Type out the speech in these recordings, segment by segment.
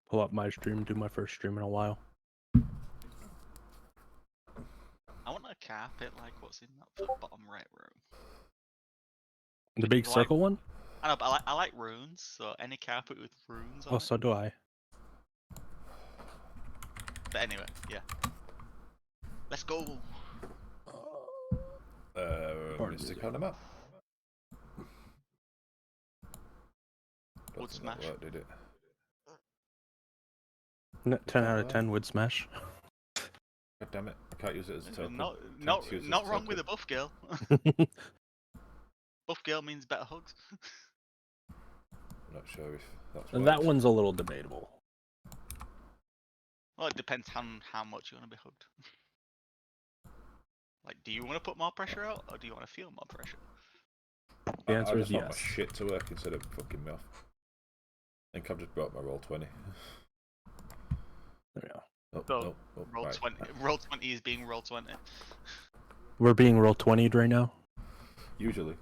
pull up my stream, do my first stream in a while. I want a carpet like what's in that bottom right room. The big circle one? I know, but I like runes, so any carpet with runes on Oh, it. so do I. But anyway, yeah. Let's go. Stick on the map. Wood smash. Work, did it? 10 out of 10 would smash. God damn it! I can't use it as a token. Not wrong with a buff girl. Buff girl means better hugs. I'm not sure if that's And right. that one's a little debatable. Well, it depends on how much you want to be hugged. Like, do you want to put more pressure out, or do you want to feel more pressure? The answer I is just want my yes. shit to work instead of fucking me off. I think I've just brought my roll 20. There we go. Oh, So, no, oh, roll right. 20. Roll 20 is being roll 20. We're being roll 20'd right now. Usually.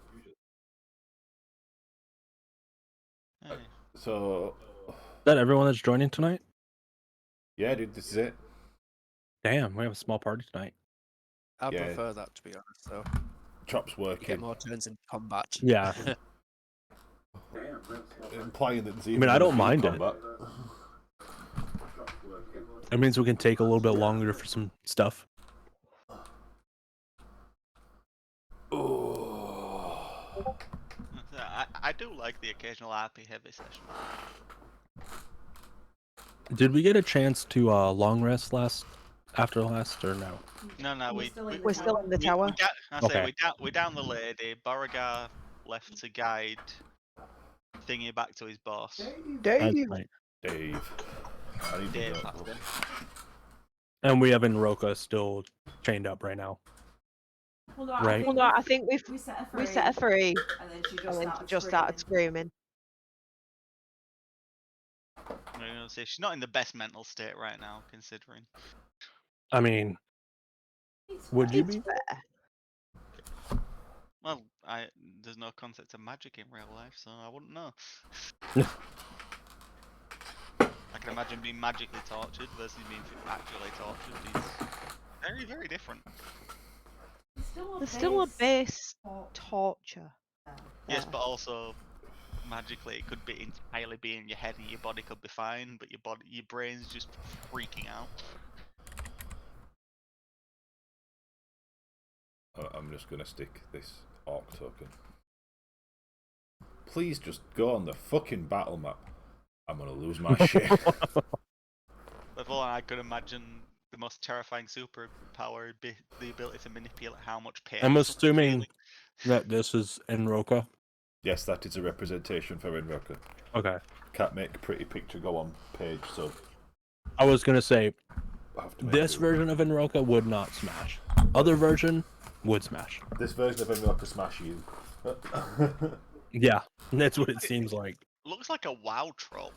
Hey. So. Is that everyone that's joining tonight? Yeah, dude, this is it. Damn, we have a small party tonight. I Yeah. prefer that, to be honest, though. Chop's You working. get more turns in combat. Yeah. Implying that there's I mean, I don't mind combat. It means we can take a little bit longer for some stuff. Oh. I do like the occasional RP heavy session. Did we get a chance to long rest after last or no? No, We're we're still in the tower. we down the lady. Beauregard left to guide Thingy back to his boss. That's right. Dave. I need Dave. to go. And we have Roka still chained up right now. Well, Right. no, I think we set her free, and then she and then she just started screaming. I'm gonna say she's not in the best mental state right now, considering. I mean, would you It's be? fair. Well, there's no concept of magic in real life, so I wouldn't know. I can imagine being magically tortured versus being actually tortured is very, very different. There's still a base torture. Yes, there. but also magically it could be entirely be in your head and your body could be fine, but your brain's just freaking out. I'm just gonna stick this orc token. Please just go on the fucking battle map. I'm gonna lose my shit. But all I could imagine the most terrifying superpower would be the ability to manipulate how much pain. I'm someone's assuming feeling. that this is Roka. Yes, that is a representation for Invoker. Okay. Can't make a pretty picture go on page, so I was gonna say I have to make this do. version of Roka would not smash. Other version would smash. This version of Invoker smash you. Yeah, that's what it seems like. Looks like a WoW troll.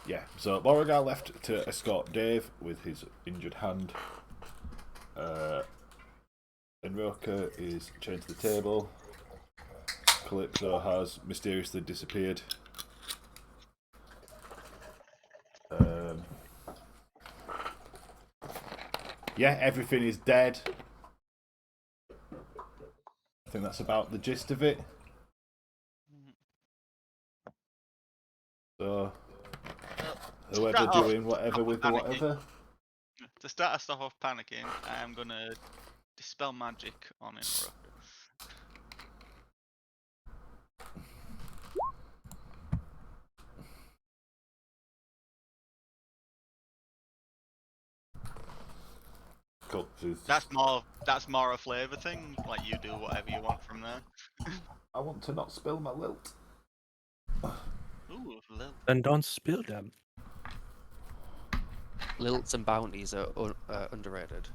Yeah, so Beauregard left to escort Dave with his injured hand. Invoker is chained to the table. Calypso has mysteriously disappeared. Yeah, everything is dead. I think that's about the gist of it. So, whoever doing whatever with the whatever. To start us off panicking, I am gonna dispel magic on Inroka. Cool. That's more a flavour thing. Like you do whatever you want from there. I want to not spill my lilt. Ooh, Lil. Then don't spill them. Lilts and bounties are underrated.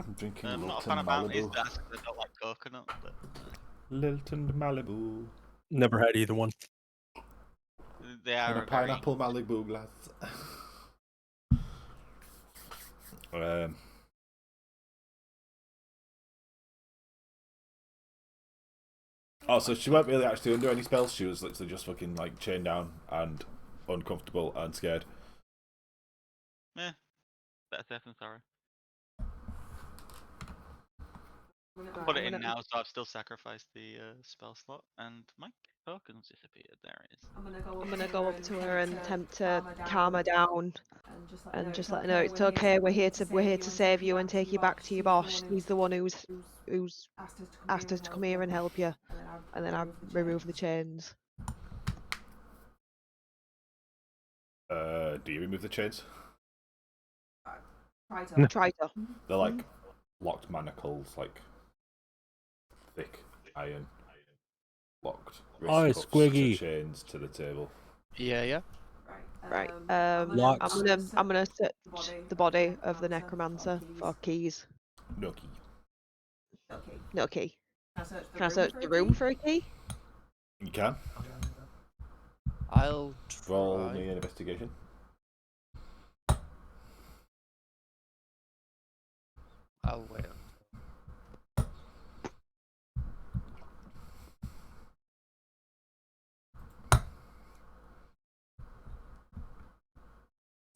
I'm drinking I'm not a Lilt fan and of bounties, Malibu. but I don't like coconut. But Lilt and Malibu. Never had either one. they And are a pineapple Malibu glass. Oh, so she weren't really actually under any spells. She was literally just fucking like chained down and uncomfortable and scared. Eh, better safe than sorry. Right, Put it I'm in gonna- now, so I've still sacrificed the spell slot, and my token's disappeared. There it is. I'm gonna go up to her and attempt to calm her down and just let her know it's okay. We're here to save you and take you back to your boss. He's the one who's asked us to come here and help you. And then I remove the chains. Do you remove the chains? Try to. They're like locked manacles, like thick iron locked wrist Oi, cuffs Squiggy. to chains to the table. Yeah. Right. Locks. I'm gonna search the body of the necromancer for keys. No key. No key. Can I search the room for a key? You can I'll roll try. me an investigation. I'll wait.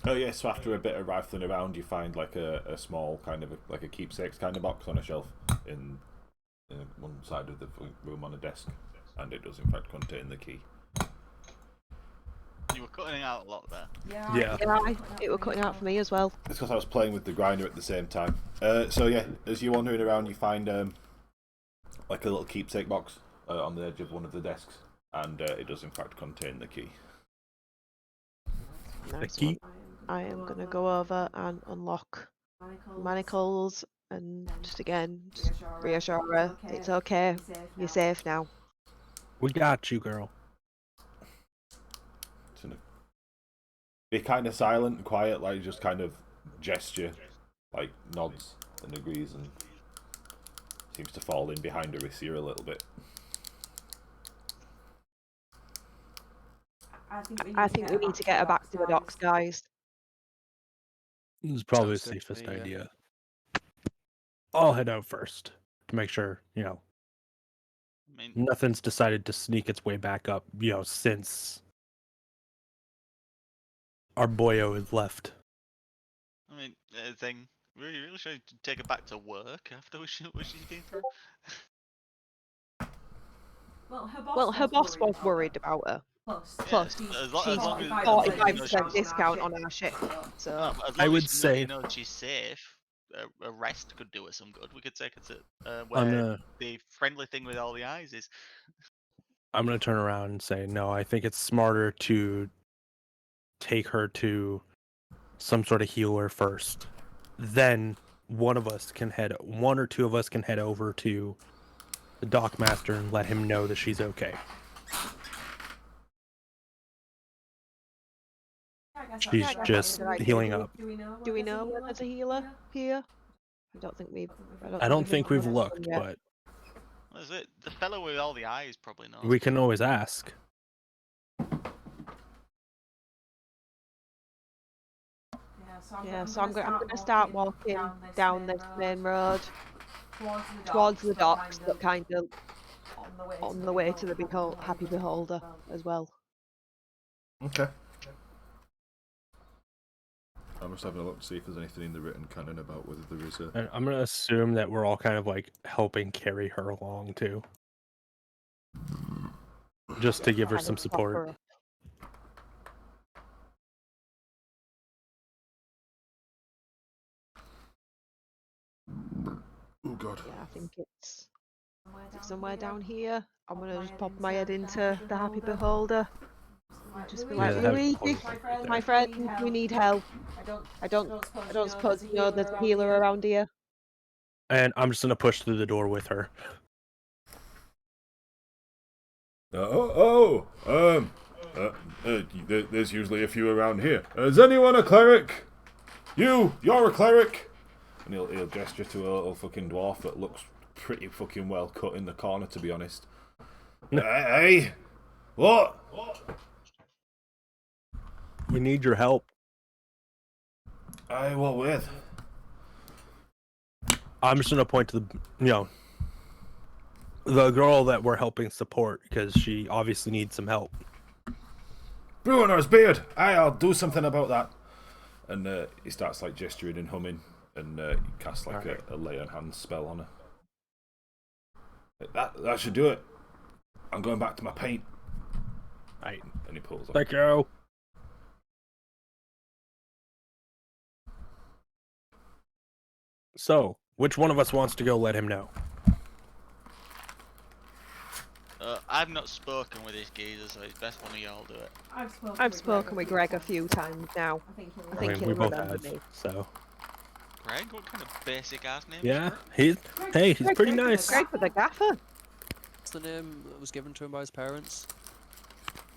Oh yeah, so after a bit of rifling around, you find like a small kind of like a keepsakes kind of box on a shelf in one side of the room on a desk, and it does in fact contain the key. You were cutting out a lot there. Yeah. Yeah, it were cutting out for me as well. It's because I was playing with the grinder at the same time. So yeah, as you're wandering around, you find like a little keepsake box on the edge of one of the desks, and it does in fact contain the key. Nice key? one. I am gonna go over and unlock manacles and just reassure her it's okay. You're safe now. We got you, girl. So, be kind of silent and quiet, like just kind of gesture, like nods and agrees, and seems to fall in behind Arisia a little bit. I think we need to get her back to the docks, guys. This is probably Sounds the good to safest me, yeah. idea. I'll head out first to make sure, I mean, nothing's decided to sneak its way back up, since our boyo is left. thing. We really should take her back to work after what she's been through. Well, her boss was worried about her. Plus, as long she's as 45% discount on our shit. So as I long would as say- you know she's safe, a rest could do her some good. We could take her to I'm where gonna the friendly thing with all the eyes is. I'm gonna turn around and say, no, I think it's smarter to take her to some sort of healer first. Then one or two of us can head over to the dockmaster and let him know that she's okay. She's Yeah, I guess just that's a good idea. healing up. Do we know where there's a healer here? I don't think we've been looked, yet. but What is it? The fellow with all the eyes probably knows. we can always ask. Yeah, so I'm gonna start walking down this main road towards the docks, but kind of on the way to the Happy Beholder as well. Okay. I'm just having a look to see if there's anything in the written canon about whether there is a. And I'm gonna assume that we're all kind of like helping carry her along too, just to give her Kind some of support. prop her up. Oh god. Yeah, I think it's somewhere down here. I'm gonna just pop my head into the Happy Beholder. And just be Yeah, like, the Happy Luigi, Beholder's like right my there. friend, we need help. I don't suppose you know there's a healer around here. And I'm just gonna push through the door with her. There's usually a few around here. Is anyone a cleric? You're a cleric. And he'll gesture to a little fucking dwarf that looks pretty fucking well cut in the corner, to be honest. Hey, what? We need your help. Aye, what with? I'm just gonna point to the, the girl that we're helping support because she obviously needs some help. Bruno's beard! I'll do something about that. And he starts like gesturing and humming, and he casts like a lay on hands spell on her. That should do it. I'm going back to my paint. Right. And he pulls off. Thank you. So, which one of us wants to go let him know? I've not spoken with this geezer, so it's best one of y'all do it. I've spoken with Greg a few times now. I think we he'll both remember have. me. So, Greg? What kind of basic ass name yeah, is he's pretty nice. Greg with the gaffer. What's the name that was given to him by his parents?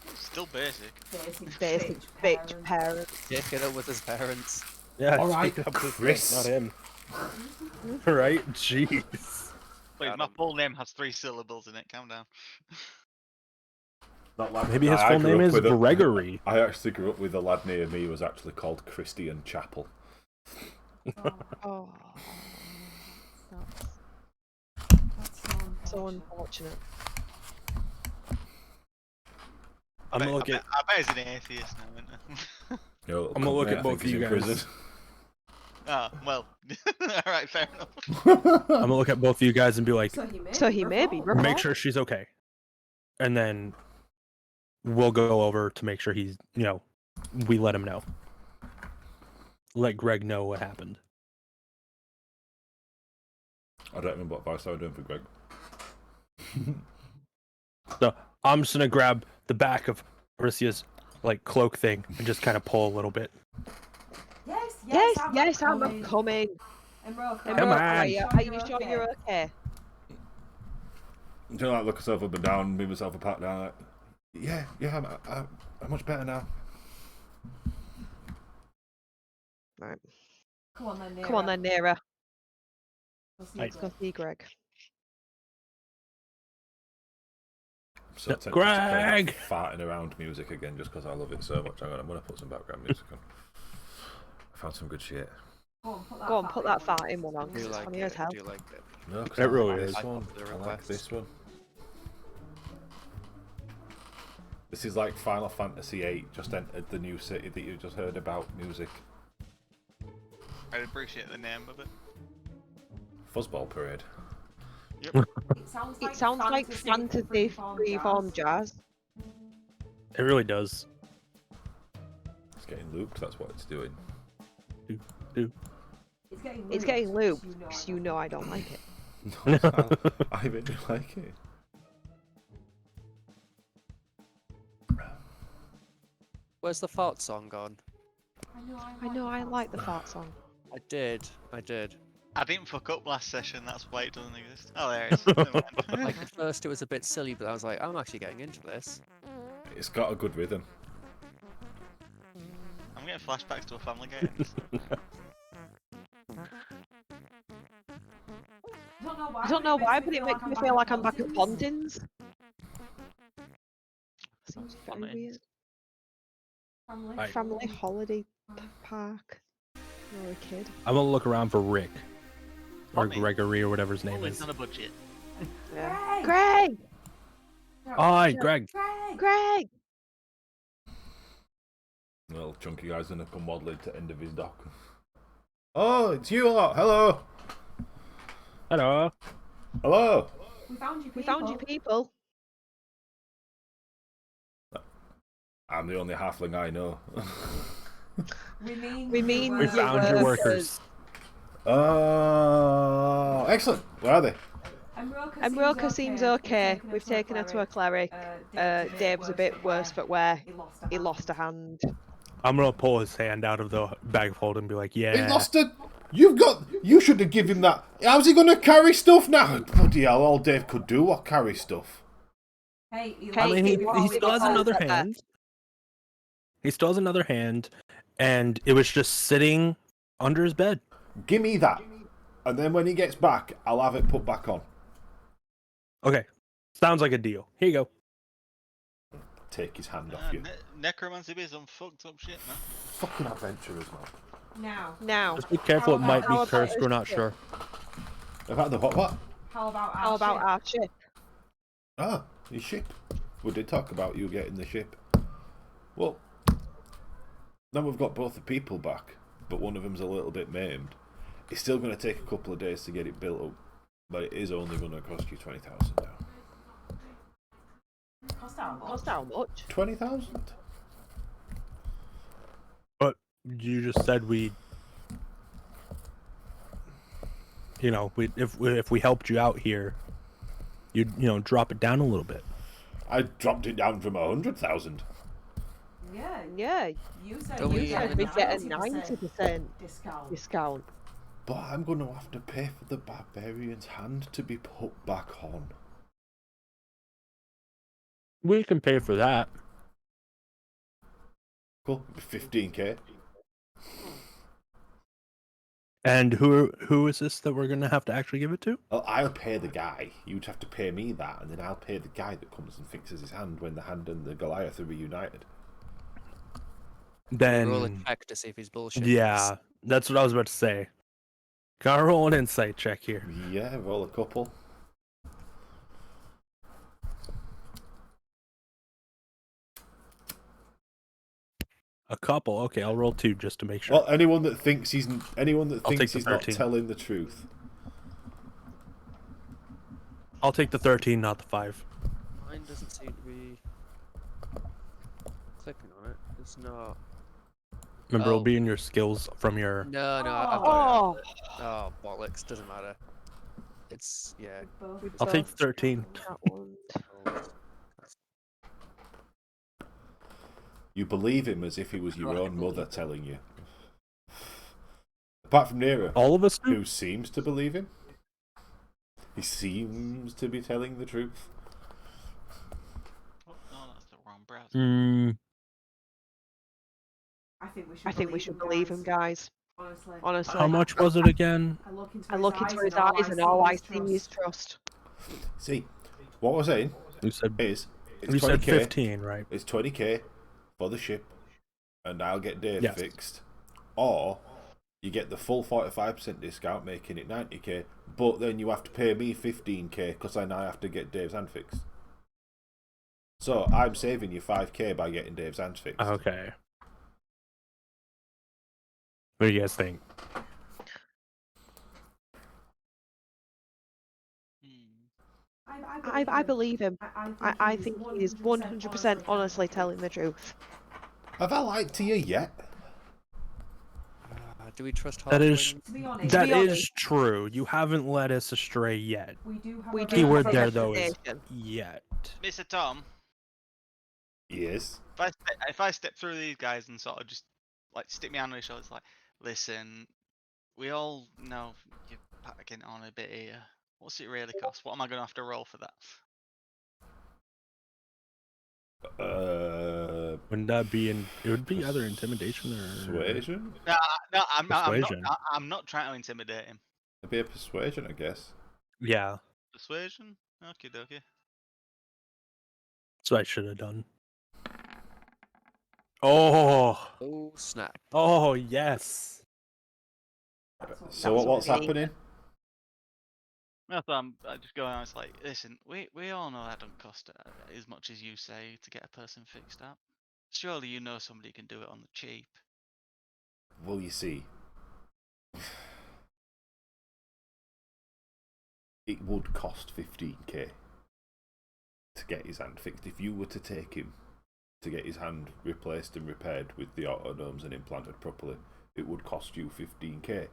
that? Still basic. Basic bitch parents. Take it up with his parents. Yeah, All right, speak up with Chris. not him. Right? Jeez. Wait, my full name has 3 syllables in it. Calm down. Maybe his full name is Gregory. I actually grew up with a lad near me who was actually called Christian Chapel. Oh, that's so unfortunate. I'm gonna I look bet, at. I bet he's an atheist now, isn't he? I'm gonna look at both of you guys. Ah, well. Alright, fair enough. I'm gonna look at both of you guys and be like, So he may be. make sure she's okay, and then we'll go over to make sure he's, we let him know. Let Greg know what happened. I don't remember what voice I was doing for Greg. So I'm just gonna grab the back of Aricia's cloak thing and just kind of pull a little bit. Yes, I'm coming. Come on. Are you sure you're okay? Do I look myself up and down, move myself apart down? Like, yeah, I'm much better now. Right. Come on then, Nera. Let's go see Greg. So tempted to Greg! play farting around music again just because I love it so much. I'm gonna put some background music on. I found some good shit. Go on, put that fart in one on, Do because you it's like funny it? as hell. Do you like it? No, 'cause It I really like is. this one. I I like request. this one. This is like Final Fantasy VIII just entered the new city that you just heard about music. I'd appreciate the name of it. Fuzzball Parade. It sounds like fantasy freeform jazz. It really does. It's getting looped, that's what it's doing. It's getting looped, because you know I don't like it. No, I really like it. Where's the fart song gone? I know I like the fart song. I did. I didn't fuck up last session, that's why it doesn't exist. Oh, there it is. Never mind. Like, at first it was a bit silly, but I was like, I'm actually getting into this. It's got a good rhythm. I'm getting flashbacks to a Family Guy. I don't know why, but it makes me feel like I'm back at Pontins. Seems very Pontins. weird. Family holiday park. When I was a kid. I'm gonna look around for Rick. Or Funny. Gregory or whatever his name Always is. on a budget. Yeah. Greg! Hi, Greg. Greg! Little chunky guy's gonna come waddling to the end of his dock. Oh, it's you lot! Hello! Hello. Hello! We found you people. I'm the only halfling I know. We mean We found your workers. Oh, excellent. Where are they? Emroka seems okay. We've taken her to a cleric. Dave's a bit worse for wear. He lost a hand. I'm gonna pull his hand out of the bag of holding and be like, yeah. He lost it. You should have given him that. How's he gonna carry stuff now? Bloody hell, all Dave could do was carry stuff. I mean, he still has another hand. He still has another hand, and it was just sitting under his bed. Give me that. And then when he gets back, I'll have it put back on. Okay. Sounds like a deal. Here you go. Take his hand off you. Necromancy be some fucked up shit, man. Fucking adventurers, man. Now. Just be careful, it might be how about cursed, this we're not ship? sure. About the what? How about our ship? Ah, your ship. We did talk about you getting the ship. Well, now we've got both the people back, but one of them's a little bit maimed. It's still going to take a couple of days to get it built up, but it is only going to cost you 20,000 now. Cost how much? 20,000? But you just said if we helped you out here, you'd drop it down a little bit. I dropped it down from 100,000. Yeah. You said we'd get a 90% discount. But I'm going to have to pay for the barbarian's hand to be put back on. We can pay for that. Cool. 15k. And who is this that we're gonna have to actually give it to? Well, I'll pay the guy. You'd have to pay me that, and then I'll pay the guy that comes and fixes his hand when the hand and the Goliath are reunited. Roll a Then check to see if he's bullshit. yeah, that's what I was about to say. Can I roll an insight check here? Yeah, roll a couple. A couple. Okay, I'll roll 2 just to make sure. Well, anyone that thinks he's not $13. telling the truth. I'll take the 13, not the 5. Mine doesn't seem to be clicking on it. It's not. Remember, it'll Oh. be in your skills from your. No, I've got it. Oh, Oh, bollocks. Doesn't matter. It's, yeah. I'll take the 13. that one. You believe him as if he was your own mother telling you. Apart from Nero, All of us do. who seems to believe him. He seems to be telling the truth. Oh, no, that's the wrong browser. Mm, I think we should believe him, guys. Honestly. how much was it again? I look into his eyes and all I see is trust. See, what we're saying You said is it's you said 20k. 15, right? It's 20k for the ship, and I'll get Dave Yes. fixed. Or you get the full 45% discount, making it 90k, but then you have to pay me 15k because then I have to get Dave's hand fixed. So I'm saving you 5k by getting Dave's hands fixed. Okay. What do you guys think? I believe him. I think he is 100% honestly telling the truth. Have I lied to you yet? Do we trust That is halflings? that be is honest- true. You haven't led us astray yet. We do Keyword have a there though is reputation. yet. Mr. Tom, Yes. if I step through these guys and sort of just like stick me on their shoulders, like, listen, we all know you're packing on a bit here. What's it really cost? What am I going to have to roll for that? Wouldn't that be in? It would be either intimidation or Persuasion? No, Persuasion. I'm not trying to intimidate him. It'd be a persuasion, I guess. Yeah, Persuasion? Okay, dokie. that's what I should have done. Oh, Oh, snap. oh yes. So That's what's me. happening? That's what I just go on. It's like, listen, we all know that don't cost as much as you say to get a person fixed up. Surely you know somebody can do it on the cheap. Well, you see, it would cost 15k to get his hand fixed. If you were to take him to get his hand replaced and repaired with the autonomes and implanted properly, it would cost you 15k.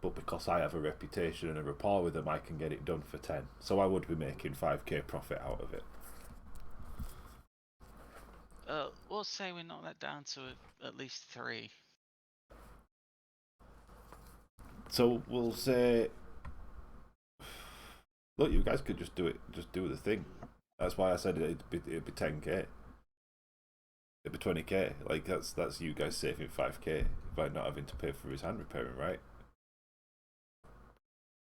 But because I have a reputation and a rapport with him, I can get it done for 10. So I would be making 5k profit out of it. We'll say we knock that down to at least 3. So we'll say, look, you guys could just do it. Just do the thing. That's why I said it'd be 10k. It'd be 20k. Like that's you guys saving 5k by not having to pay for his hand repairing, right?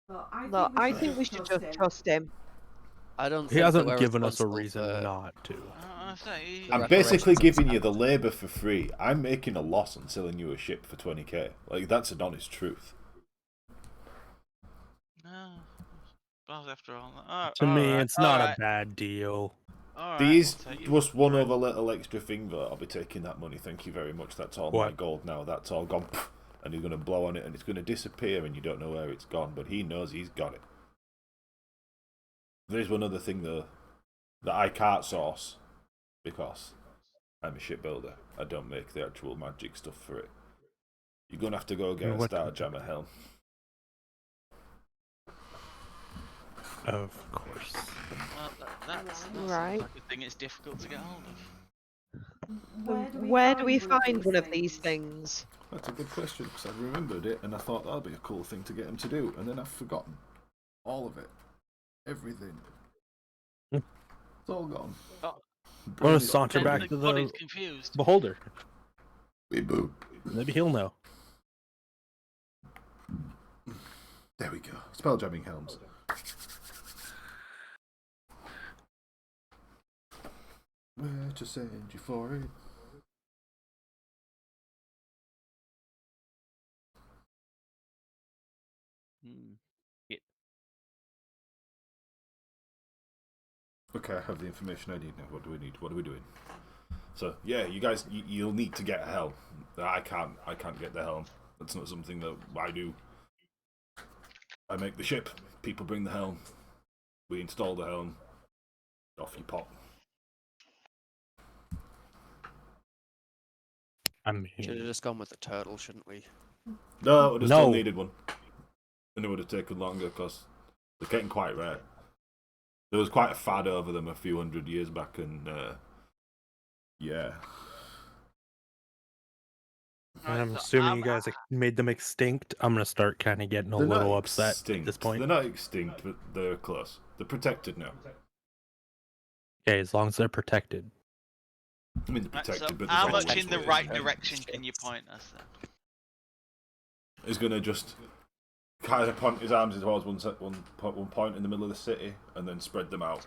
Look, I think we should just trust him. I don't He think that hasn't we're given us a responsible reason for- not to. I'm basically giving you the labour for free. I'm making a loss on selling you a ship for 20k. Like that's an honest truth. No, suppose after all. Oh, To me, alright, it's not a alright, bad deal. alright, There is we'll take your just one word. other little extra thing though. I'll be taking that money. Thank you very much. That's all my What? gold now. That's all gone. And he's going to blow on it and it's going to disappear and you don't know where it's gone. But he knows he's got it. There is one other thing though that I can't source because I'm a shipbuilder. I don't make the actual magic stuff for it. You're going to have to go get a What- Starjammer helm. Of course. Well, that seems Right. like a thing it's difficult to get hold of. Where do we find one of these things? That's a good question because I remembered it and I thought that'd be a cool thing to get him to do, and then I've forgotten all of it, everything. Hmm. It's all gone. Oh. Wanna Brain is saunter Then back the to the body's confused. beholder. Reboot. Maybe he'll know. There we go. Spelljamming helms. Where to send you for it? Hmm. Okay, I have the information I need now. What do we need? What are we doing? So yeah, you guys, you'll need to get a helm. I can't get the helm. That's not something that I do. I make the ship. People bring the helm. We install the helm. Off you pop. I Should have mean, just gone with the turtle, shouldn't we? No, I would have still No. needed one. And it would have taken longer because they're getting quite rare. There was quite a fad over them a few hundred years back, and yeah. and I'm so assuming you guys made them extinct. I'm gonna start kind of getting a They're little not upset extinct. at this point. They're not extinct, but they're close. They're protected now. Okay, as long as they're protected. I mean, they're Right, so protected, but how there's much always in the ways. right direction can you point us then? He's gonna just kind of point his arms towards one point in the middle of the city, and then spread them out.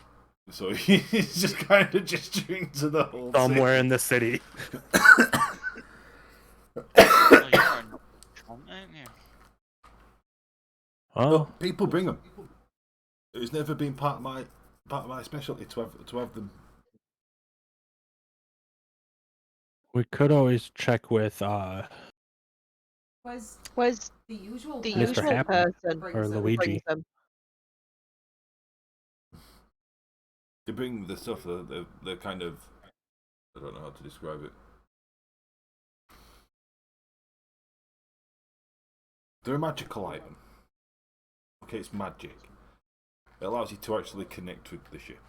So he's just kind of gesturing to the whole Somewhere in the city. Well, you're in front, aren't you? Oh, But people bring them. It's never been part of my specialty to have them. we could always check with Was Where's the usual the Mr. usual Happy person brings or them. who Luigi. brings them? They bring the stuff. They're kind of. I don't know how to describe it. They're a magical item. Okay, it's magic. It allows you to actually connect with the ship.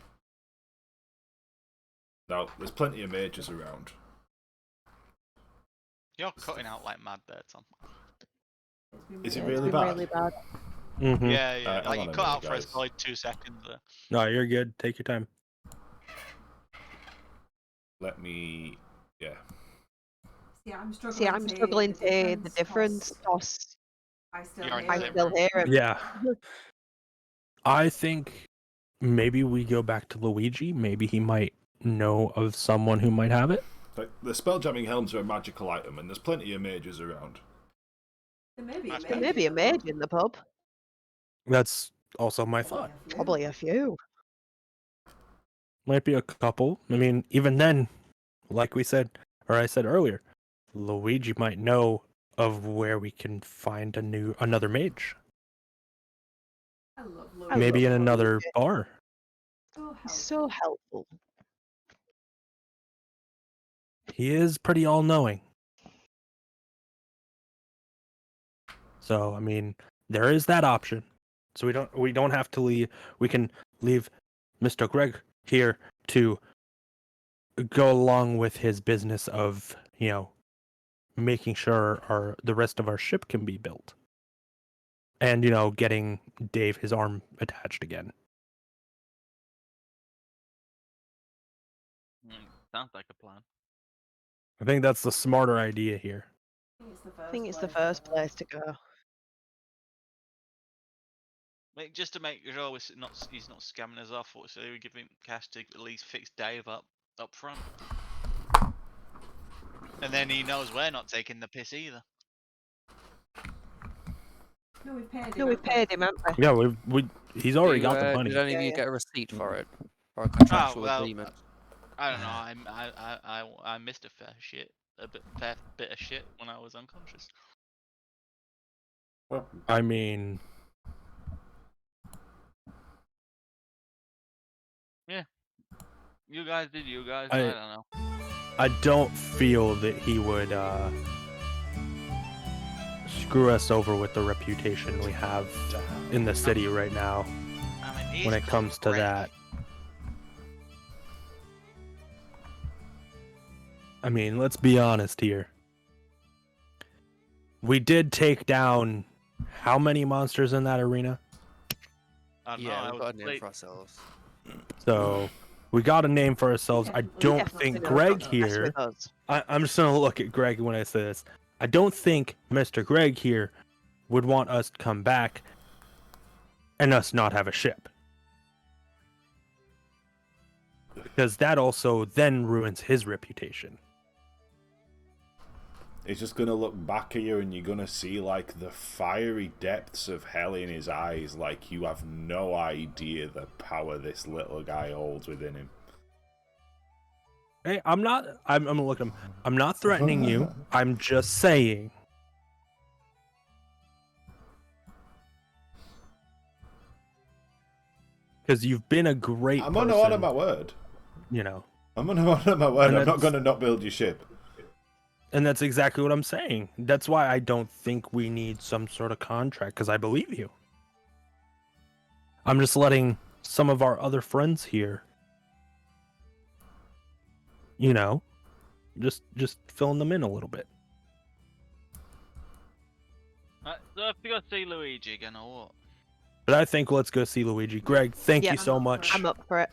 Now, there's plenty of mages around. You're cutting out like mad there, Tom. Is it Yeah, really it's been bad? really bad. Mm-hmm. Yeah, yeah. Hang Like on you a cut minute, out for a guys. solid 2 seconds there. No, you're good. Take your time. Let me. Yeah. See, I'm struggling to hear the difference. Toss. You're in I the same still room. hear him. Yeah. I think maybe we go back to Luigi. Maybe he might know of someone who might have it. Like, the spelljamming helms are a magical item, and there's plenty of mages around. There may be That's There may be a mage in the pub. That's also my thought. Probably a few. Might be a couple. I mean, even then, like we said, or I said earlier, Luigi might know of where we can find another mage. I Maybe in love another Luigi. bar. He's so helpful. He is pretty all-knowing. So, I mean, there is that option. So we don't have to leave. We can leave Mr. Greg here to go along with his business of, making sure the rest of our ship can be built. And, getting Dave his arm attached again. Sounds like a plan. I think that's the smarter idea here. I think it's the first place to go. Just to make sure he's not scamming us off, so we give him cash to at least fix Dave up front. And then he knows we're not taking the piss either. No, we've paid him, haven't we? Yeah, he's already got the money. Did any of Yeah, you yeah. get a receipt for it? Or a Oh contractual well, agreement? I don't know. I missed a fair bit of shit when I was unconscious. Well, I mean, You guys did you guys. I- I don't know. I don't feel that he would screw us over with the reputation we have in the city right now I mean, he's when it comes to Greg. that. I mean, let's be honest here. We did take down how many monsters in that arena? I don't know. Yeah, I we've was got a name late. for ourselves. So we got a name for ourselves. I don't Definitely think not Greg mess here. with us. I'm just gonna look at Greg when I say this. I don't think Mr. Greg here would want us to come back and us not have a ship. Because that also then ruins his reputation. he's just gonna look back at you and you're gonna see like the fiery depths of hell in his eyes, like you have no idea the power this little guy holds within him. Hey, I'm gonna look at him. I'm not threatening you. I'm just saying. Because you've been a great I'm person. gonna honor my word. You know. I'm gonna honor my word. And I'm not that's- gonna not build your ship. And that's exactly what I'm saying. That's why I don't think we need some sort of contract, because I believe you. I'm just letting some of our other friends here, you know, just filling them in a little bit. So I have to go see Luigi again or what? But I think let's go see Luigi. Greg, thank Yeah, you so much. I'm up for it.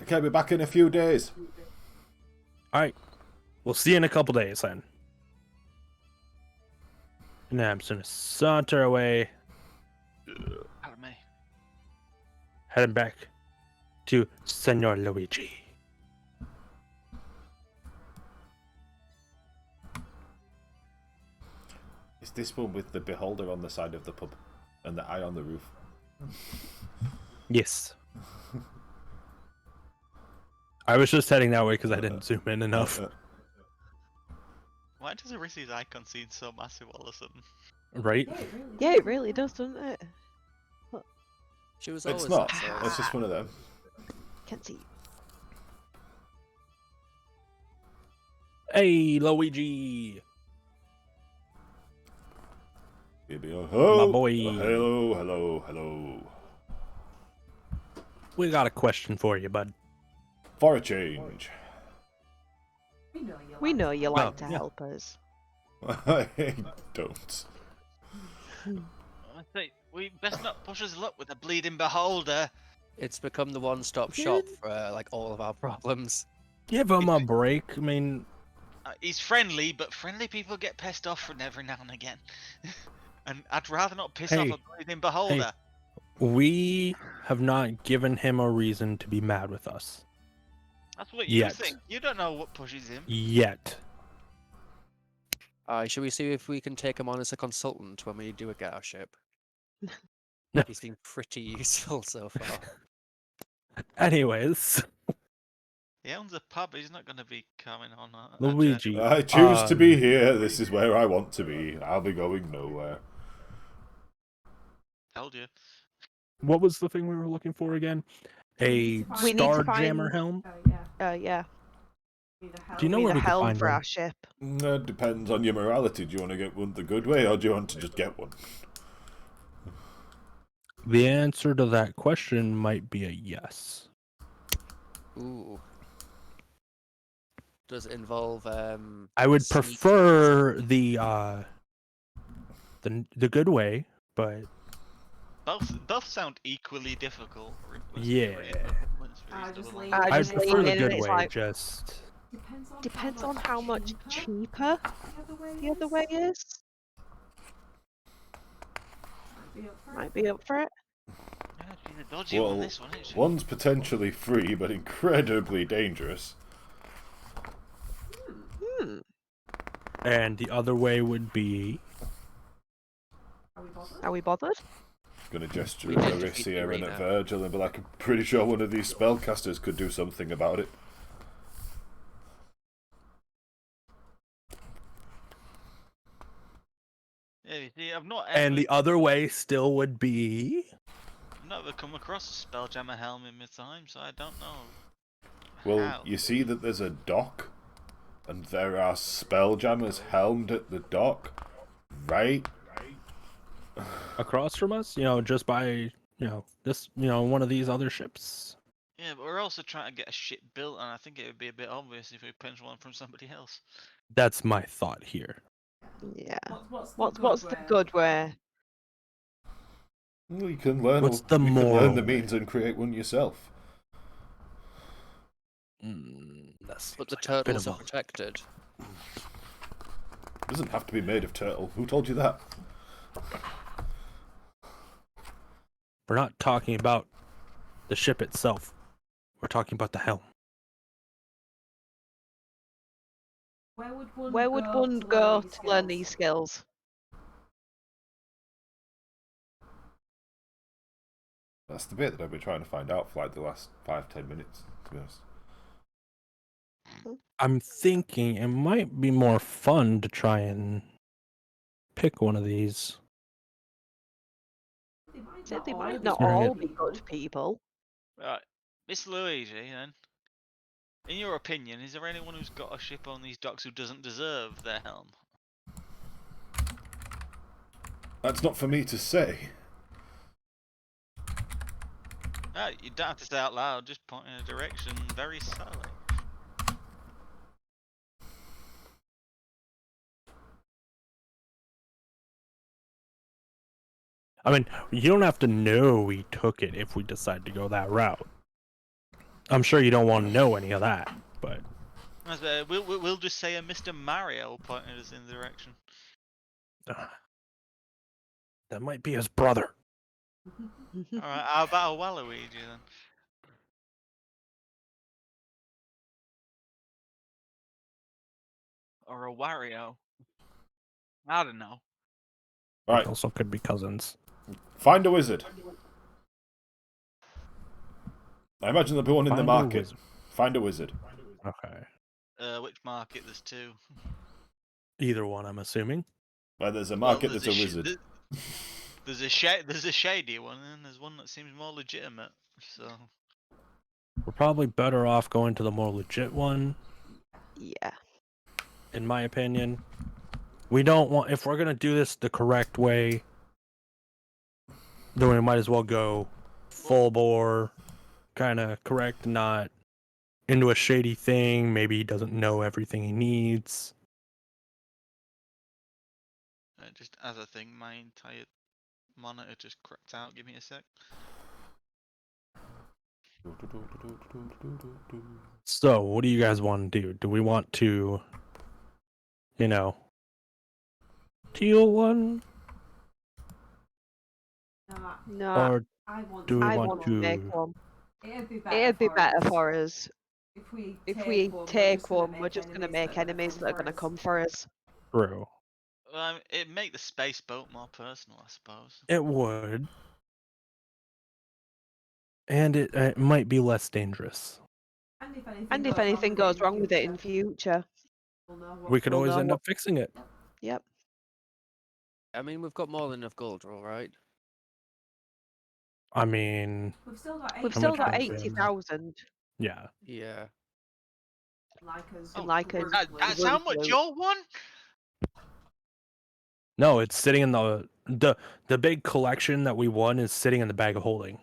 Okay, be back in a few days. All right. We'll see you in a couple days then. And now I'm just gonna saunter away, Pardon me. heading back to Senor Luigi. Is this one with the beholder on the side of the pub and the eye on the roof? Yes. I was just heading that way because I didn't zoom in enough. Why does Arissy's icon seem so massive all of a sudden? Right? Yeah, it really does, doesn't it? She was always It's not. that size. It's just one of them. Can't see. Hey, Luigi. Maybe, oh, My boy. Hello, hello, hello. We got a question for you, bud. For a change. We know you like to yeah. help us. I don't. I say we best not push his luck with a bleeding beholder. It's become the one-stop shop for like all of our problems. Give him a break. I mean, He's friendly, but friendly people get pissed off from every now and again. And I'd rather not piss off Hey, a bleeding beholder. we have not given him a reason to be mad with us. That's what you Yet. think. You don't know what pushes him. Yet. Should we see if we can take him on as a consultant when we do get our ship? No. He's been pretty useful so far. Anyways, He owns a pub. He's not going to be coming on. Luigi. I choose to be here. This is where I want to be. I'll be going nowhere. Told you. What was the thing we were looking for again? A We need to Star find- Jammer helm? Yeah. Do you know Need where a we can helm find for one? our ship. It depends on your morality. Do you want to get one the good way, or do you want to just get one? The answer to that question might be a yes. Ooh. Does it involve I would sneaky- prefer the good way, but Both sound equally difficult. yeah. I I just prefer lean the in good and it's way. like- Just Depends on how much cheaper the other way is. Might be up for it. She's a dodgy Well, one, this one, isn't she? one's potentially free, but incredibly dangerous. Hmm. and the other way would be Are we bothered? Gonna gesture We at did defeat the Arisia and at arena. Virgil and be like, I'm pretty sure one of these spellcasters could do something about it. Yeah, you see, I've not And ever, the other way still would be. I've never come across a Spelljammer helm in my time, so I don't know. Well, how. you see that there's a dock, and there are spelljammers helmed at the dock, right? Across from us, just by, this, one of these other ships. Yeah, but we're also trying to get a ship built, and I think it would be a bit obvious if we pinch one from somebody else. That's my thought here. Yeah. What's the good way? Well, you can learn. What's the you can moral learn the way? means and create one yourself. That seems But the like a bit turtles of are protected. It doesn't have to be made of turtle. Who told you that? We're not talking about the ship itself. We're talking about the helm. Where would one go to learn these skills? That's the bit that I've been trying to find out for like the last 5-10 minutes, to be honest. I'm thinking it might be more fun to try and pick one of these. They might not Turn all it- be good people. Right, Miss Luigi, then. In your opinion, is there anyone who's got a ship on these docks who doesn't deserve their helm? That's not for me to say. No, you don't have to say out loud, just point in a direction very slowly. I mean, you don't have to know we took it if we decide to go that route. I'm sure you don't want to know any of that, but We'll just say a Mr. Mario pointed us in the direction. that might be his brother. Alright, how about a Waluigi then? Or a Wario? I don't know. Alright, Also could be cousins. find a wizard. I imagine there'll be one in the Find a market. wizard. Find a wizard. Okay. Which market? There's two. Either one, I'm assuming. Well, there's a market, there's there's a wizard. There's a shady one, and there's one that seems more legitimate. So We're probably better off going to the more legit one, Yeah. in my opinion. We don't want, if we're gonna do this the correct way, then we might as well go full bore, kind of correct, not into a shady thing. Maybe he doesn't know everything he needs. just as a thing, my entire monitor just cracked out. Give me a sec. So, what do you guys want to do? Do we want to, teal one? No, Or do we I want want to make to... one. It'd be better for us. if we take one. We're just Gonna make enemies that are gonna come for us. True. Well, it'd make the space boat more personal, I suppose. It would. And it might be less dangerous. And if anything goes wrong with it in future, We could We'll always know end what- up fixing it. yep. I mean, we've got more than enough gold, all right? I mean, We've still got We've How still much got gold is in? 80,000. yeah. Yeah. Oh, Like a That's how much you're one? No, it's sitting in the big collection that we won is sitting in the bag of holding.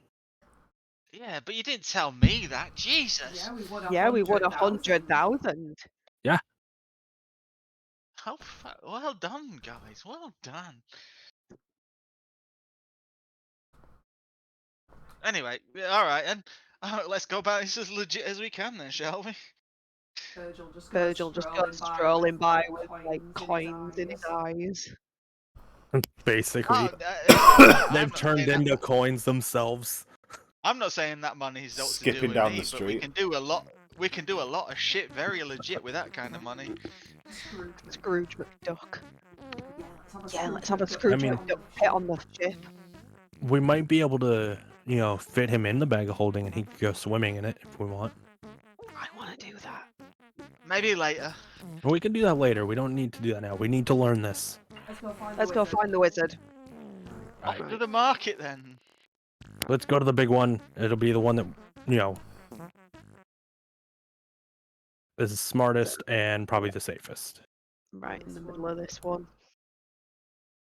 Yeah, but you didn't tell me that. Jesus. Yeah, we won 100,000. Well done, guys. Well done. Anyway, all right, and let's go about this as legit as we can, then, shall we? Virgil just goes strolling by with like coins in his eyes. Basically, I'm they've not turned saying into coins themselves. I'm not saying that money's ought to Skipping do with down me, the but we street. can do a lot. We can do a lot of shit very legit with that kind of money. Scrooge McDuck. Yeah, let's have a screw pit on the ship. We might be able to, fit him in the bag of holding and he could go swimming in it if we want. I want to do that. Maybe later. But we can do that later. We don't need to do that now. We need to learn this. Let's go find the wizard. Off Right. to the market then. Let's go to the big one. It'll be the one that, is the smartest and probably the safest. Right in the middle of this one.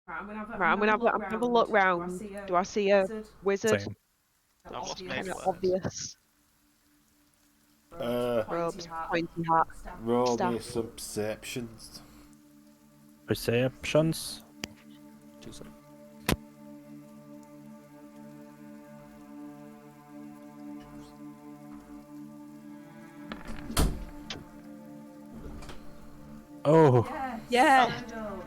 Right, I'm Right, I'm gonna have a look round. Do I see a wizard? Same. I've lost my Kind of words. obvious. Robes, pointy hat. Roll Staff. me some perceptions. Perceptions. 2 seconds. Oh, Yeah.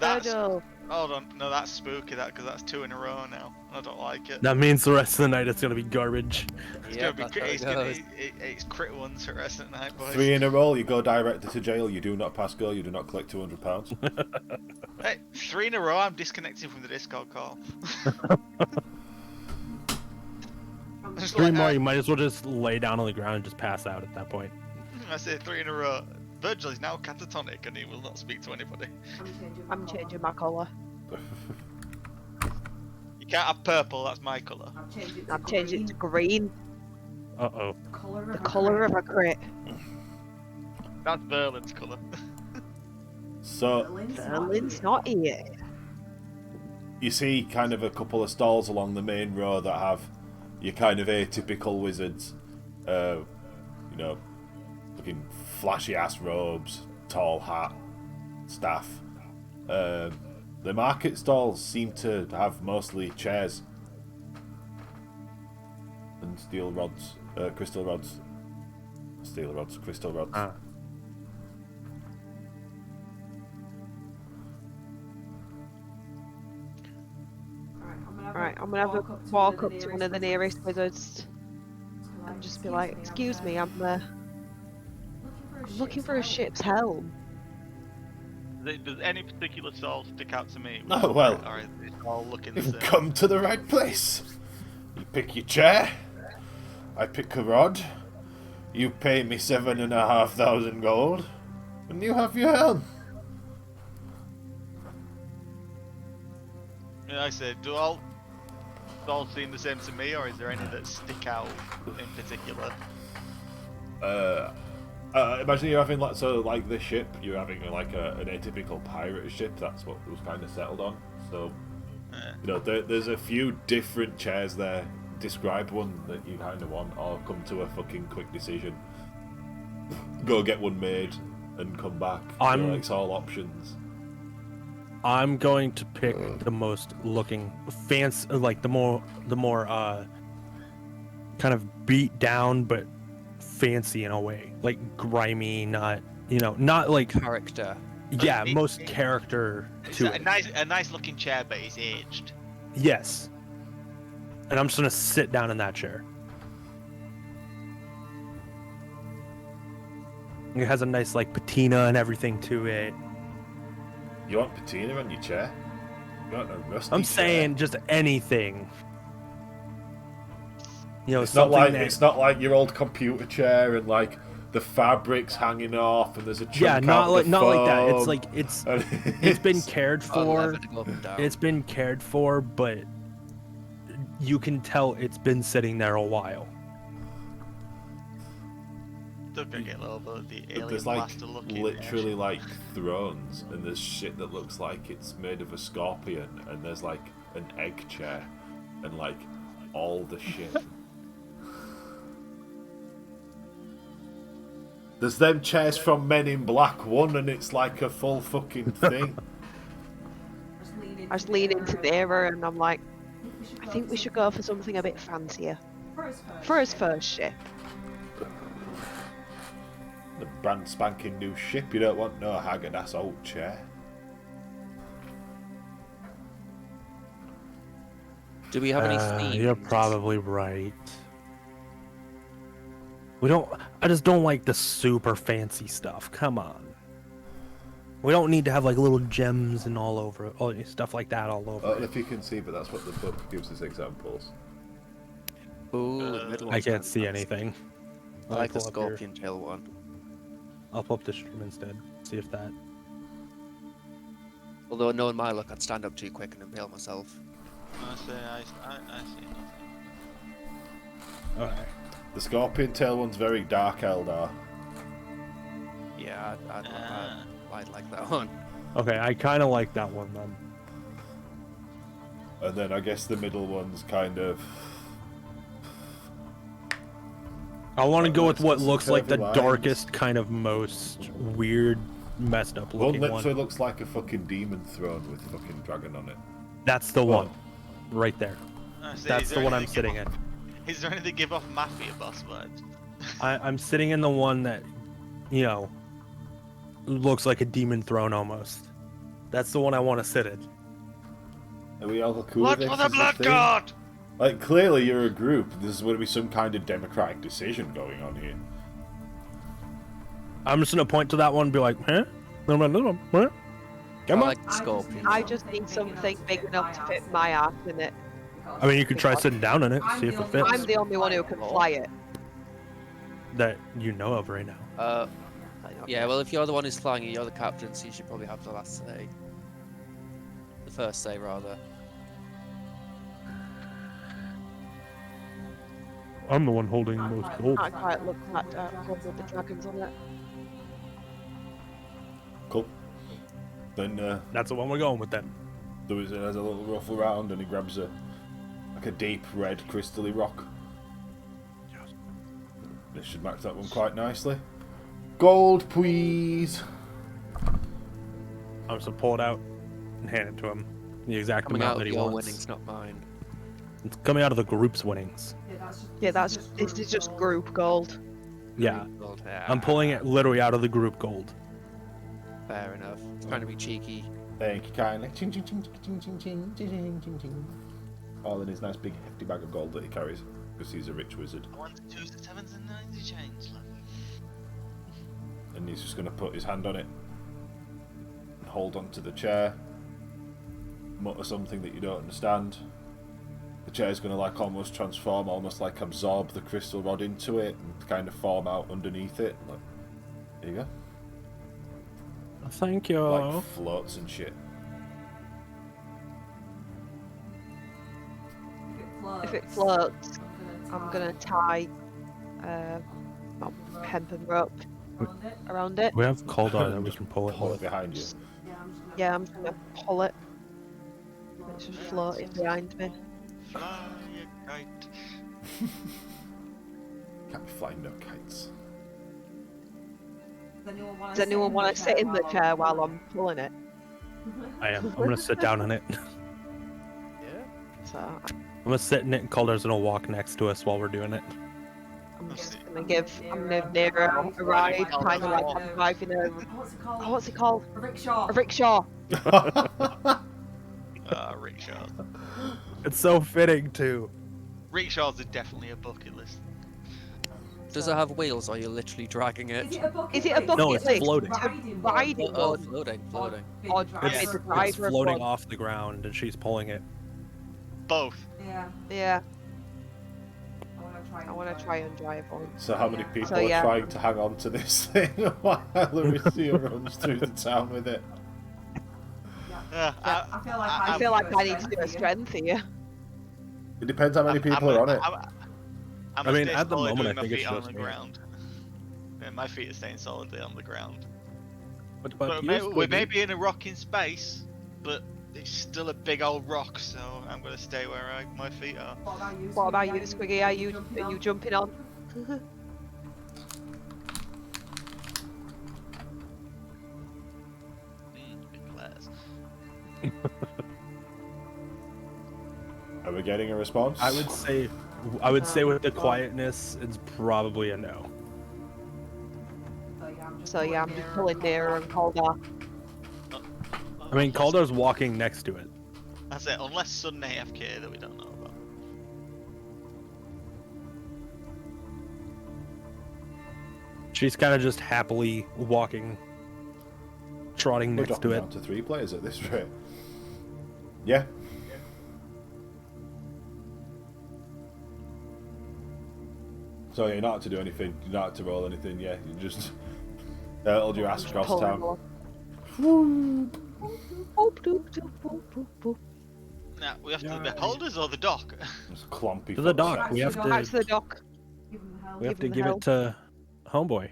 That's Virgil. hold on. No, that's spooky. Because that's 2 in a row now. I don't like it. that means the rest of the night it's gonna be garbage. It's Yeah, gonna be that's crit. how it It's, gonna, goes. it's crit ones for the rest of the night, boys. 3 in a row, you go directly to jail, you do not pass go, you do not collect £200. Hey, 3 in a row. I'm disconnecting from the Discord call. Just 3 like, more, you might as well just lay down on the ground and just pass out at that point. I say 3 in a row. Virgil is now catatonic and he will not speak to anybody. I'm changing my colour. You can't have purple. That's my colour. I've changed it to green. Uh-oh. The colour of a crit. That's Berlin's colour. So, Berlin's not here. you see kind of a couple of stalls along the main row that have your kind of atypical wizards. Looking flashy ass robes, tall hat, staff. The market stalls seem to have mostly chairs and steel rods, crystal rods. Steel rods, crystal rods. Ah. Right, I'm gonna have a walk up to one of the nearest wizards and just be like, "Excuse me, I'm looking for a ship's helm." Does any particular stall stick out to me? Oh, well. Or is it all looking the You've same? come to the right place. You pick your chair, I pick a rod, you pay me 7,500 gold, and you have your helm. Yeah, I said, do all seem the same to me, or is there any that stick out in particular? Imagine you're having like this ship, you're having like an atypical pirate ship. That's what was kind of settled on. So there's a few different chairs there. Describe one that you kind of want, or come to a fucking quick decision. Go get one made and come back. It's all options. I'm going to pick the most looking fancy, like the more kind of beat down but fancy in a way, like grimy, not like Character. yeah, most character It's to a it. nice looking chair, but it's aged. Yes, and I'm just gonna sit down in that chair. It has a nice like patina and everything to it. You want patina on your chair? You want a rusty I'm chair? saying just anything. It's not like that, it's not like your old computer chair and like the fabric's hanging off and there's a chunk yeah, not out like the not like that. It's foam. like it's And it's been cared for. Unleavened up and down. It's been cared for, but you can tell it's been sitting there a while. Don't get over the alien There's like blaster looking. literally like thrones, and there's shit that looks like it's made of a scorpion, and there's like an egg chair, and like all the shit. There's them chairs from Men in Black 1, and it's like a full fucking thing. I just lean into nearer and I'm like, I think we should go for something a bit fancier for his first ship. The brand spanking new ship, you don't want no haggard ass old chair. Do we have any themes? You're probably right. I just don't like the super fancy stuff. Come on. We don't need to have like little gems and all over it, or stuff like that all over Well, it. if you can see, but that's what the book gives us examples. Ooh, the middle I one's can't kinda see nice. anything. I Let me like the pull up here. scorpion tail one. I'll pull up the stream instead. See if that. Although knowing my luck, I'd stand up too quick and impale myself. I see nothing. Okay. The scorpion tail one's very dark, Eldar. Yeah, I'd like that one. Okay, I kind of like that one then. And then I guess the middle one's kind of... I want to go with It's what got looks some like the curvy lines. darkest, kind of most weird, messed up One looking literally one. looks like a fucking demon throne with fucking dragon on it. That's the Well, one, right there. I see, That's is the there one any I'm that sitting give in. off- Is there anything that give off Mafia boss vibes? I'm sitting in the one that, you know, looks like a demon throne almost. That's the one I want to sit in. Are we all cool Blood with for this? the Is the blood thing? god! Like, clearly you're a group. This is going to be some kind of democratic decision going on here. I'm just gonna point to that one and be like, huh? Huh? I Come on. like the scorpion. I just need something big enough to fit my ass in it. I mean, you could try sitting down in it, see if it fits. I'm the only one who can fly it. That you know of right now. Yeah, well, if you're the one who's flying it, you're the captain, so you should probably have the last say. The first say, rather. I'm the one holding the most gold. I quite look at one with the dragons on it. Cool. Then That's the one we're going with then. there's a little ruffle around and he grabs a deep red crystally rock. This should match that one quite nicely. Gold, please. I'm just gonna pull it out and hand it to him. The exact Coming amount out that of he your wants. winnings, not mine. It's coming out of the group's winnings. Yeah, this is just group gold. Yeah. Gold. I'm pulling it literally out of the group gold. Fair enough. It's trying to be cheeky. Thank you kindly. Ching, ching, ching, ching, ching, ching, ching, ching, ching. All in his nice big hefty bag of gold that he carries, because he's a rich wizard. 1s, 2s, 7s, and 9s you change. And he's just going to put his hand on it and hold on to the chair, mutter something that you don't understand. The chair's going to like almost transform, almost like absorb the crystal rod into it and kind of form out underneath it. Like, there you go. Thank you. Like floats and shit. If it floats, I'm gonna tie my hempen rope around it. We have Kaldar that we can pull it Pull it with. behind you. Yeah, I'm gonna pull it. It's just floating behind me. Fly a kite. Can't be flying no kites. Does anyone want to sit in the chair while I'm pulling it? I am. I'm gonna sit down in it. Yeah. So I'm gonna sit in it and Caldar's gonna walk next to us while we're doing it. I'm just gonna give Nero a ride, kind of like I'm driving a what's it called? A rickshaw. A rickshaw. Rickshaws. It's so fitting too. Rickshaws are definitely a bucket list. Does it have wheels, or are you literally dragging Is it? it a bucket Is it a list? bucket No, it's list? floating. Riding Riding one? Oh, one. floating. Or Big It's, driver driver it's of floating one. off the ground and she's pulling it. Both. Yeah. Yeah, I I want to try and drive one. So how many people So, are yeah. trying to hang on to this thing while Larissa runs through the town with it? Yeah, I feel like I feel like I need to do a strength here. It depends how many people are on it. I'm I mean, stay at the solid moment, with I my think it's feet on just the me. ground. Yeah, my feet are staying solidly on the ground. But But we may be in a rock in space, but it's still a big old rock, so I'm gonna stay where my feet are. What about you, Squiggy? Are you jumping on? Big class. Are we getting a response? I would say with the quietness, it's probably a no. So yeah, I'm just pulling Nero and Calder. I mean, Caldar's walking next to it. That's it, unless sudden AFK that we don't know about. She's kind of just happily walking, trotting We're next dropping to it. down to 3 players at this rate. Yeah. So you're not to do anything. You're not to roll anything. Yeah, you just hold your ass across Pull town. off. Boop, doop, doop, boop, boop, boop. Now, we have to the Yeah. beholders or the dock? It's clumpy. To the footsteps. dock. We have Back to to. the dock. Give him the hell. We have to Give him give the it to homeboy.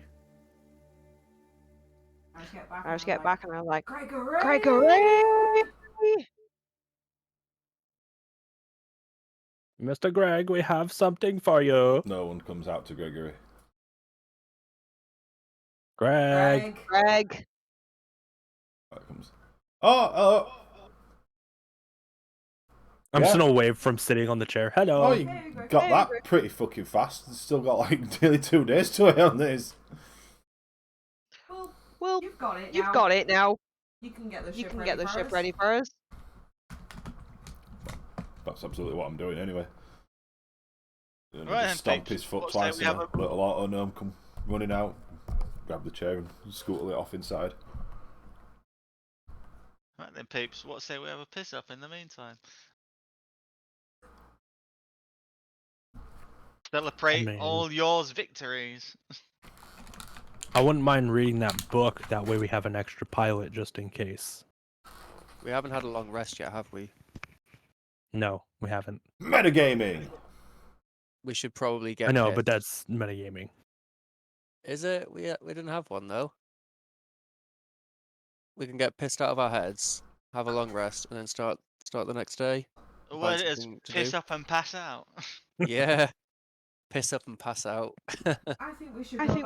I just get back and I'm like, Gregory! Gregory! Mr. Greg, we have something for you. No one comes out to Gregory. Greg. Greg. There it comes. Oh, I'm Yeah. just gonna wave from sitting on the chair. Hello. oh, you got that pretty fucking fast. Still got like nearly 2 days to wait on this. Well, You've got it you've now. got it now. You can get the You ship can ready get the for ship us. ready for us. That's absolutely what I'm doing anyway. And Right then, just stomp peeps. his foot What say twice we and have a little auto gnome come running out, grab the chair and scootle it off inside. Right then, peeps. What say we have a piss up in the meantime? Celebrate mean- all yours victories. I wouldn't mind reading that book. That way we have an extra pilot just in case. We haven't had a long rest yet, have we? No, we haven't. Metagaming! We should probably get. I know, pissed. but that's metagaming. Is it? We didn't have one though. We can get pissed out of our heads, have a long rest, and then start the next day. What it is, something to piss do. up and pass out. Yeah, piss up and pass out. I think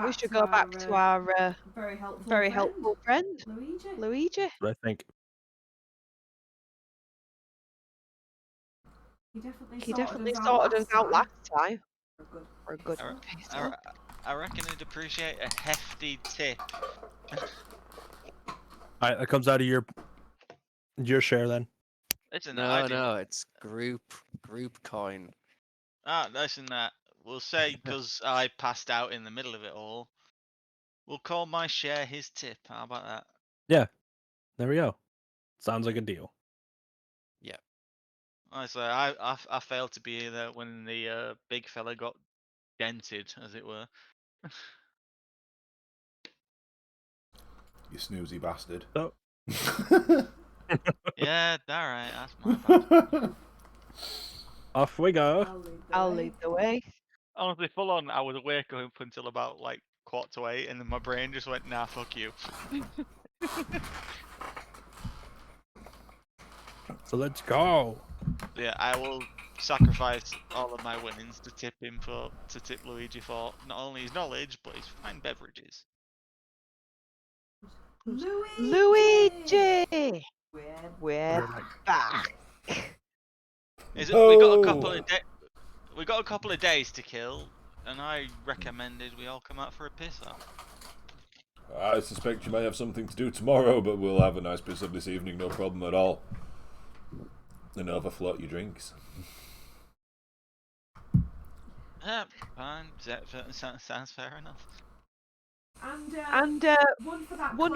we should go back to our very helpful very friend, helpful friend, Luigi. Luigi. But I think He He definitely sorted us out last time. For a good For a good I, piss I, up. I reckon he'd appreciate a hefty tip. alright, that comes out of your share then. Listen, I No, do. no, it's group coin. Listen, we'll say because I passed out in the middle of it all. We'll call my share his tip. How about that? There we go. Sounds like a deal. Honestly, I failed to be there when the big fella got dented, as it were. You snoozy bastard. Oh. Yeah, alright, that's my bad. Off we go. I'll lead the way. Honestly, full on, I was awake up until about like 7:45, and then my brain just went, nah, fuck you. So let's go. Yeah, I will sacrifice all of my winnings to tip Luigi for not only his knowledge but his fine beverages. Luigi! We're back. We got a couple Oh. of we got a couple of days to kill, and I recommended we all come out for a piss up. I suspect you may have something to do tomorrow, but we'll have a nice piss up this evening, no problem at all. And overfloat your drinks. Yeah, fine. Sounds fair enough. And One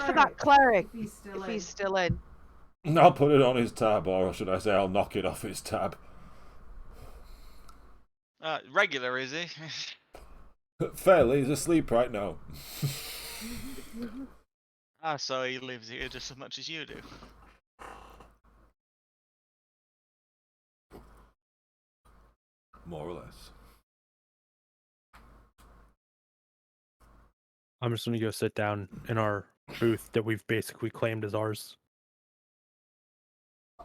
for that cleric, if if he's still in. I'll put it on his tab, or should I say I'll knock it off his tab. Regular, is he? Fairly, he's asleep right now. So he lives here just as much as you do. More or less. I'm just gonna go sit down in our booth that we've basically claimed as ours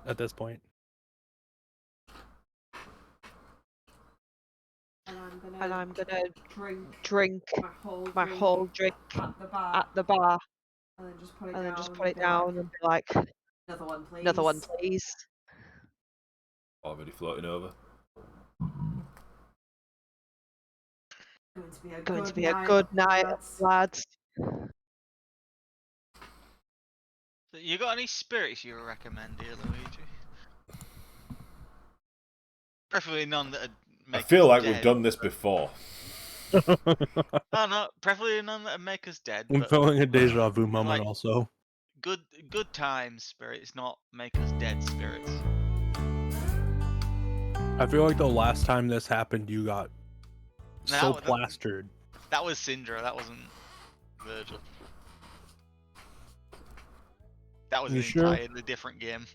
at this point. And I'm gonna drink drink my whole drink at the bar. and And then just put it down and be like, another one, please. Already floating over. Going to be a good night, lads. So you got any spirits you would recommend, dear Luigi? Preferably none that make I feel us like dead. we've done this before. No, preferably none that make us dead. I'm But feeling a deja vu like, moment also. good times spirits, not make us dead spirits. I feel like the last time this happened, you got No, so that- plastered. That was Syndra. That wasn't Virgil. That was You an sure? entirely different game.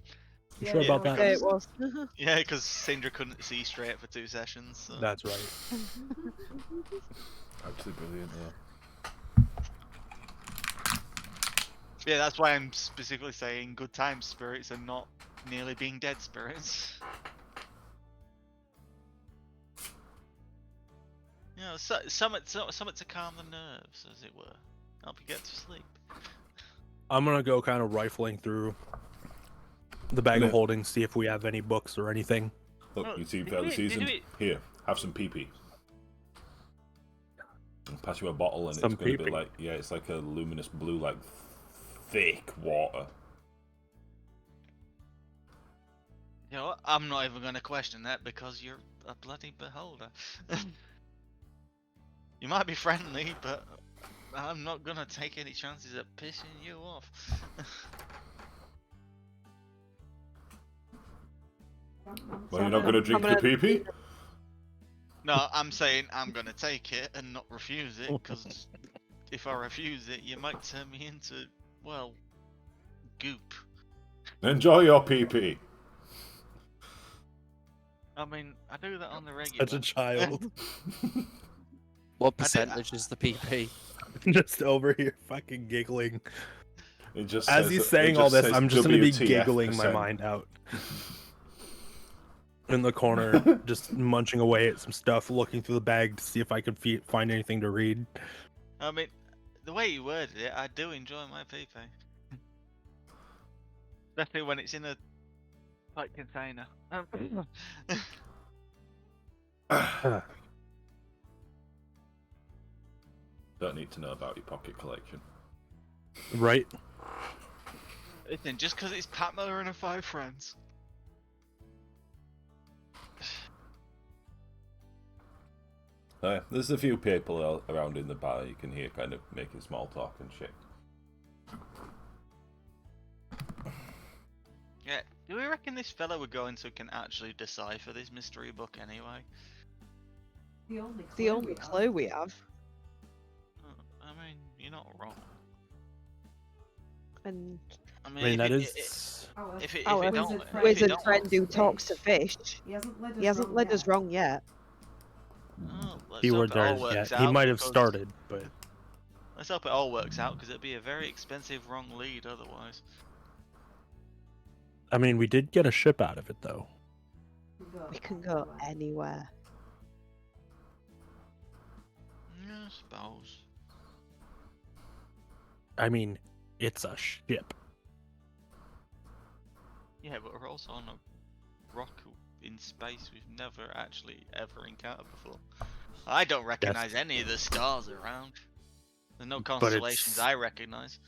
You sure about Yeah, that? it was. Yeah, because Syndra couldn't see straight for 2 sessions. So. That's right. Absolutely brilliant, though. Yeah, that's why I'm specifically saying good time spirits and not nearly being dead spirits. You know, something to calm the nerves, as it were. Help you get to sleep. I'm gonna go kind of rifling through the bag Yeah. of holding, see if we have any books or anything. Look, Oh, you see did fairly we- did seasoned? we- Here, have some pee-pee. I'll pass you a bottle and Some it's going to be pee-pee? like, yeah, it's like a luminous blue, like thick water. You know what? I'm not even going to question that because you're a bloody beholder. You might be friendly, but I'm not going to take any chances of pissing you off. Well, you're not going to drink the pee-pee? No, I'm saying I'm going to take it and not refuse it, because if I refuse it, you might turn me into, well, goop. Enjoy your pee-pee. I mean, I do that on the regular. Such a child. What I did- percentage is the PP? Just over here fucking giggling. It just As says he's that- it saying all just this, says I'm just gonna be WTF giggling my percent. mind out. In the corner, just munching away at some stuff, looking through the bag to see if I could find anything to read. I mean, the way you worded it, I do enjoy my PP. Especially when it's in a tight container. Don't need to know about your pocket collection. Right? Listen, just because it's Pat Miller and her 5 friends. Yeah, there's a few people around in the bar you can hear kind of making small talk and shit. Yeah, do we reckon this fella would go into can actually decipher this mystery book anyway? The only clue we have. I mean, you're not wrong. And I I mean, mean, if that it, is. if it our don't, if it wizard don't- friend who talks to fish. He hasn't He hasn't led us wrong yet. Oh, let's Keyword hope it all there. works Yeah, he out, might have because- started, but Let's hope it all works out, because it'd be a very expensive wrong lead otherwise. I mean, we did get a ship out of it, though. We can go anywhere. Yeah, I suppose. I mean, it's a ship. Yeah, but we're also on a rock in space we've never actually ever encountered before. I don't recognize any of the stars around. There's no constellations it's- I recognize.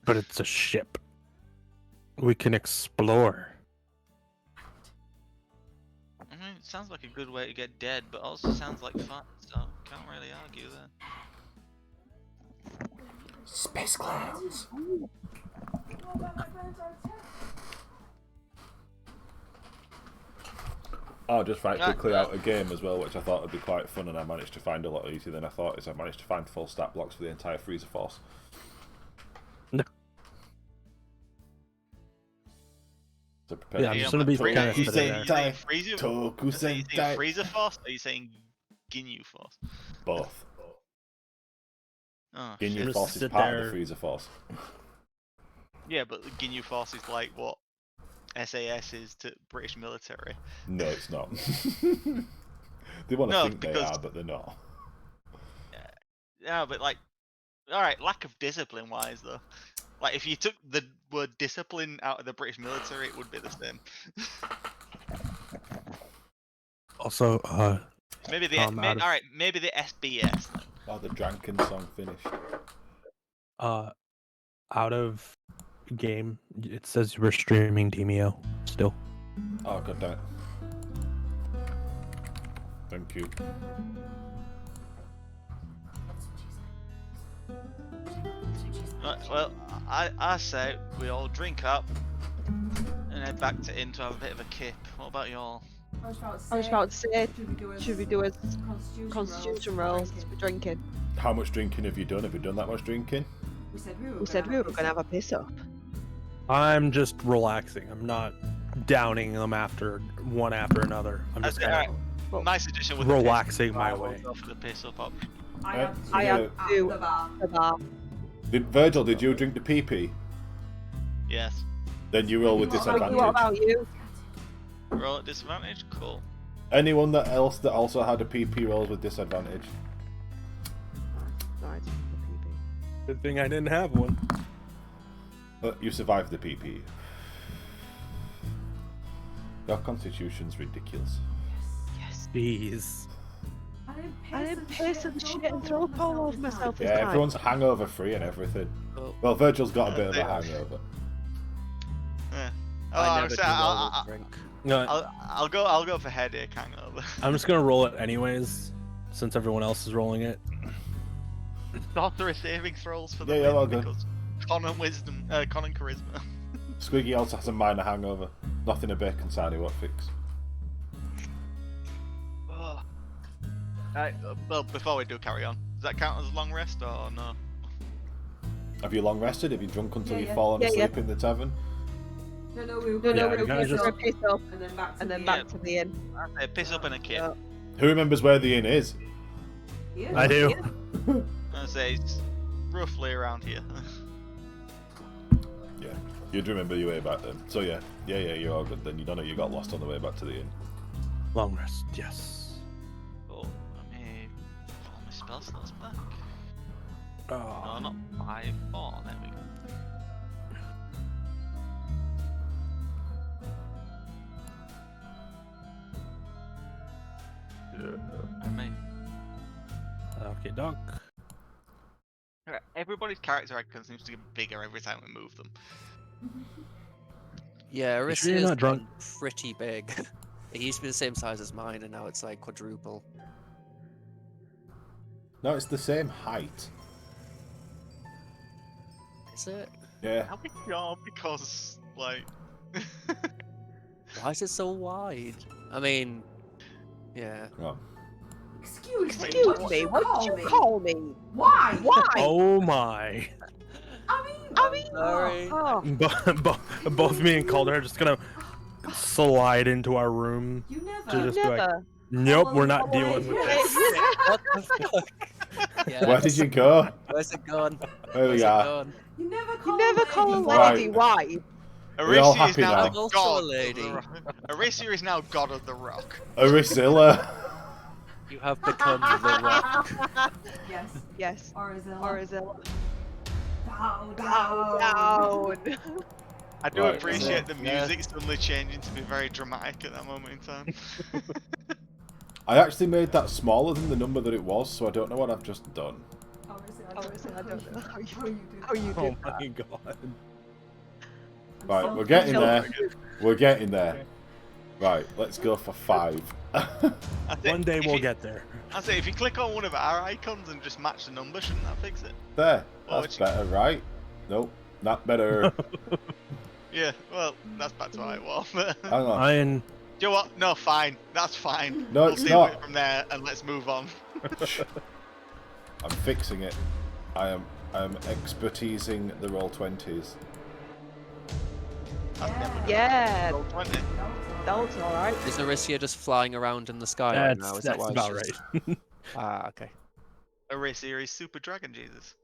But it's a ship. We can explore. I mean, it sounds like a good way to get dead, but also sounds like fun, so can't really argue there. Space clowns. Oh, just right quickly out a game as well, which I thought would be quite fun, and I managed to find a lot easier than I thought. Is I managed to find full stat blocks for the entire Freezer Force. No. So prepare. Yeah, I'm just gonna be Freezer- kind of you sitting saying- there. you saying Freezer? Toku Are you saying Sentai. Freezer Force? Or are you saying Ginyu Force? Both. Oh, Ginyu shit. Just Force is sit part of there. the Freezer Force. Yeah, but the Ginyu Force is like what SAS is to British military. No, it's not. They want to No, think they because- are, but they're not. Yeah, but like, alright, lack of discipline wise though. Like, if you took the word discipline out of the British military, it would be the same. Also, Maybe the out of- alright, maybe the SBS then. Oh, the Dranken song finished. out of game, it says we're streaming Demio still. Oh, god damn it. Thank you. Right, well, I say we all drink up and head back to inn to have a bit of a kip. What about y'all? I was I was about to say, should we do a constitution rolls for drinking? How much drinking have you done? Have you done that much drinking? We said We said we were going to have a piss up. I'm just relaxing. I'm not downing them one after another. I'm just Okay, kind Well, My suggestion would relaxing be my we'll way. go for the piss up option. I had I had two two at the bar. the bar. Virgil, did you drink the PP? Yes. Then you roll with What about disadvantage. What about you? Roll at disadvantage? Cool. Anyone else that also had a PP rolls with disadvantage. Right. Good thing I didn't have one. But you survived the PP. Your constitution's ridiculous. Yes. Jeez. I didn't piss and shit and throw up all over myself this Yeah, time. everyone's hangover free and everything. Oh. Well, Virgil's got a bit of a hangover. Yeah. I Oh, never so do well with I'll, drink. No, I'll go for headache hangover. I'm just gonna roll it anyways, since everyone else is rolling it. Sorcerer saving throws for the Yeah, win all good. because con and wisdom, con and charisma. Squiggy also has a minor hangover. Nothing a bacon sarnie won't fix. Oh. Well, before we do carry on, does that count as a long rest or no? Have you long rested? Have you drunk until Yeah, you've yeah. fallen Yeah, asleep in the tavern? No, we were No, going no, Yeah, we you were guys going just- for a piss up and then back to and then the back to the inn. Okay, piss up in a kit. Yeah. Who remembers where the inn is? Yeah. I do. I say it's roughly around here. Yeah, you'd remember your way back then. So yeah, you're all good then. You don't know you got lost on the way back to the inn. Long rest, yes. Oh, let me pull my spell slots back. No, Oh, not 5, 4. There we go. And me. okay, doc. Alright, everybody's character icon seems to get bigger every time we move them. Yeah, You sure you're Aristia's not drunk? gone pretty big. It used to be the same size as mine, and now it's like quadruple. No, it's the same height. Is it? Yeah. How big are because like Why is it so wide? I mean, yeah. Well, Excuse me. Excuse me, what did you call me? Why? Why? Oh my. I mean, Sorry. Oh, Both me and Calder are just gonna slide into our room. you To never. just be like, never. nope, we're not Oh, dealing with wait. this. What the fuck? Yeah, where did you go? Where's it gone? There Where's we it are. gone? You never You never call a lady Right. wife. We're all Arisia is happy now now. the Also god a of the lady. rock. Arisia is now god of the rock. Arisilla. You have become the rock. Yes. Yes. Orizilla. Orizilla. Bow Bow down. down. I do Right, appreciate the yeah. music suddenly changing to be very dramatic at that moment in time. I actually made that smaller than the number that it was, so I don't know what I've just done. Orizilla, I don't know how you do how you Oh did that. my god. Right, we're getting there. We're getting there. Right, let's go for 5. I think One day if we'll you- get there. I say if you click on one of our icons and just match the number, shouldn't that fix it? There. Oh, That's it's- better, right? Nope, not better. Yeah, well, that's back to how it was. Hang on. Iron. Do you know what? No, fine. That's fine. No, we'll it's deal with not. it from there and let's move on. I'm fixing it. I am expertising the roll 20s. Yeah, Roll 20. that's alright. Is Aricia just flying around in the sky right now? Is that That's why about she's... right. Ah, okay. Arisia is Super Dragon Jesus.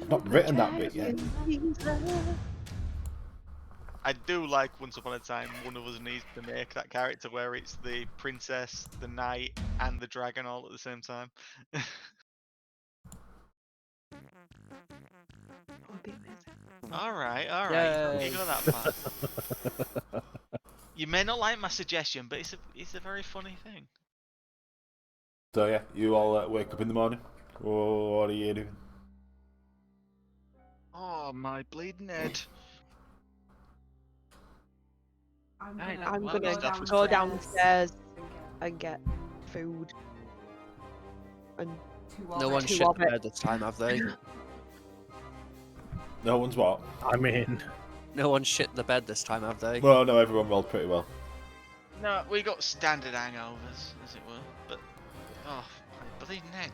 Not written that bit yet. I do like Once Upon a Time, one of us needs to make that character where it's the princess, the knight, and the dragon all at the same time. Alright, alright. You Yay. go that far. You may not like my suggestion, but it's a very funny thing. So yeah, you all wake up in the morning. What are you doing? Oh, my bleeding head. I'm well, gonna stuff was go fine. downstairs and get food and No one Two shit of the it. bed this time, have they? No one's what? I mean, No one shit the bed this time, have they? Well, no, everyone rolled pretty well. No, we got standard hangovers, as it were. But oh, bloody Ned.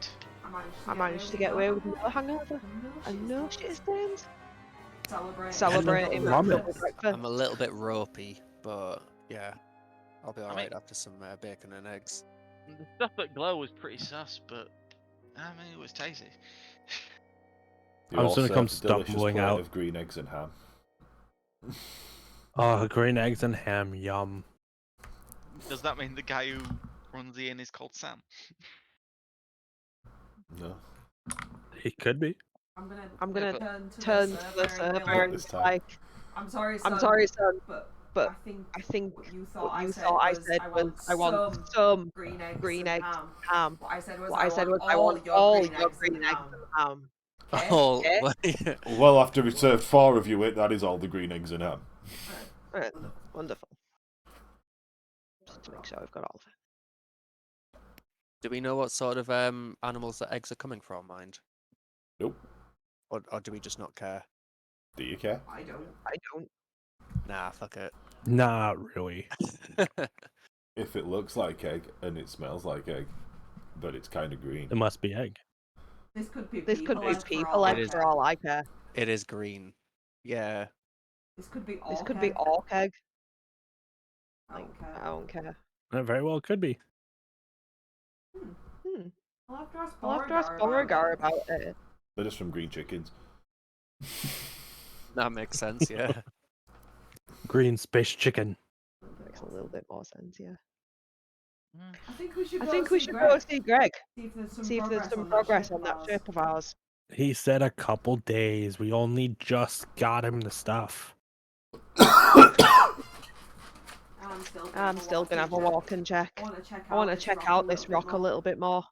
I managed to get away with another hangover and no shit stains. Celebrating Celebrating Vomit. double breakfast. I'm a little bit ropey, but yeah, I'll be I alright mean- after some bacon and eggs. The stuff at Glow was pretty sus, but I mean it was tasty. You I'm all just gonna come served a delicious stumbling plate out. of green eggs and ham. oh, green eggs and ham, yum. Does that mean the guy who runs the inn is called Sam? No. He could be. I'm gonna but- turn to the server and This be time. like, I'm sorry, I'm sorry, son, but but I I think what you what you thought I said was I want some green eggs and ham. What I said was I want all your green eggs ham. and ham. Oh, Okay. Well, after we served 4 of you it, that is all the green eggs and ham. Right, wonderful. Just to make sure I've got all of it. do we know what sort of animals the eggs are coming from, mind? Nope. Or do we just not care? Do you care? I don't. I don't. Nah, fuck it. Not really. If it looks like egg and it smells like egg, but it's kind of green. It must be egg. This could be This could be egg people It egg is- for all I care. It is green. Yeah. This could be This could be orc egg. I Like, don't care. I don't care. It very well could be. Hmm. I'll have to ask I'll have to ask Beauregard about it. They're just from green chickens. That makes sense, yeah. Green space chicken. Makes a little bit more sense, yeah. I think we should I go think we see should Greg. go see Greg. See if there's some progress on that ship of ours. He said a couple days. We only just got him the stuff. I'm still gonna have a walk and check. I want to check out this rock a little bit more.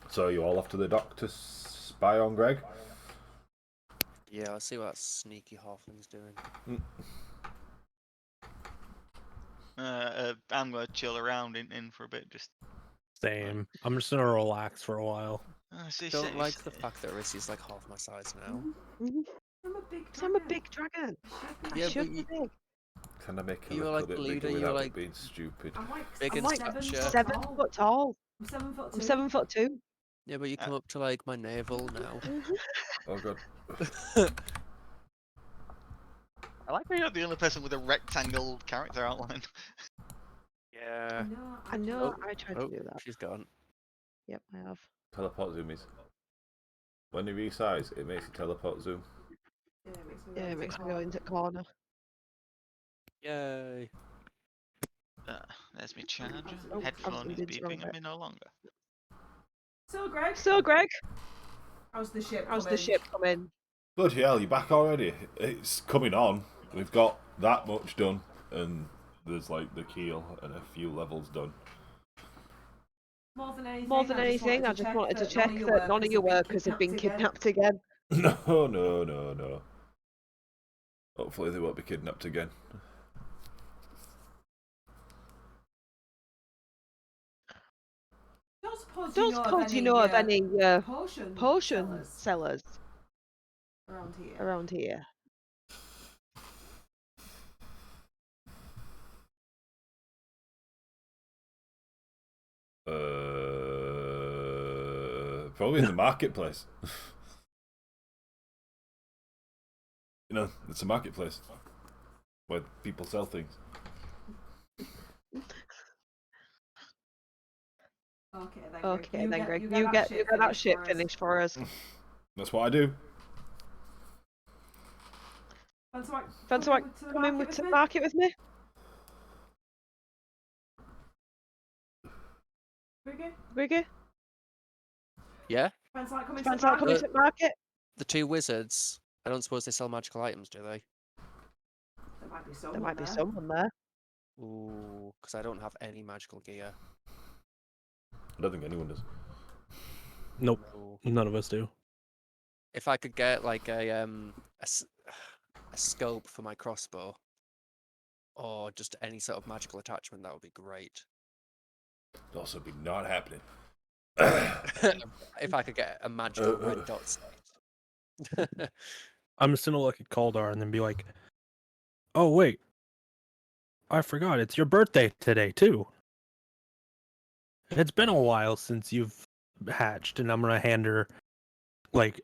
So you all off to the dock to spy on Greg? Yeah, let's see what that sneaky halfling's doing. I'm gonna chill around in for a bit. Just Same. I'm just gonna relax for a while. Don't like the fact that Rissy's like half my size now. I'm a big dragon. I Yeah, should but be you- big. Can I make a You were little like bit Gluda, bigger you were without like it being stupid? big I'm in like stature. 7 foot tall. I'm I'm 7'2". Yeah, but you come up to like my navel now. Oh god. I like how you're the only person with a rectangle character outline. Yeah. I know. Oh, I tried Oh, to do that. she's gone. Yep, I have. Teleport zoomies. When you resize, it makes you teleport zoom. Yeah, it makes me go into corner. Yay. There's my charger. Oh, Headphone is absolutely did wrong beeping at bit. me no longer. So, Greg, So, Greg, how's the ship? how's the ship coming? Bloody hell, you're back already? It's coming on. We've got that much done, and there's like the keel and a few levels done. More than anything, I just wanted to check that none of your workers have been kidnapped again. No, no, no, no. Hopefully they won't be kidnapped again. Don't suppose you know of any potion sellers around here. around here. Probably in the marketplace. You know, it's a marketplace where people sell things. Okay, then, Greg, you get that ship finished for us. That's what I do. Fancy like come in to the market with me? Griggy? Yeah? Fancy like coming to the market? The two wizards, I don't suppose they sell magical items, do they? There might be someone there. Ooh, because I don't have any magical gear. I don't think anyone does. Nope. No. None of us do. If I could get like a scope for my crossbow, or just any sort of magical attachment, that would be great. It'd also be not happening. If I could get a magical red dot sight. I'm just gonna look at Kaldar and then be like, "Oh wait, I forgot. It's your birthday today too. It's been a while since you've hatched," and I'm gonna hand her like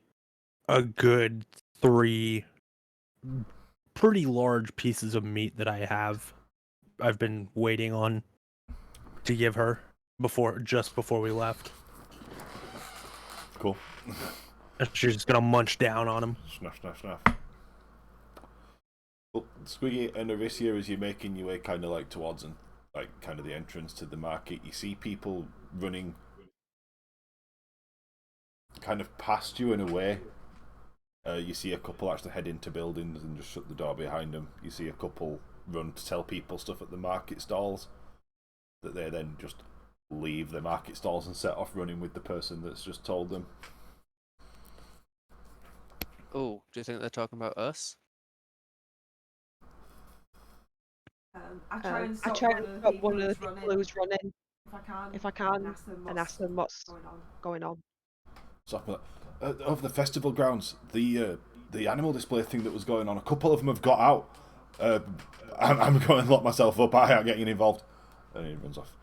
a good 3 pretty large pieces of meat that I've been waiting on to give her just before we left. Cool. And she's just gonna munch down on them. Snuff, snuff, snuff. Well, Squiggy and Aricia, as you're making your way kind of like towards and like kind of the entrance to the market, you see people running kind of past you in a way. You see a couple actually head into buildings and just shut the door behind them. You see a couple run to tell people stuff at the market stalls that they then just leave the market stalls and set off running with the person that's just told them. Oh, do you think they're talking about us? I try and stop one of the people who's running if I can and ask them what's going on. So, over the festival grounds, the animal display thing that was going on, a couple of them have got out. I'm going to lock myself up. I ain't getting involved. And he runs off.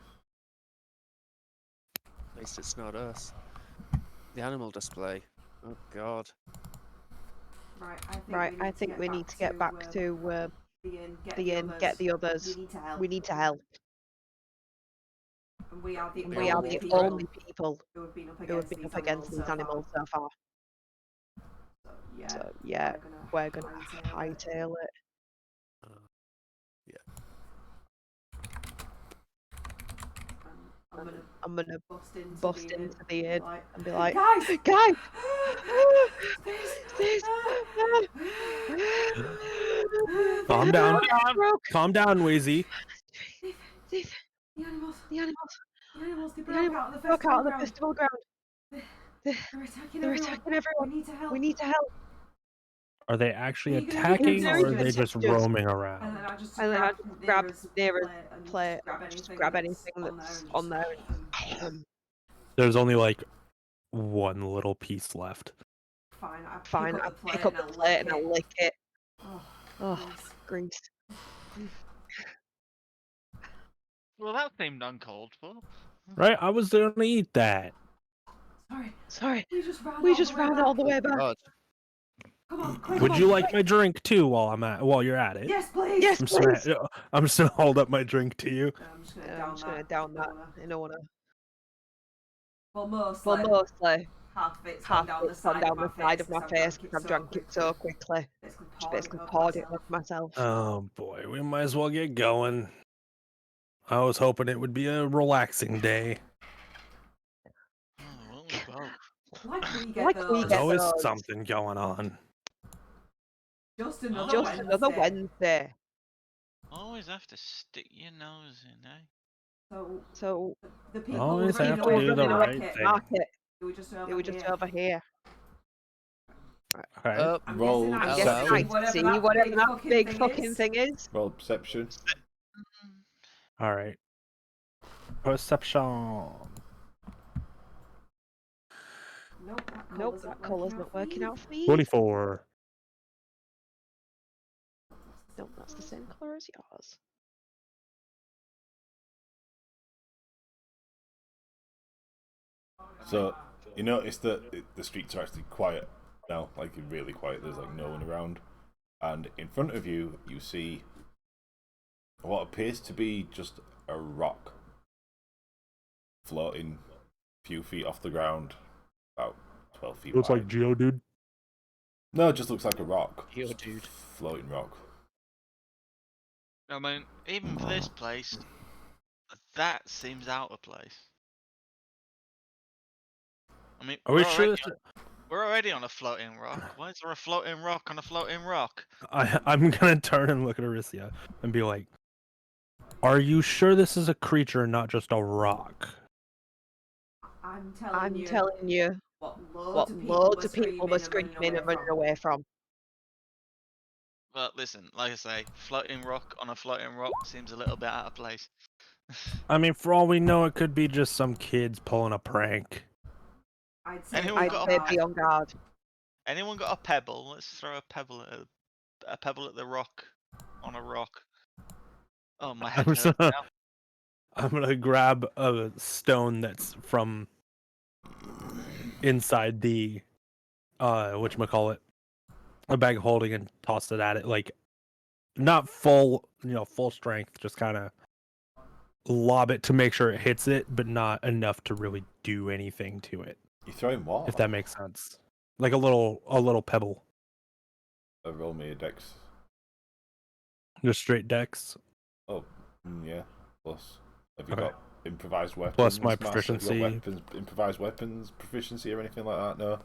At least it's not us. The animal display. Oh God. Right, I think we need to get back to the inn, get the others. We need to help. And we are the only people who have been up against these animals so far. So yeah, we're gonna hightail it. I'm gonna bust into the inn and be like, guys! Calm down. Calm down, Wheezy. The animals, they broke out of the festival ground. They're attacking everyone. We need to help. Are they actually Are you gonna attacking, do or are this? they just roaming around? And then I just And then I grab nearest plate plate, just grab anything that's on there. There's only like one little piece left. Fine, I pick up the plate and I lick it. Oh, grease. Well, that seemed uncalled for. Right? I was gonna eat that. Sorry. We just ran all the way back. God. Come on, quick. Would you like my drink too while you're at it? Yes, please. Yes, please. I'm just gonna hold up my drink to you. I'm just I'm just gonna down that in order. Well, Mostly, half of it's half gone of it's gone down the side of my face because I've drank it so quickly. Just basically poured it over myself. Oh boy, we might as well get going. I was hoping it would be a relaxing day. Oh, well, we both. There's always something going on. Just Just another Wednesday. Always have to stick your nose in, eh? So the people always who have running to do away the from right market, thing. Market. They were just over Over here. Okay. Roll I'm perception. guessing I see whatever that big fucking thing is. Roll perception. All right. Perception. Nope, That colour's not working out for me. 24. Nope, that's the same colour as yours. So you notice that the streets are actually quiet now, like really quiet. There's like no one around, and in front of you, you see what appears to be just a rock floating a few feet off the ground, about 12 feet Looks wide. like Geodude. No, it just looks like a rock. Geodude. Just floating rock. I mean, even for this place, that seems out of place. I mean, Are we sure? We're already on a floating rock. Why is there a floating rock on a floating rock? I'm gonna turn and look at Aricia and be like, "Are you sure this is a creature, not just a rock?" I'm telling you what loads of people were screaming and running away from. Well, listen, like I say, floating rock on a floating rock seems a little bit out of place. I mean, for all we know, it could be just some kids pulling a prank. Anyone I'd got say a be on guard. anyone got a pebble? Let's throw a pebble at a pebble at the rock on a rock. Oh, my head hurts now. I'm gonna grab a stone that's from inside the whatchamacallit, a bag of holding, and toss it at it, like not full, full strength, just kind of lob it to make sure it hits it, but not enough to really do anything to it. You throwing what? If that makes sense, like a little pebble, Roll me a dex. just straight dex. Oh, yeah. Plus, have you Okay. got improvised weapons? Plus my Master? Have you got proficiency. improvised weapons proficiency or anything like that? No.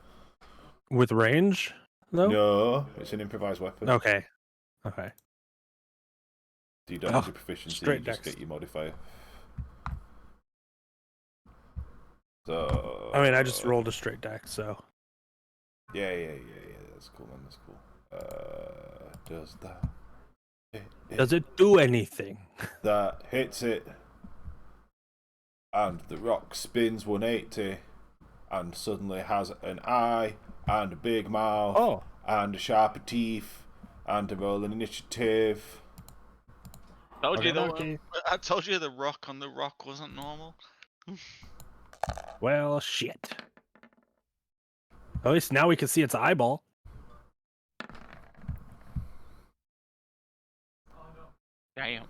With range, though? No, it's an improvised weapon. Okay. So you don't have Oh, your proficiency, straight you just dex. get your modifier. So. I mean, I just rolled a straight dex, so. Yeah. That's cool, man. That's cool. Does that? Does it do anything? That hits it, and the rock spins 180, and suddenly has an eye and a big mouth. Oh. And sharp teeth, and to roll an initiative. Okay. I told you the rock on the rock wasn't normal. Well, shit. At least now we can see its eyeball. Damn.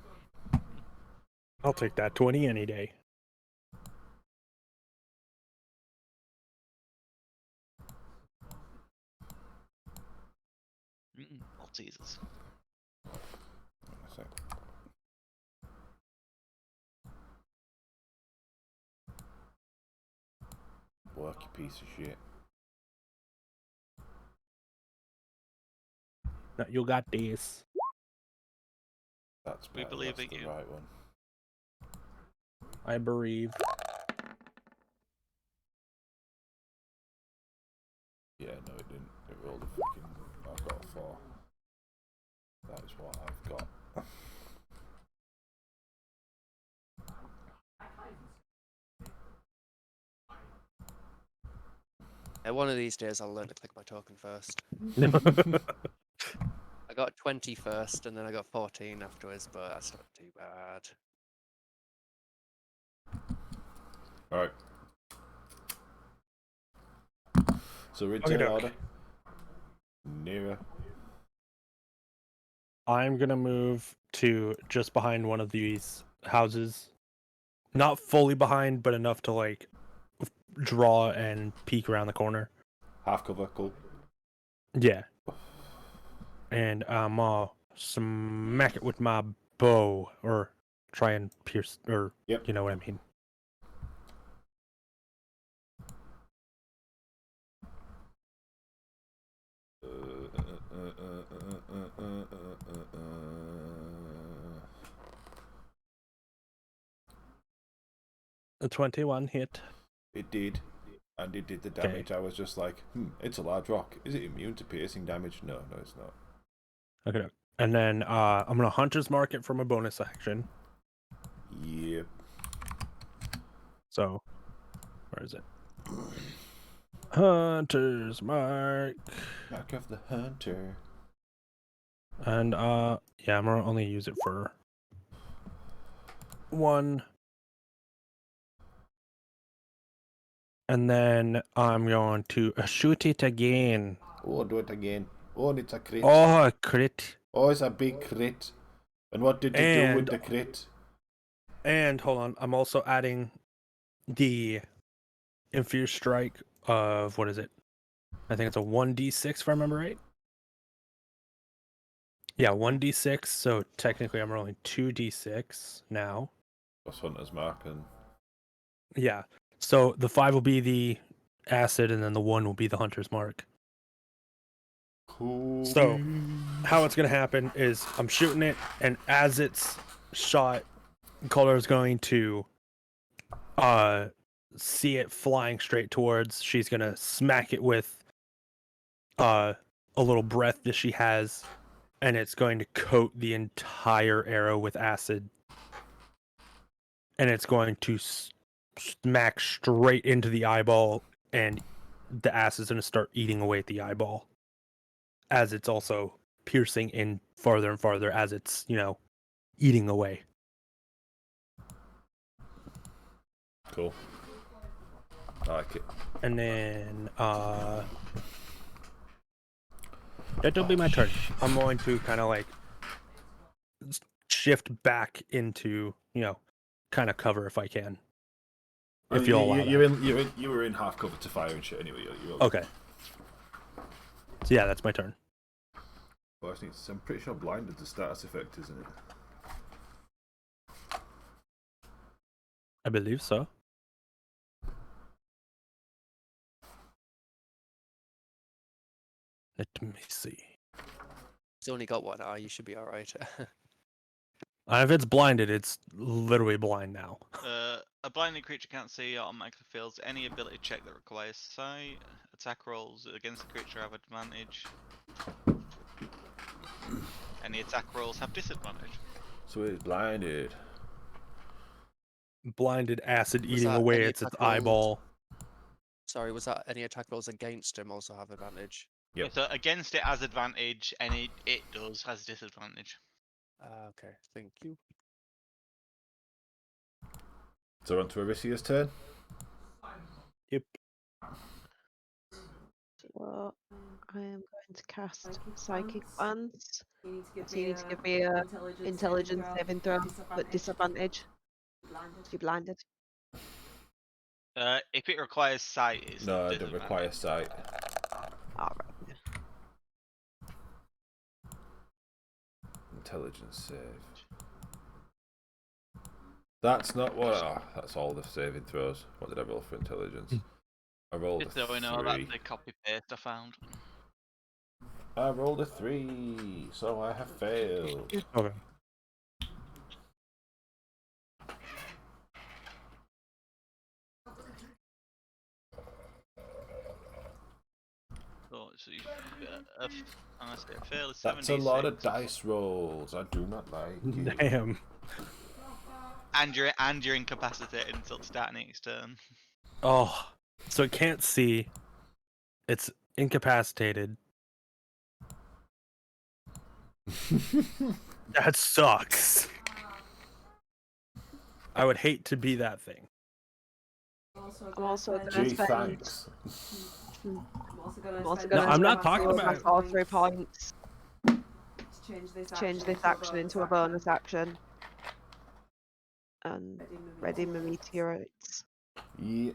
I'll take that 20 any day. Oh, Jesus. Work, you piece of shit. No, you got this. That's We better. believe That's in the you. right one. I bereave. Yeah, no, it didn't. It rolled a fucking. I've got a 4. That is what I've got. One of these days I'll learn to click my token first. I got 20 first, and then I got 14 afterwards, but that's not too bad. Alright. So return Okey-doke. order. Nearer. I'm gonna move to just behind one of these houses. Not fully behind, but enough to like draw and peek around the corner. Half cover, cool. Yeah. And I'm smack it with my bow, or try and pierce, or Yep. you know what I mean. A 21 hit. It did. And it did the damage. I was just like, it's a large rock. Is it immune to piercing damage? No, it's not. Okay. And then I'm gonna Hunter's Mark it from a bonus action. Yep. So, where is it? Hunter's Mark. Mark of the Hunter. And yeah, I'm gonna only use it for 1. And then I'm going to shoot it again. Oh, do it again. Oh, and it's a crit. Oh, a crit. Oh, it's a big crit. And what did you do with the crit? And hold on, I'm also adding the Infused Strike of, what is it? I think it's a 1d6 if I remember right. Yeah, 1d6, so technically I'm rolling 2d6 now. Plus Hunter's Mark and... Yeah, so the 5 will be the acid, and then the 1 will be the Hunter's Mark. Cool. So, how it's going to happen is I'm shooting it, and as it's shot, Color is going to see it flying straight towards. She's going to smack it with a little breath that she has, and it's going to coat the entire arrow with acid, and it's going to smack straight into the eyeball, and the acid's going to start eating away at the eyeball, as it's also piercing in farther and farther as it's, eating away. Cool. I like it. And then that'll be my turn. I'm going to kind of like shift back into, kind of cover if I can. If you'll allow that. You were in half cover to fire and shit anyway. You're Okay. So yeah, that's my turn. Well, I'm pretty sure blinded the status effect, isn't it? I believe so. Let me see. He's only got one eye. You should be all right. If it's blinded, it's literally blind now. A blinded creature can't see or automatically fails any ability check that requires sight. Attack rolls against the creature have advantage. Any attack rolls have disadvantage. So it's blinded. Blinded acid Was eating that away any its attack rolls? eyeball. Sorry, was that any attack rolls against him also have advantage? Yep. So against it has advantage, and it does has disadvantage. Okay, thank you. So on to Aricia's turn. Yep. So I am going to cast Psychic Glance. So you need to give me a intelligence saving throw, but disadvantage. You're blinded. If it requires sight, it's No, it doesn't require sight. Alright. Intelligence save. That's not what. Oh, that's all the saving throws. What did I roll for intelligence? I rolled Just a so we know 3. that's the copy paste I found. I rolled a 3, so I have failed. Okay. So you honestly, a fail is That's a lot of dice rolls. I do not like it. Damn. And you're incapacitated until the start of next turn. Oh, so it can't see. It's incapacitated. That sucks. I would hate to be that thing. I'm also going Gee, to spend. thanks. I'm also No, going I'm to not talking about. all 3 points. Change this action into a bonus action. And ready my meteorites. Yeah.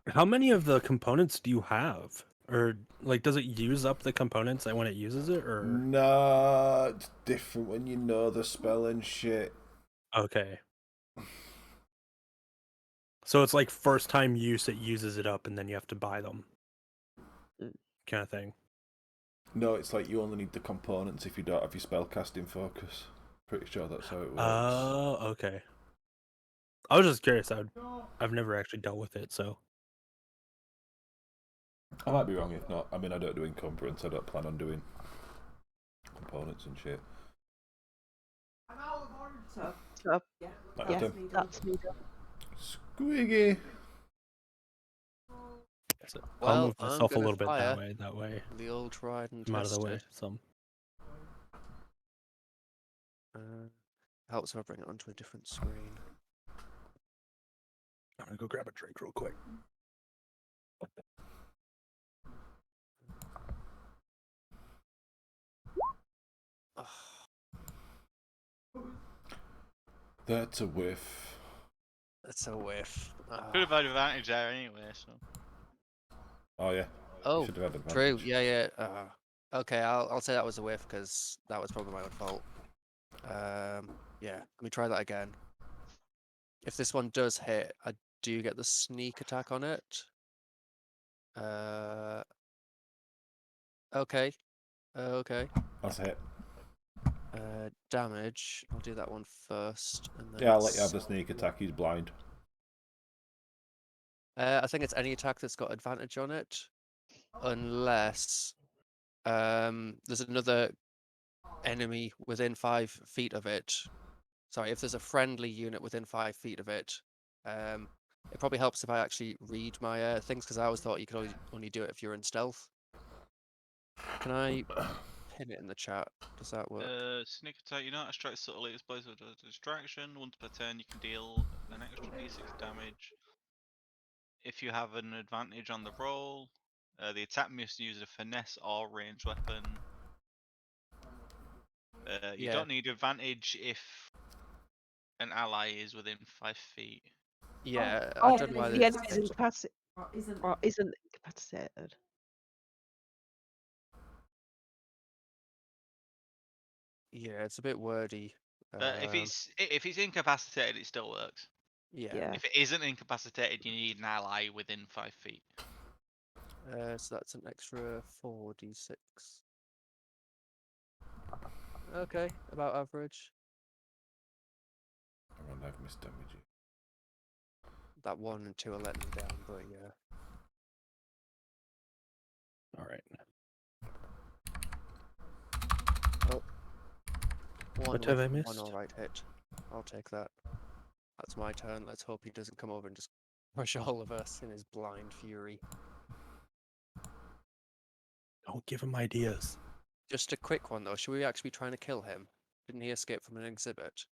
How many of the components do you have? Or like, does it use up the components when it uses it, or? Nah, it's different when you know the spell and shit. Okay. So it's like first time use, it uses it up, and then you have to buy them, kind of thing. No, it's like you only need the components if you don't have your spellcasting focus. Pretty sure that's how it works. Oh, okay. I was just curious. I've never actually dealt with it, so. I might be wrong if not. I mean, I don't do encumbrance. I don't plan on doing components and shit. So Yeah, that's me done. Squiggy. So Well, I'll move I'm myself a gonna little bit that fire. way. That way, The old tried and I'm out of the way. tested. Some. Helps if I bring it onto a different screen. I'm gonna go grab a drink real quick. That's a whiff. That's a whiff. Could have had advantage there anyway. So. Oh yeah. Oh, Should have had true. advantage. Yeah. Okay, I'll say that was a whiff because that was probably my own fault. Yeah. Let me try that again. If this one does hit, I do get the sneak attack on it. Okay. Okay. That's a hit. Damage. I'll do that one first. And then Yeah, I'll let you have the sneak attack. He's blind. I think it's any attack that's got advantage on it, unless there's another enemy within 5 feet of it. Sorry, if there's a friendly unit within 5 feet of it, it probably helps if I actually read my things, because I always thought you could only do it if you're in stealth. Can I pin it in the chat? Does that work? Sneak attack. You know how to strike subtly, explosive distraction. Once per turn, you can deal an extra d6 damage. If you have an advantage on the roll, the attack must use a finesse or ranged weapon. You Yeah. don't need advantage if an ally is within 5 feet. Yeah, I Oh, don't know why the there's enemy's incapacitated. Or isn't incapacitated. Yeah, it's a bit wordy. If it's incapacitated, it still works. Yeah. Yeah. If it isn't incapacitated, you need an ally within 5 feet. So that's an extra 4d6. Okay, about average. I've missed damage. That 1 and 2 are letting me down, but yeah. All right. One What have I whiff and one missed? alright hit. I'll take that. That's my turn. Let's hope he doesn't come over and just crush all of us in his blind fury. Don't give him ideas. Just a quick one though. Should we actually be trying to kill him? Didn't he escape from an exhibit?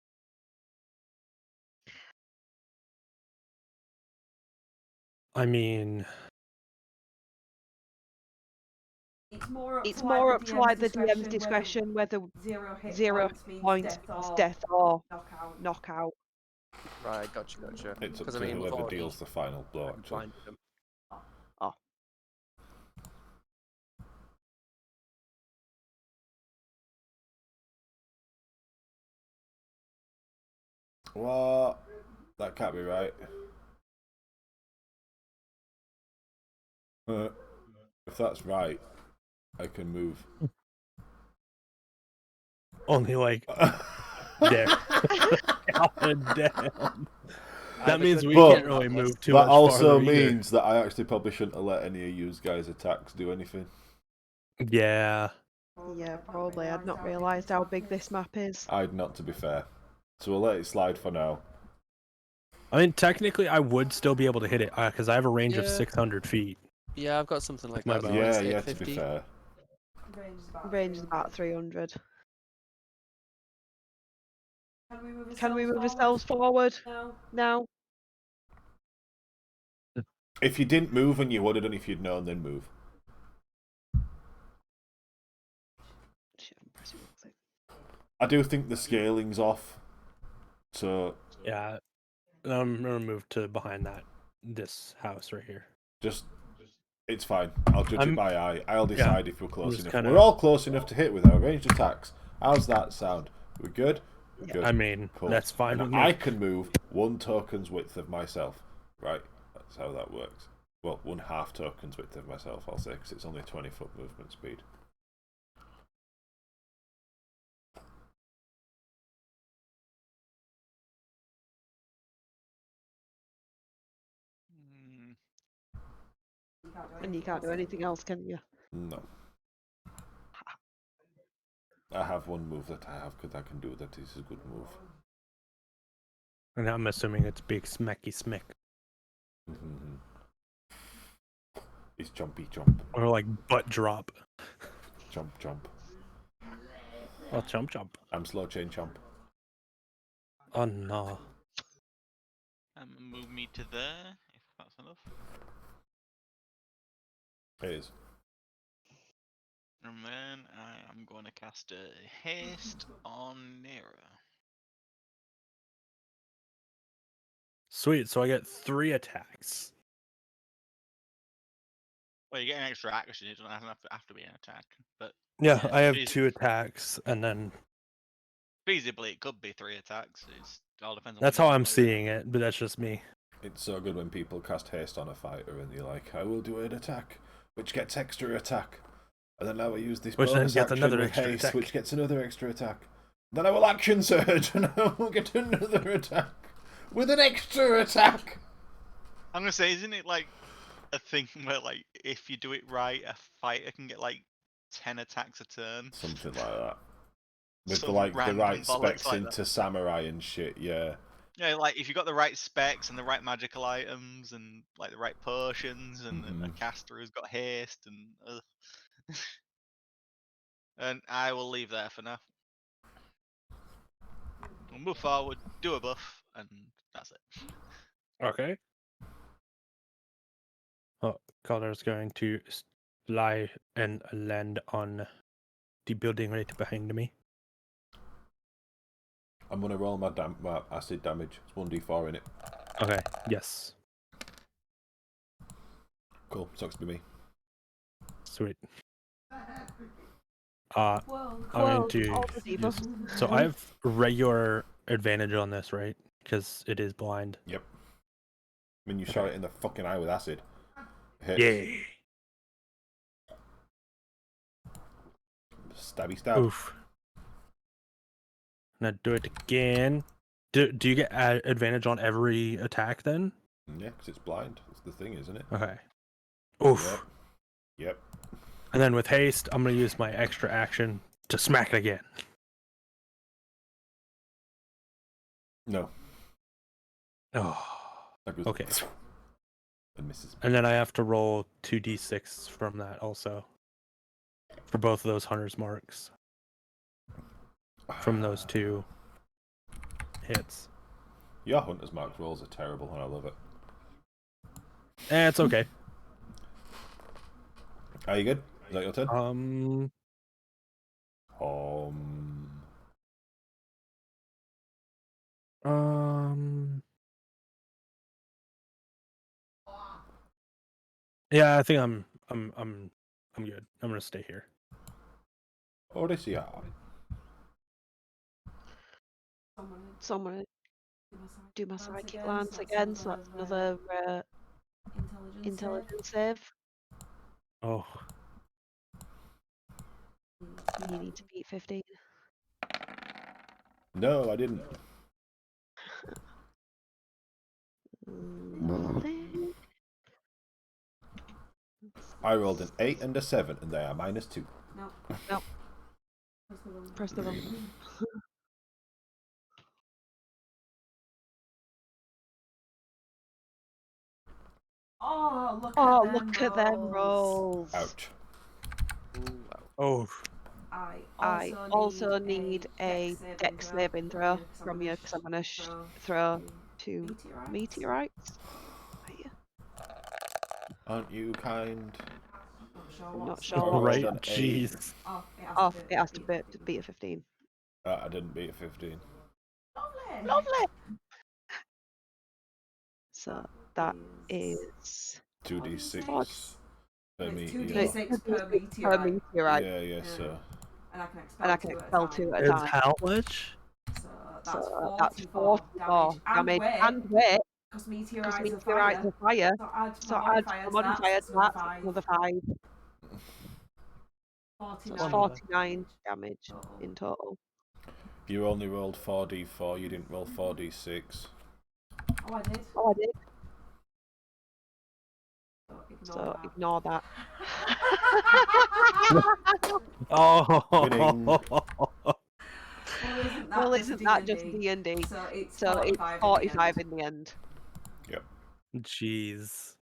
I mean, It's more up to like the DM's discretion whether 0 hit points means death or knockout. Right, gotcha. It's up 'Cause, to I mean, we've whoever already deals the final blow, actually. blinded him. Oh. What? That can't be right. If that's right, I can move. only like there. God damn. That means we But can't really move too that much also farther either. means that I actually probably shouldn't have let any of you guys' attacks do anything. Yeah. Yeah, probably. I'd not realised how big this map is. I'd not, to be fair. So we'll let it slide for now. I mean, technically, I would still be able to hit it because I have a range of Yeah. 600 feet. Yeah, I've got something like My that. bow. So Yeah, it's to be 850. fair. Range is about 300. Can we move ourselves forward now? If you didn't move and you would have done if you'd known, then move. Shit, I'm pressing wrong thing. I do think the scaling's off. So Yeah. I'm going to move to behind this house right here. just, it's fine. I'll judge it by eye. I'll decide if we're close just enough. kinda- We're all close enough to hit with our ranged attacks. How's that sound? We're good? We're good. I mean, Cool. that's fine And with me. I can move 1 token's width of myself. Right? That's how that works. Well, 1/2 token's width of myself, I'll say, because it's only 20-foot movement speed. And you can't do anything else, can you? No. I have one move that I can do that is a good move. And I'm assuming it's big smacky smack. Mm-hmm. It's jumpy jump. Or like butt drop. Jump jump. Oh, jump. I'm slow chain jump. Oh, no. Move me to there, if that's enough. It is. And then I am going to cast a haste on Nera. Sweet, so I get 3 attacks. Well, you get an extra action. It doesn't have to be an attack, but Yeah, Yeah, I have feas- 2 attacks, and then feasibly it could be 3 attacks. It all depends on. that's what how you I'm want to seeing it, but that's just me. It's so good when people cast haste on a fighter and you're like, I will do an attack, which gets extra attack. And then I will use this Which then bonus gets action another with extra haste, attack. which gets another extra attack. Then I will action surge and I will get another attack with an extra attack. I'm gonna say, isn't it like a thing where like if you do it right, a fighter can get like 10 attacks a turn? Something like that. With the Some the random right bollocks specs like that. into samurai and shit, yeah. Yeah, like if you got the right specs and the right magical items and like the right potions and a caster who's got haste and and I will leave there for now. We'll move forward, do a buff, and that's it. Okay. Oh, Connor's going to fly and land on the building right behind me. I'm gonna roll my acid damage. It's 1d4 in it. Okay. Yes. Cool. Sucks to be me. Sweet. I'm going to all the use. debuffs. So I have regular advantage on this, right? Because it is blind. Yep. I mean, you shot it in the fucking eye with acid. Hit. Yay! Stabby stab. Oof. Now do it again. Do you get advantage on every attack then? Yeah, because it's blind. That's the thing, isn't it? Okay. Oof. Yep. And then with haste, I'm gonna use my extra action to smack it again. No. Oh. That goes Okay. And misses. And then I have to roll 2d6 from that also. For both of those hunter's marks. From those two hits. Your hunter's mark rolls are terrible, and I love it. It's okay. Are you good? Is that your turn? Yeah, I think I'm good. I'm gonna stay here. Odyssey. So I'm gonna do my psychic lance again, so that's another intelligence save. Oh, You need to beat 15. No, I didn't. Lovely. I rolled an 8 and a 7, and they are -2. Nope. Press the wrong button. Look at them rolls. Ouch. oh, I also need a dex saving throw from you because I'm going to throw 2 meteorites at you. Aren't you kind? I'm not Oh, sure. right. an eight. Jeez. It has to beat a 15. I didn't beat a 15. Lovely. So that is 2d6 per meteor. 2d6 per per meteorite. meteorite, Yeah, so. And and I can expel 2 at a It's time. how much? So That's 44 damage and weight because because meteorites meteorites are are fire. So So add a modifier to that, so another 5. So it's 49 damage in total. You only rolled 4d4, you didn't roll 4d6. Oh, I did. Oh, I did. So So ignore that. Oh. Well, Isn't that just D&D? So it's 45 in the end. Yep. Jeez.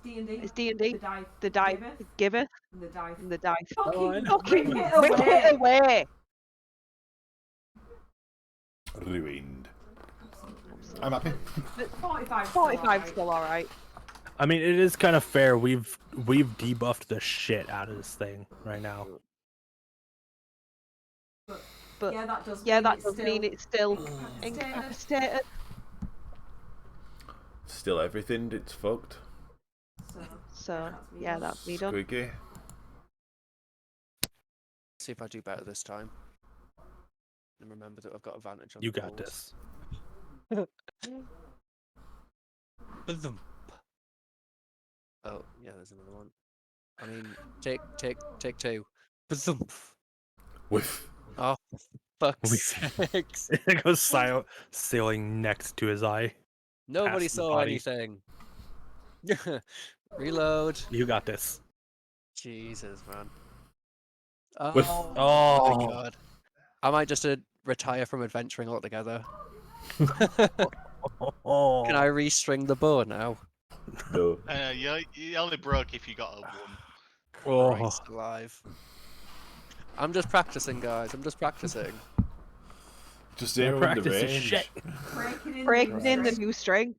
It's D&D. The die giveth, and the dice Fucking fucking rip rip it away. Ruined. I'm happy. 45 still alright. I mean, it is kind of fair. We've debuffed the shit out of this thing right now. But yeah, that does mean it's still incapacitated. Still everything, it's fucked. So yeah, that's me done. Squiggy. See if I do better this time. And remember that I've got advantage on You the got rolls. this. Oh, yeah, there's another one. I mean, take 2. Whiff. Oh, fuck's Whiff. sakes. It goes sailing next to his eye. Nobody Past the saw body. anything. Reload. You got this. Jesus, man. With- Oh my Oh. god. I might just retire from adventuring altogether. Can I restring the bow now? No. You only broke if you got a 1. Oh. Christ alive. I'm just practicing, guys. I'm just practicing. Just Their zero in the practice is range. shit. Breaking in the new string.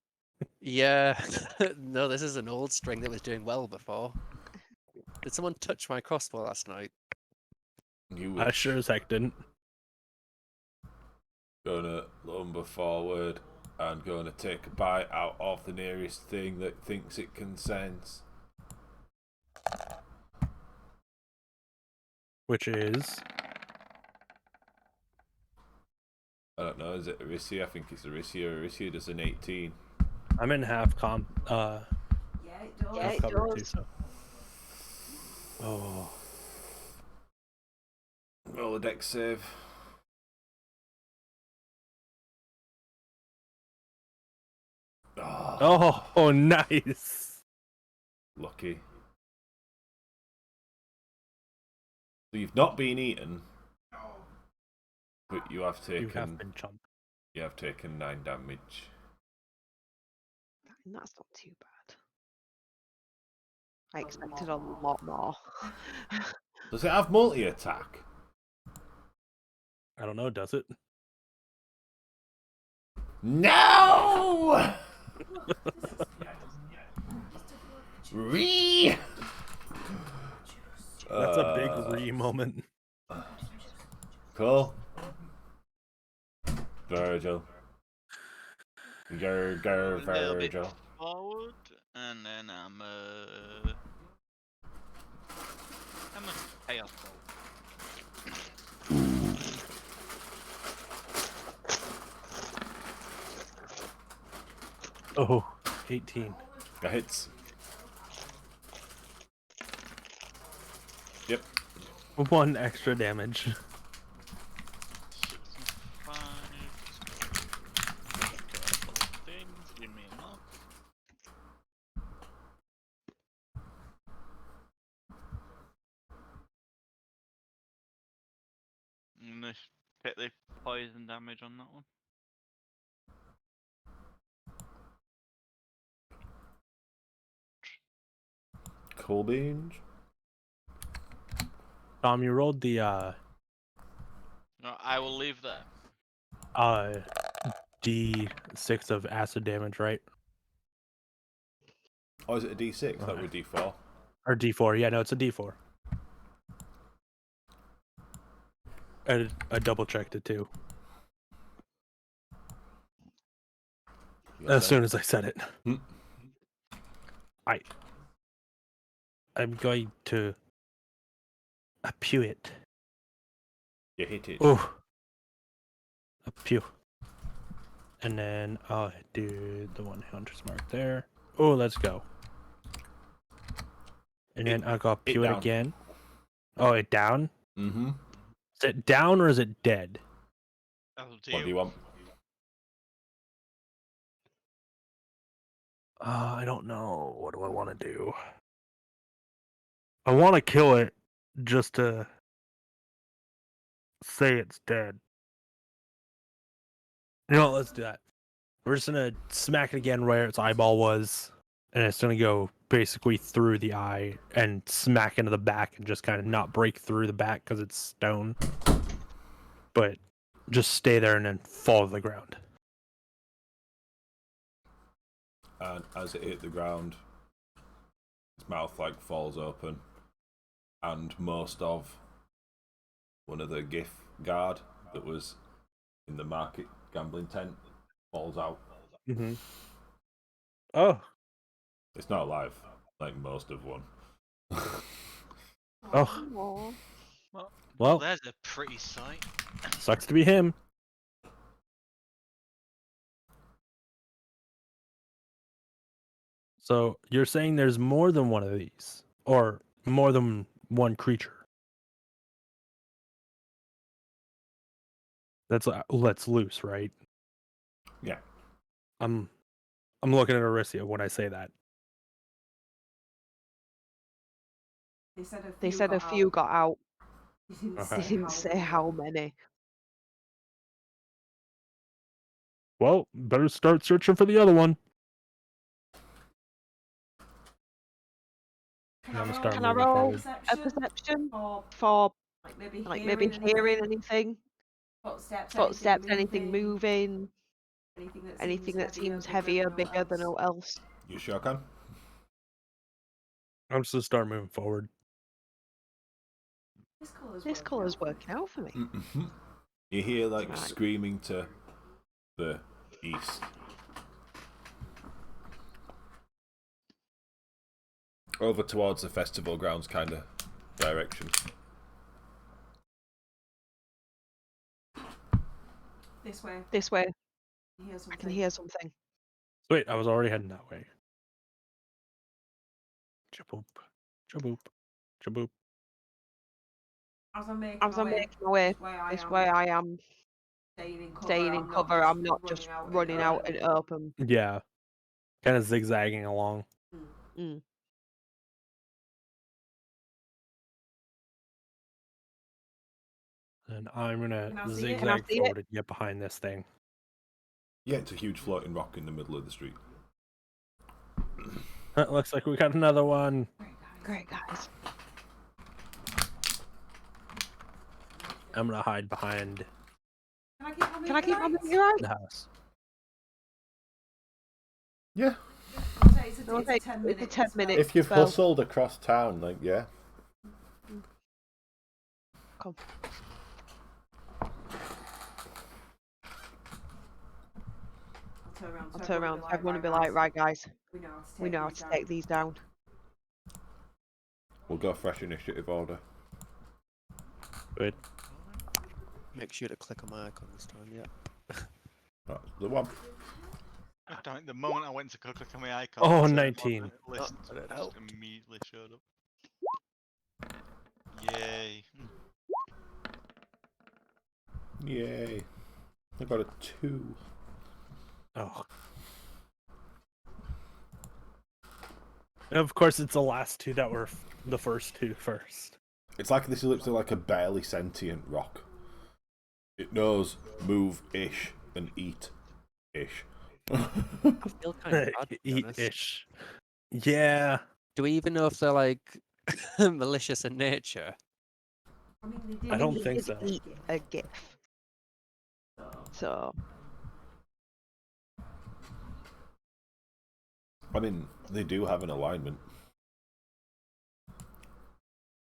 Yeah. No, this is an old string that was doing well before. Did someone touch my crossbow last night? You I wish. sure as heck didn't. Gonna lumber forward and gonna take a bite out of the nearest thing that thinks it can sense. Which is I don't know, is it Arisia? I think it's Arisia. Arisia does an 18. I'm in half cover too, does. so. Oh. Roll a dex save. Oh, nice. Lucky. So you've not been eaten, but you have You taken have been chumped. 9 damage. And that's not too bad. I expected a lot more. Does it have multi-attack? I don't know, does it? No! Re! That's a big re moment. Cool. Virgil. Go, A little bit Virgil. forward, and then I'm a chaos bolt. Oh, 18. That hits. Yep. 1 extra damage. 65. Things, give me a knock. I'm gonna hit the poison damage on that one. Cool beans. Tom, you rolled the No, I will leave that. D6 of acid damage, right? Oh, is it a D6? That would be D4. Or D4. Yeah, no, it's a D4. I double checked it too. As soon as I said it. Hmm. I'm going to appew it. You hit it. Oh. Appew. And then I'll do the one hunter's mark there. Oh, let's go. And then I'll go pew it down. again. Oh, it down? Mm-hmm. Is it down or is it dead? That'll do. What do you want? I don't know. What do I want to do? I want to kill it just to say it's dead. You know, let's do that. We're just gonna smack it again where its eyeball was, and it's gonna go basically through the eye and smack into the back and just kind of not break through the back because it's stone, but just stay there and then fall to the ground. And as it hit the ground, its mouth like falls open, and most of one of the gift guard that was in the market gambling tent falls out. Mm-hmm. Oh. It's not alive, like most of one. Oh. Aw. Well, There's a pretty sight. sucks to be him. So you're saying there's more than one of these, or more than one creature? That's let's loose, right? Yeah. I'm looking at Arisia when I say that. They said a few got out. They Okay. didn't say how many. Well, better start searching for the other one. I'm gonna start Can I moving roll forward. a perception for like maybe hearing anything? Footsteps, anything moving, anything that seems heavier, bigger than all else. You sure can? I'm just gonna start moving forward. This colour's working out for me. You hear like Right. screaming to the east. Over towards the festival grounds kind of direction. This way. I can hear something. Wait, I was already heading that way. Chaboop, chaboop, chaboop. As I'm making my way this way, I am staying in cover. I'm not just running out in open. Yeah, kind of zigzagging along. Mm. And I'm gonna Can I zigzag see it? forward and get behind this thing. Yeah, it's a huge floating rock in the middle of the street. It looks like we got another one. Great, guys. I'm gonna hide behind Can I keep on your eyes? the house. Yeah. Okay, it's a 10-minute If you've spell. hustled across town, like, yeah. Come. I'll turn around. Everyone will be like, right, guys, we know how to take these down. We'll go fresh initiative order. Good. Make sure to click on my icon this time, yeah. That's the one. Damn it, the moment I went to go click on my icon, Oh, the 19. list Oh, that just helped. immediately showed up. Yay. Yay. I got a 2. Oh. And of course, it's the last two that were the first two first. It's like this is literally like a barely sentient rock. It knows move-ish and eat-ish. I feel kind of bad, to be honest. Eat-ish. Yeah. Do we even know if they're like malicious in nature? I don't he think did so. eat a GIF. So I mean, they do have an alignment.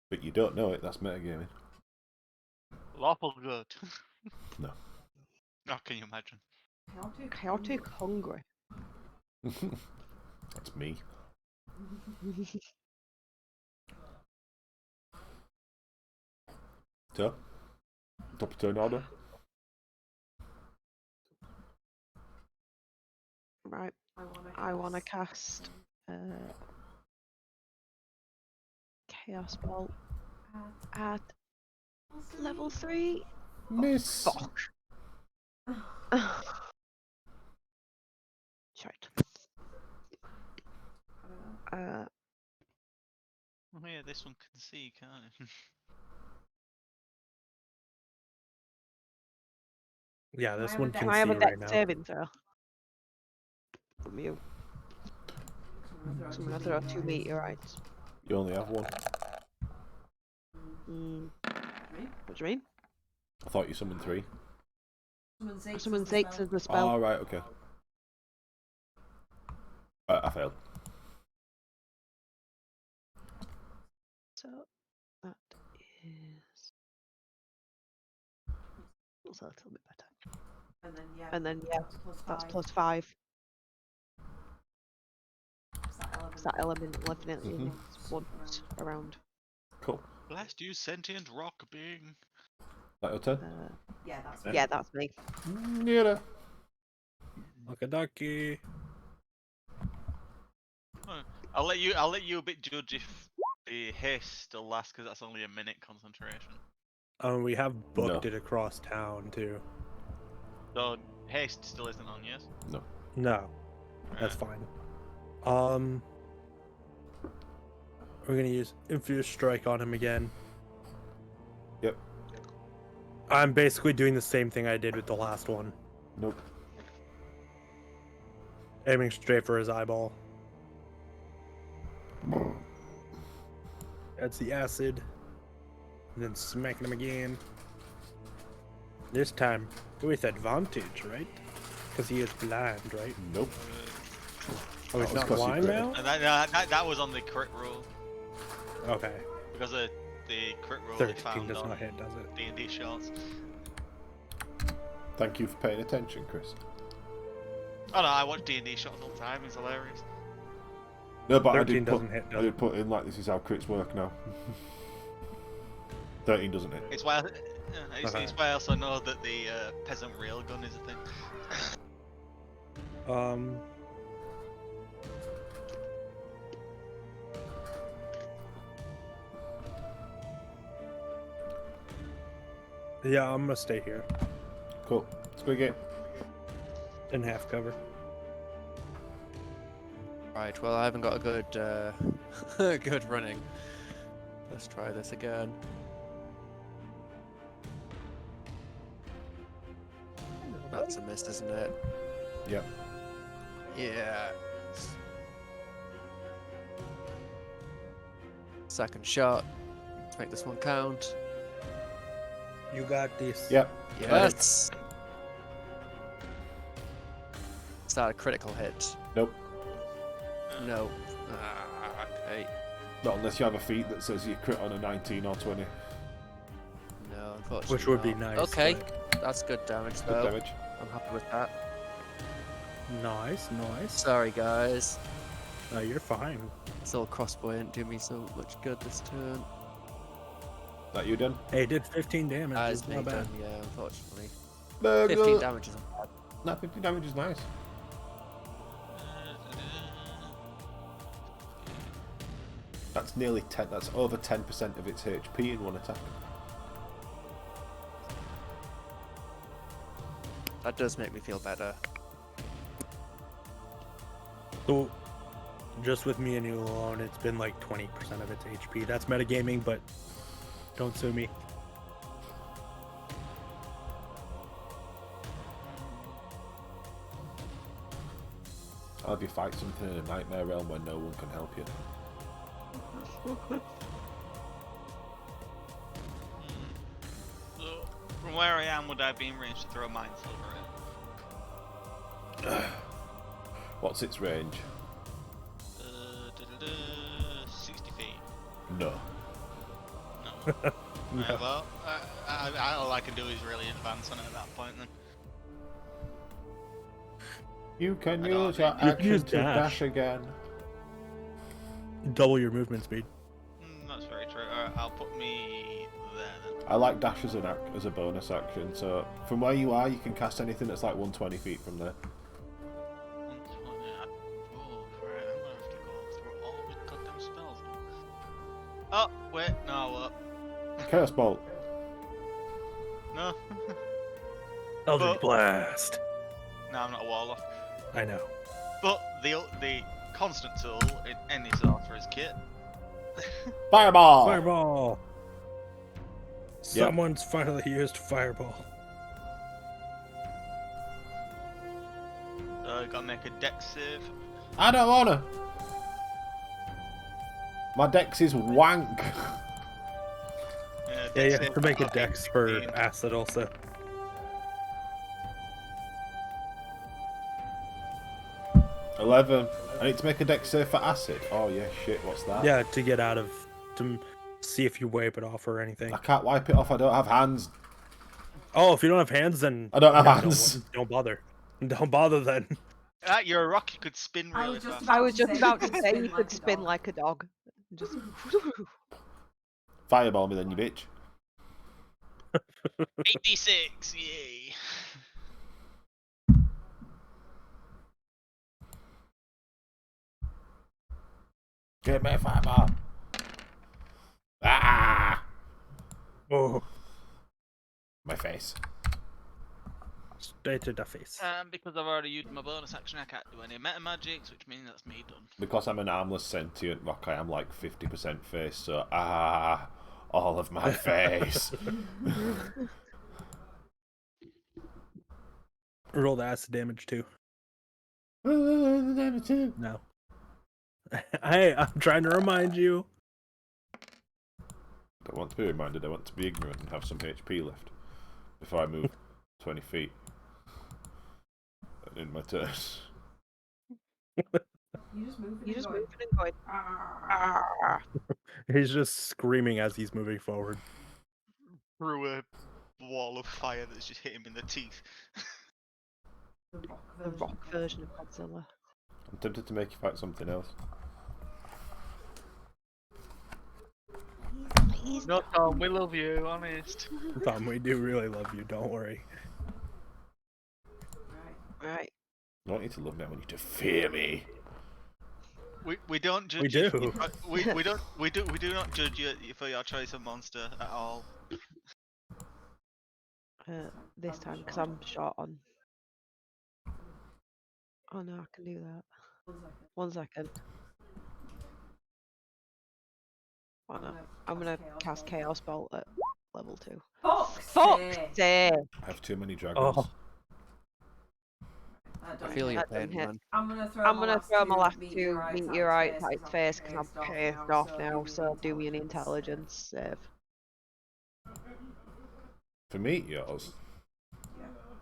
But you don't know it, that's metagaming. Lawful good. No. Oh, can you imagine? chaotic hungry. That's me. So, top of turn order. Right. I want to cast Chaos Bolt at level 3. Miss. Fuck. Shite. Oh yeah, this one can see, can't it? Yeah, this one Can can I have see a right dex now. saving throw from you? So I'm gonna throw 2 meteorites. You only have one. What do you mean? I thought you summoned 3. Summon 6 as the spell. Oh, right, okay. I failed. So that is also a little bit better. And then yeah, that's +5. Because that element definitely hits once around. Cool. Blast you, sentient rock being. That your turn? Yeah, that's me. Yeah. Okadaki. I'll let you a bit judge if the haste still lasts, because that's only a minute concentration. We have booked No. it across town too. So haste still isn't on, yes? No, that's Right. fine. We're gonna use Infused Strike on him again. Yep. I'm basically doing the same thing I did with the last one. Nope. Aiming straight for his eyeball. That's the acid. And then smacking him again. This time with advantage, right? Because he is blind, right? Nope. Oh, he's was not 'cause he blind critted. now? That was on the crit rule. Okay. Because of the crit rule they 13 found does on not hit, does it? D&D shorts. Thank you for paying attention, Chris. Oh no, I watch D&D shorts all the time. It's hilarious. No, but 13 doesn't hit, I does did it? put in like this is how crits work now. 13 doesn't hit. It's why Okay. it's why I also know that the peasant railgun is a thing. Yeah, I'm gonna stay here. Cool. Let's go again. In half cover. Right, well, I haven't got a good, good running. Let's try this again. That's a miss, isn't it? Yep. Yeah. Second shot. Let's make this one count. You got this. Yep. Yes! Is that a critical hit? Nope. No. Ah, okay. Not unless you have a feat that says you crit on a 19 or 20. No, unfortunately Which would be not. nice. Okay, but- that's good damage Good though. damage. I'm happy with that. Nice, nice. Sorry guys. No, you're fine. This little crossbow didn't do me so much good this turn. That you done? Hey, it did 15 damage. As It's me not bad. done, yeah, unfortunately. No, 15 damage isn't bad. No, 15 damage is nice. That's nearly 10. That's over 10% of its HP in one attack. That does make me feel better. So, just with me and you alone, it's been like 20% of its HP. That's metagaming, but don't sue me. I'll have you fight something in a nightmare realm where no one can help you. So, from where I am, would I be in range to throw a mine silver in? What's its range? 60 feet. No. No. Right, well, all I can do is really advance on it at that point then. You can I don't use your think- You can action use to dash. dash again. Double your movement speed. That's very true. Alright, I'll put me there then. I like dash as as a bonus action, so from where you are, you can cast anything that's like 120 feet from there. 120. Oh, right, I'm gonna have to go through all the goddamn spells. Oh, wait, no, what? Chaos Bolt. No. Eldritch But- Blast. No, I'm not a warlock. I know. But the constant tool in any sorcerer's kit. Fireball! Fireball. Someone's finally used Fireball. So gotta make a dex save. I don't wanna. My dex is wank. Yeah, Yeah, you dex have save to make a for dex for 16. acid also. $11. I need to make a dex save for acid. Oh yeah, shit. What's that? Yeah, to get out of, to see if you wipe it off or anything. I can't wipe it off. I don't have hands. Oh, if you don't have hands, then I don't have yeah, hands. Don't bother. Don't bother then. You're a rock. You could spin really fast. I was just about to say you could spin like a dog. Just Fireball me then, you bitch. 86, yay! Get me a fireball. Ah! Oh, My face. Straight to the face. Because I've already used my bonus action, I can't do any meta magics, which means that's me done. Because I'm an armless sentient rock, I am like 50% face, so all of my face. Roll the acid damage too. No. Hey, I'm trying to remind you. Don't want to be reminded, I want to be ignorant and have some HP left before I move 20 feet. And in my turn. You just moving You just and going. moving and going. "Ah." He's just screaming as he's moving forward. Through a wall of fire that's just hit him in the teeth. The rock version of Godzilla. I'm tempted to make you fight something else. Please No, Tom, we love you, honest. Tom, we do really love you. Don't worry. Right. I don't want you to love me, I want you to fear me. We don't judge We you. do. We do not judge you for your choice of monster at all. This time, because I'm short on. Oh no, I can do that. 1 second. Oh no, I'm gonna cast Chaos Bolt at level 2. Fuck's Fuck's sake. sake! I have too many dragons. Oh, That I don't feel hit. your That doesn't pain, hit. man. I'm gonna throw my last two meteorites meteorites at at its face because I'm pissed off now, so do me an intelligence save. For me, yours.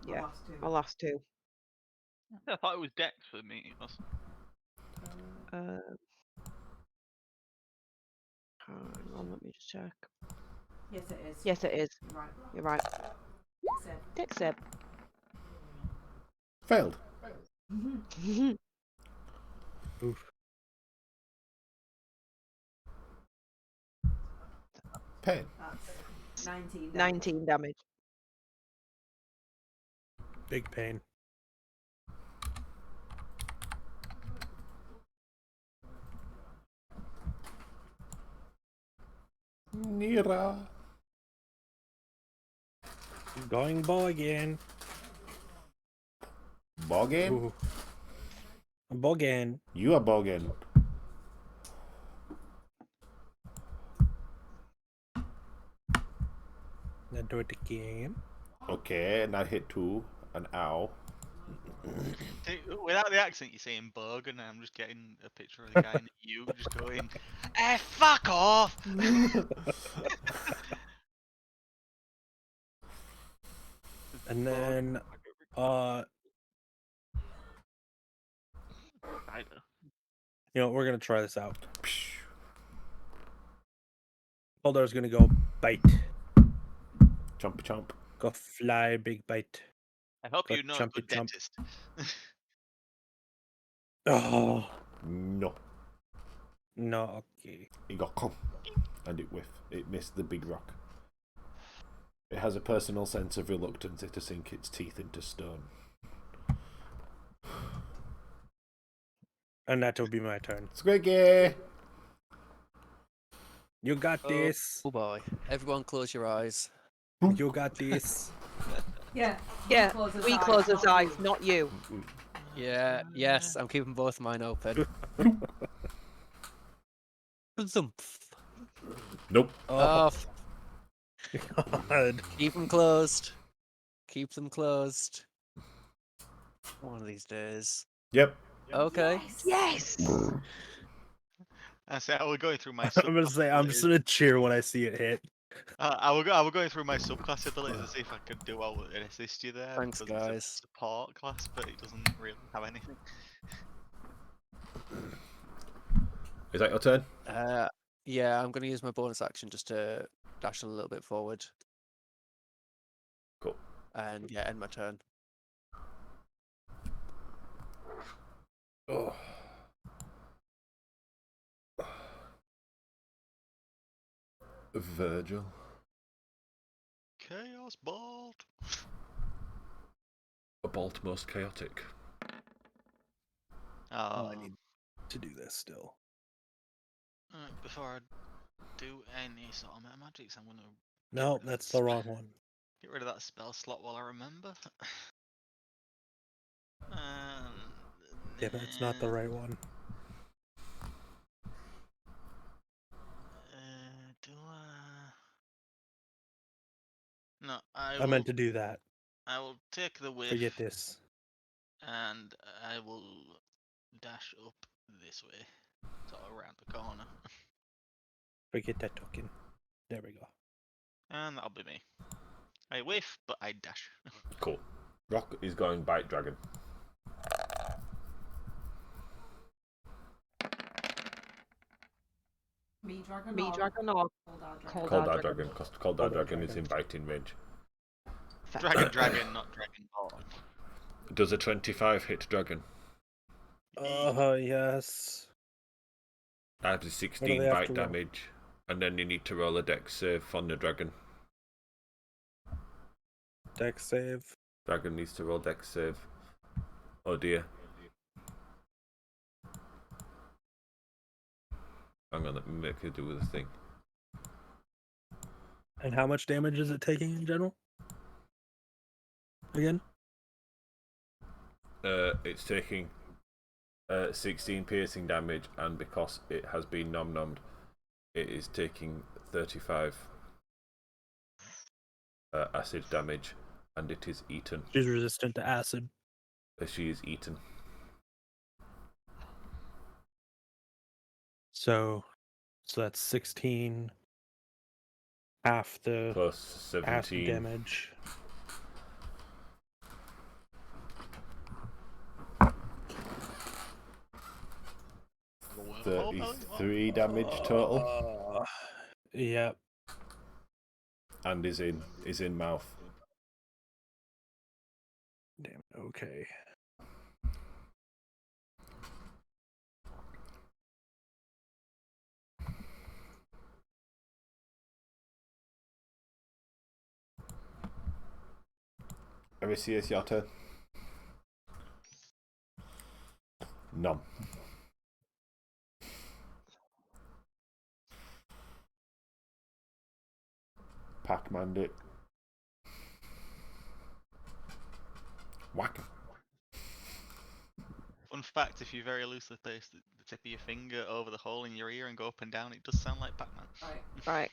Yeah, my last two. I thought it was Dex for me. Hang on, let me just check. Yes, it is. Yes, it is. You're right. You're right. Dex save. Failed. oof. Pain. That's 19. 19 damage. Big pain. Nira. Going bow again. Boggin? Ooh. Bogan. You are boggin. Now do it again. Okay, and I hit 2. An ow. See, without the accent, you're saying bug, and I'm just getting a picture of the guy in the U just going, fuck off! And then, you know, we're gonna try this out. Poldar's gonna go bite. Chompy chomp. Go fly, big bite. I hope Go you know a chumpy good chump. dentist. Oh No. no, okay. It got come. And it whiffed. It missed the big rock. It has a personal sense of reluctance to sink its teeth into stone. And that will be my turn. Squiggy! You got Oh. this. Oh boy. Everyone close your eyes. You got this. Yeah. Yeah, we close his eyes, not you. Yeah, yes, I'm keeping both mine open. Zoom. Nope. Oh, Oh, God. keep them closed. Keep them closed. One of these days. Yep. Okay. Yes! I say I was going through my. I'm gonna say I'm just gonna cheer when I see it hit. I was going through my subclass abilities to see if I could do well and assist you there. Thanks, because guys. It's a support class, but it doesn't really have anything. Is that your turn? Yeah, I'm gonna use my bonus action just to dash a little bit forward. Cool. And yeah, end my turn. Oh. Virgil. Chaos Bolt. A bolt most chaotic. I need to do this still. Before I do any sort of meta magics, I'm gonna No, that's the wrong one. get rid of that spell slot while I remember. Yeah, but it's not the then, right one. Do I? No, I meant to do that. I will take the whiff. Forget this. And I will dash up this way, sort of around the corner, Forget that token. There we go. and that'll be me. I whiff, but I dash. Cool. Rock is going bite dragon. Me dragon Me or dragon or cold Cold Cold dragon. Cold Cold dragon is dragon. in biting range. Dragon, not dragonborn. Does a 25 hit dragon? Yes. Adds a What do 16 they have bite to roll? damage, and then you need to roll a dex save on the dragon. Dex save. Dragon needs to roll dex save. Oh dear. Hang on, let me make it do with the thing. And how much damage is it taking in general? Again? It's taking 16 piercing damage, and because it has been nom-nommed, it is taking 35 acid damage, and it is eaten. She's resistant to acid. She is eaten. So that's 16. Half the Plus acid 17. damage. Oh, 33 damage total, Yep. and is in mouth. Damn. Okay. Arisia, it's your turn. None. Pac-Man it. Whack. Fun fact: if you very loosely place the tip of your finger over the hole in your ear and go up and down, it does sound like Pac-Man. Right.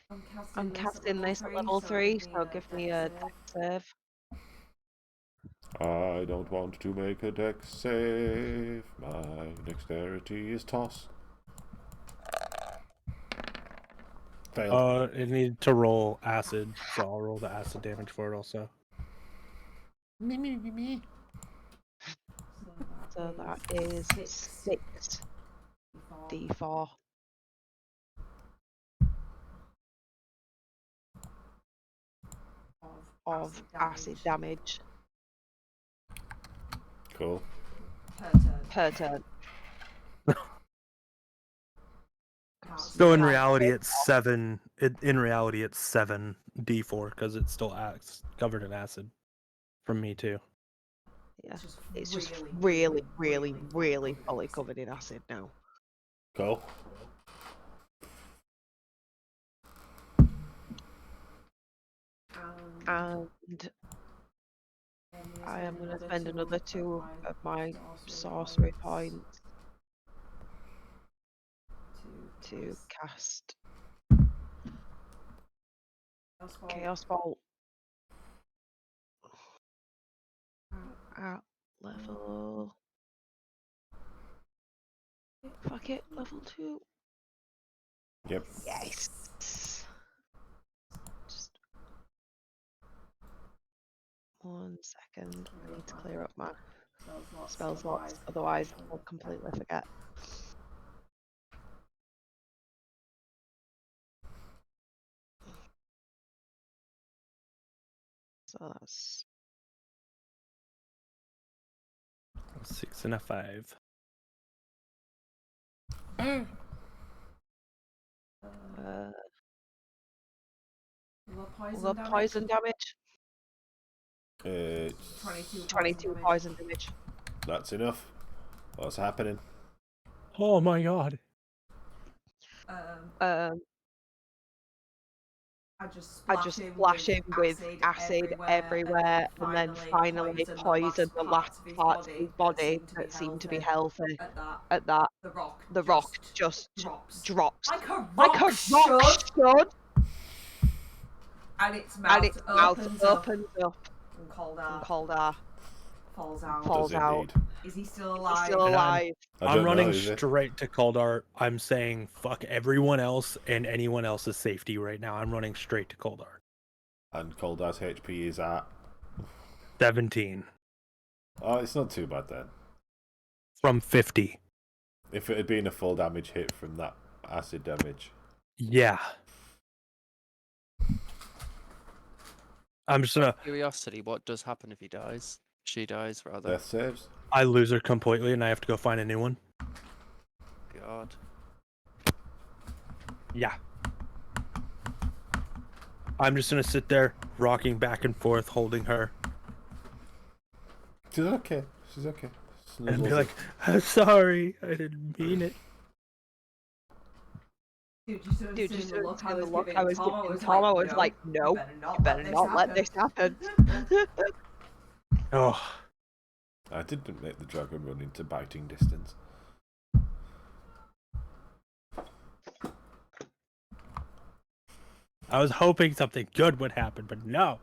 I'm casting this at level 3, so give me a dex save. I don't want to make a dex save. My dexterity is toss. Failed. It needs to roll acid, so I'll roll the acid damage for it also. Me. So that is 6 d4. Of acid damage Cool. per turn. So in reality, it's 7. In reality, it's 7 d4 because it's still covered in acid. From me too. Yeah, it's just really, really, really fully covered in acid now. Cool. And I am going to spend another 2 of my sorcery points to cast Chaos Bolt at level. Fuck it, level 2. Yep. Yes. Just 1 second. I need to clear up my spell slots, otherwise I'll completely forget. So that's 6 and a 5. we'll go poison damage. 22 poison damage. That's enough. What's happening? Oh my god. I just splash him with acid everywhere, and then finally poison the last parts of his body that seem to be healthy. At that, the rock just drops like a rock should, And its and mouth its mouth opens up, up, and and Coldar falls out. falls Does out. indeed. Is he still He's alive? still And alive. I I'm don't know, running is it? straight to Coldar. I'm saying fuck everyone else and anyone else's safety right now. I'm running straight to Coldar. And Coldar's HP is at... 17 Oh, it's not too bad then. from 50. If it had been a full damage hit from that acid damage. Yeah. I'm just gonna... Curiosity, what does happen if he dies? She dies, rather. Death saves? I lose her completely and I have to go find a new one. God. Yeah. I'm just gonna sit there, rocking back and forth, holding her, She's okay. She's okay. and be like, "I'm sorry, I didn't mean it." Dude, Dude, just just the look the look I was Tom. giving Tom, I was like, no, you better not let this happen. Oh, I didn't make the dragon run into biting distance. I was hoping something good would happen, but no.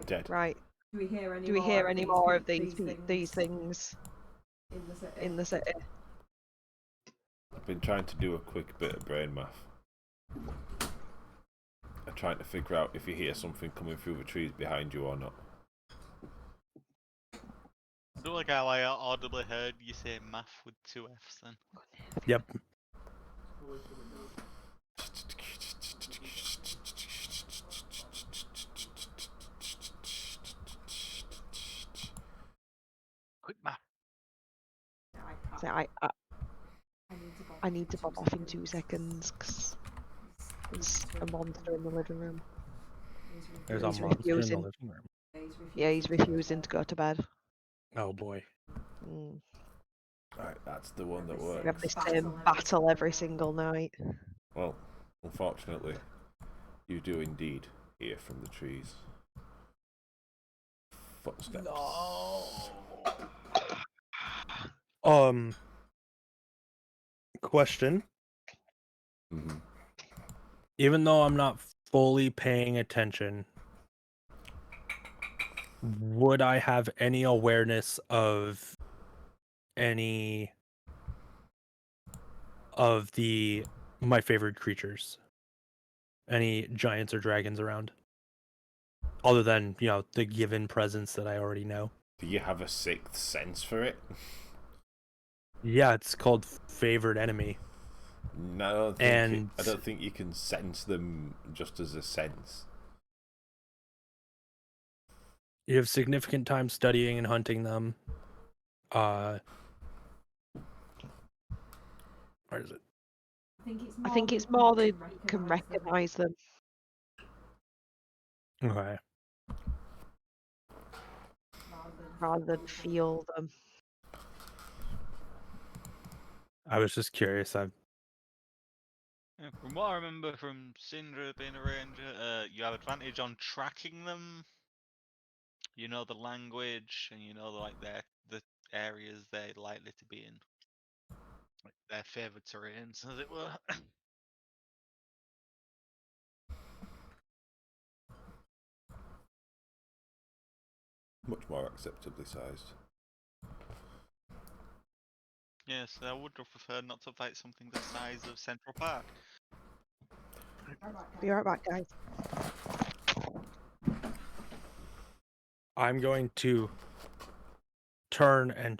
Dead. Right. Do we hear any more of these things in the city? I've been trying to do a quick bit of brain math. I'm trying to figure out if you hear something coming through the trees behind you or not. I feel like I audibly heard you say math with 2 F's then. Yep. Quick math. So I need to pop off in 2 seconds because there's a monster in the living room. There's a He's monster in the refusing. living room. Yeah, he's refusing to go to bed. Oh boy. Right, that's the one that We have works. this same battle every single night. Well, unfortunately, you do indeed hear from the trees. Footsteps. Question. Mm-hmm. Even though I'm not fully paying attention, would I have any awareness of any of my favorite creatures? Any giants or dragons around? Other than, the given presence that I already know. Do you have a sixth sense for it? Yeah, it's called Favored Enemy. No, I don't think you can sense them just as a sense. You have significant time studying and hunting them. Where is it? I think it's more that you can recognise them. Okay. Rather than feel them. I was just curious. Yeah, from what I remember from Syndra being a ranger, you have advantage on tracking them. You know the language, and you know the areas they're likely to be in, like their favoured terrains, as it were. Much more acceptably sized. Yes, I would have preferred not to fight something the size of Central Park. Be right back, guys. I'm going to turn and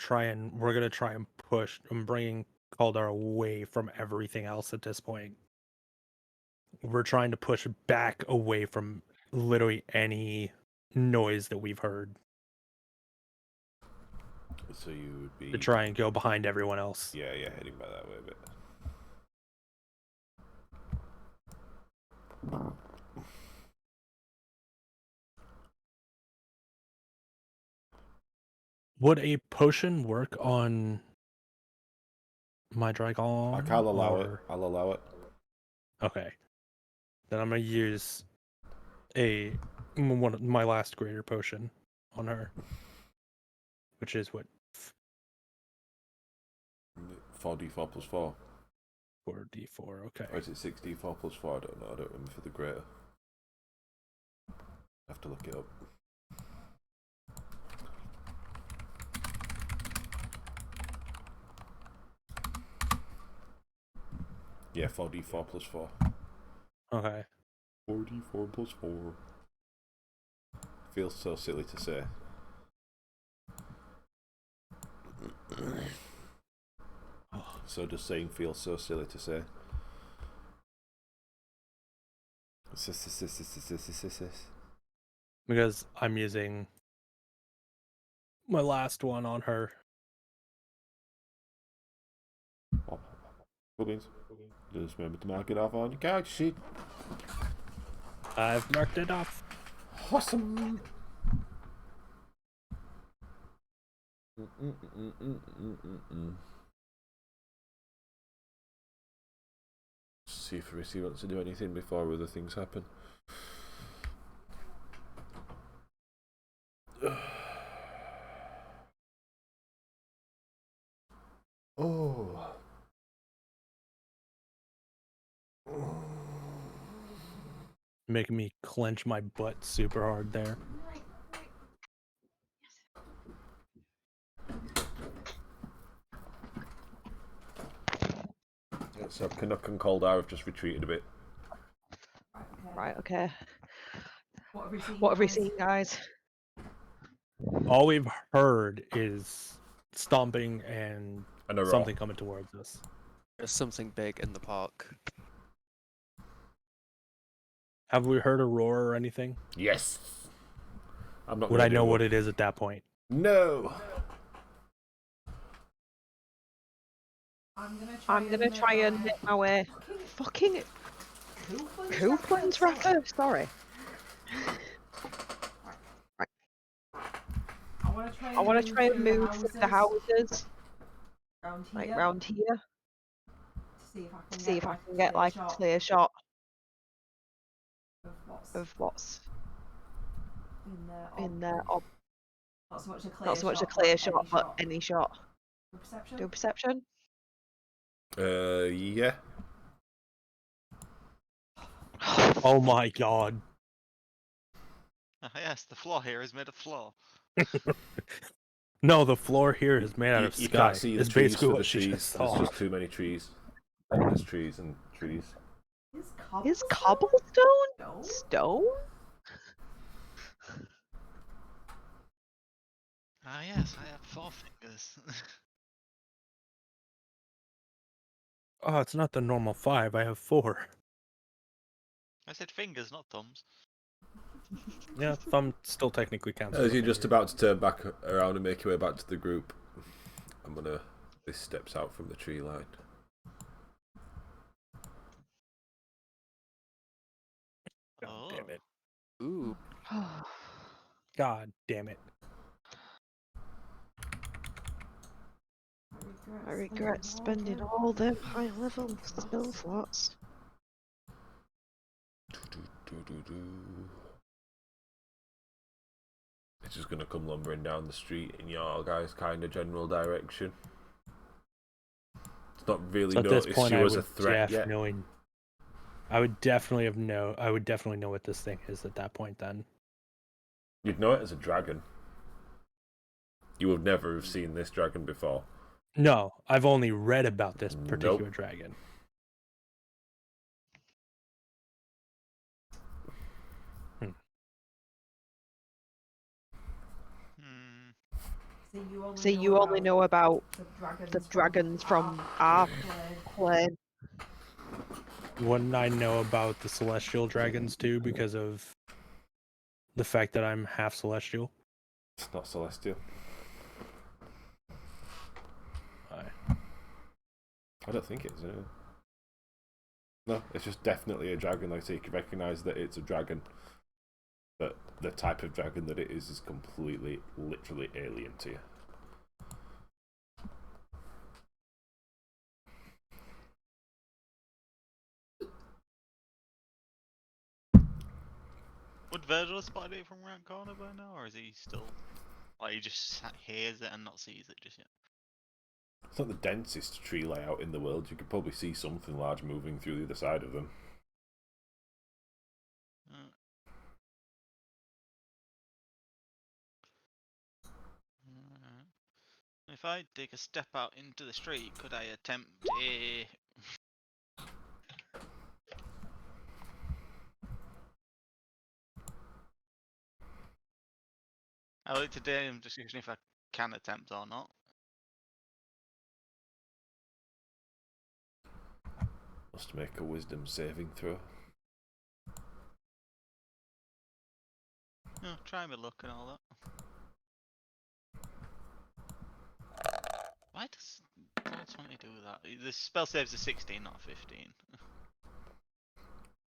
we're going to try and push. I'm bringing Kaldar away from everything else at this point. We're trying to push back away from literally any noise that we've heard. So you would be... To try and go behind everyone else. Yeah, heading back that way a bit. Would a potion work on my dragon? I'll allow it. I'll allow it. Okay. then I'm gonna use one of my last greater potion on her, which is what 4d4 plus 4. 4d4. Okay. Or is it 6d4 plus 4? I don't know. I don't remember for the greater. I have to look it up. Yeah, 4d4 plus 4. Okay. 4d4 plus 4. Feels so silly to say. So does saying feels so silly to say. Because I'm using my last one on her. Cool beans. Just remember to mark it off on your character sheet. I've marked it off. Awesome. See if Rissy wants to do anything before other things happen. Oh. Making me clench my butt super hard there. So Canuck and Coldar have just retreated a bit. Right, okay. What have we seen, guys? All we've heard is stomping and And a roar. something coming towards us. There's something big in the park. Have we heard a roar or anything? Yes. I'm not. Would I know what it is at that point? No. I'm gonna try and make my way. Fucking Coupland's Rapper. Sorry. Right. I want to try and move through the houses, like round here, to see if I can get like a clear shot of what's in there. Not so much a clear shot, but any shot. Do perception. Yeah. Oh my god. Yes, the floor here is made of floor. No, the floor here is made out of You sky. can't see the It's trees basically for the what she trees. just There's saw. just too many trees. There's trees and trees. Is cobblestone stone? Ah, yes, I have 4 fingers. Oh, it's not the normal 5. I have 4. I said fingers, not thumbs. Yeah, thumb still technically counts. As you're just about to turn back around and make your way back to the group, this steps out from the tree line. God Oh. damn it. Ooh. God damn it. I regret spending all them high level skill slots. It's just gonna come lumbering down the street in your guys' kind of general direction. It's not really So at this noticed point, you I as a would threat yet. I would definitely know what this thing is at that point. Then You'd know it as a dragon. You would never have seen this dragon before. no, I've only read about this particular Nope. dragon. So you only know about the dragons from our plane. Wouldn't I know about the celestial dragons too because of the fact that I'm half celestial? It's not celestial. I don't think it is. No, it's just definitely a dragon. Like I say, you can recognise that it's a dragon, but the type of dragon that it is completely, literally alien to you. Would Virgil have spotted it from around corner by now, or is he still like he just hears it and not sees it just yet? It's not the densest tree layout in the world. You could probably see something large moving through the other side of them. If I take a step out into the street, could I attempt a... I like today, I'm just using if I can attempt or not. Must make a wisdom saving throw. No, try my luck and all that. Why does Lords want me to do that? The spell saves a 16, not 15.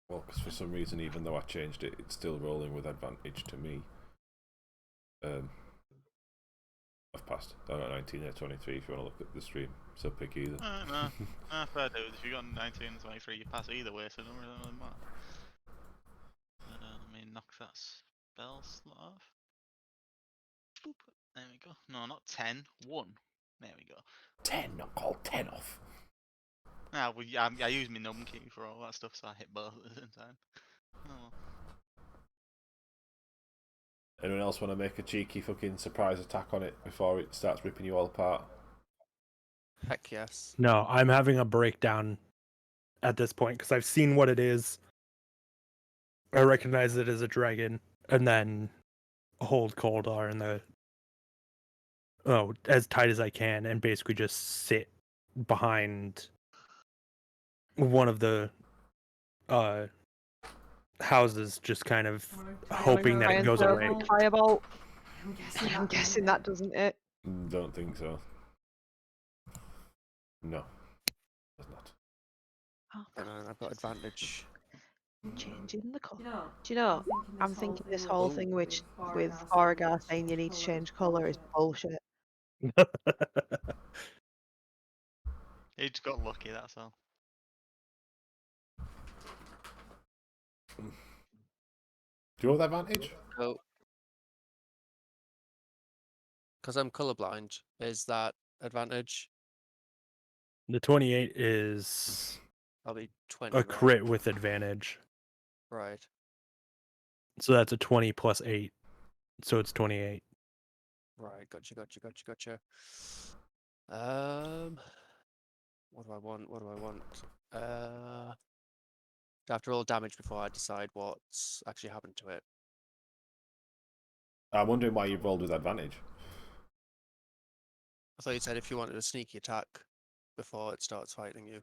Well, because for some reason, even though I changed it, it's still rolling with advantage to me. I've passed. I got 19 or 23 if you want to look at the stream. So pick either. No, fair dude. If you got 19 and 23, you pass either way, so it don't really matter. Let me knock that spell slot off. Boop. There we go. No, not 10. 1. There we go. 10, not call 10 off. Ah, well, I use my num key for all that stuff, so I hit both at the same time. Oh. Anyone else want to make a cheeky fucking surprise attack on it before it starts ripping you all apart? Heck yes. No, I'm having a breakdown at this point because I've seen what it is. I recognize it as a dragon, and then hold Coldar in the as tight as I can, and basically just sit behind one of the houses, just kind of hoping that it goes away. Firebolt. I'm guessing that doesn't it. Don't think so. No, does not. Oh, I've got advantage. changing the colour. Do you know? I'm thinking this whole thing with Beauregard saying you need to change colour is bullshit. He just got lucky, that's all. Do you want advantage? So, because I'm colorblind, is that advantage? The 28 is I'll be 20. a crit with advantage. Right. So that's a 20 plus 8. So it's 28. Right. Gotcha. What do I want? Do I have to roll damage before I decide what's actually happened to it? I'm wondering why you've rolled with advantage. I thought you said if you wanted a sneaky attack before it starts fighting you.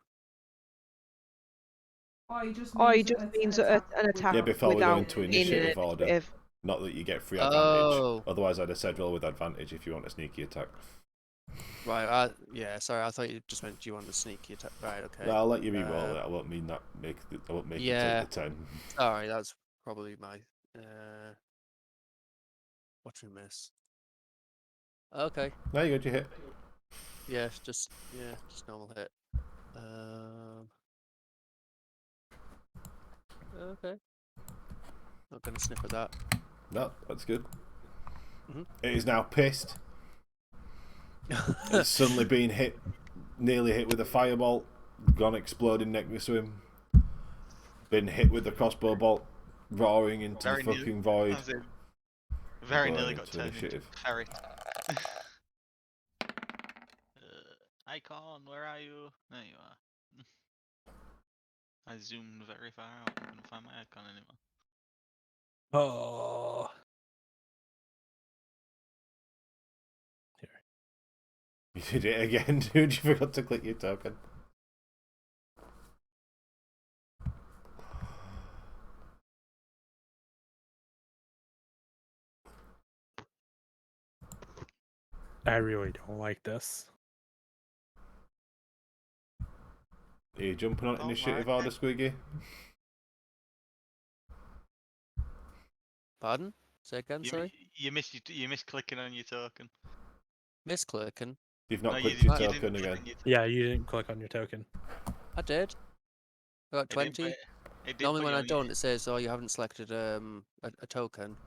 Or he just means an attack Yeah, before we go without into being initiative an order. initiative. Not that you get free advantage. Oh. Otherwise, I'd have said roll with advantage if you want a sneaky attack. Right. Yeah. Sorry. I thought you just meant you wanted a sneaky attack. Right. Okay. No, I'll let you re-roll it. I won't mean that. I won't make you take the 10. Sorry. That's probably my. What did we miss? Okay. No, you got your hit. Yeah. Just normal hit. Okay. Not gonna sniff at that. No, that's good. Mhm. It is now pissed. It's suddenly been nearly hit with a firebolt, gone exploding next to him. Been hit with the crossbow bolt, roaring into the fucking void. Very Going nearly got into turned into initiative. a ferret. Icon, where are you? There you are. I zoomed very far out. I couldn't find my icon anymore. Oh. You did it again, dude. You forgot to click your token. I really don't like this. Are you jumping on Oh initiative my order, Squiggy? Pardon? Say again. Sorry. You missed clicking on your token. Misclicking. You've not No, clicked you your didn't token click again. on your Yeah, you didn't click on your token. I did. I got It didn't 20. put It did Normally put when you I on don't, your, it says, "Oh, you haven't selected a token."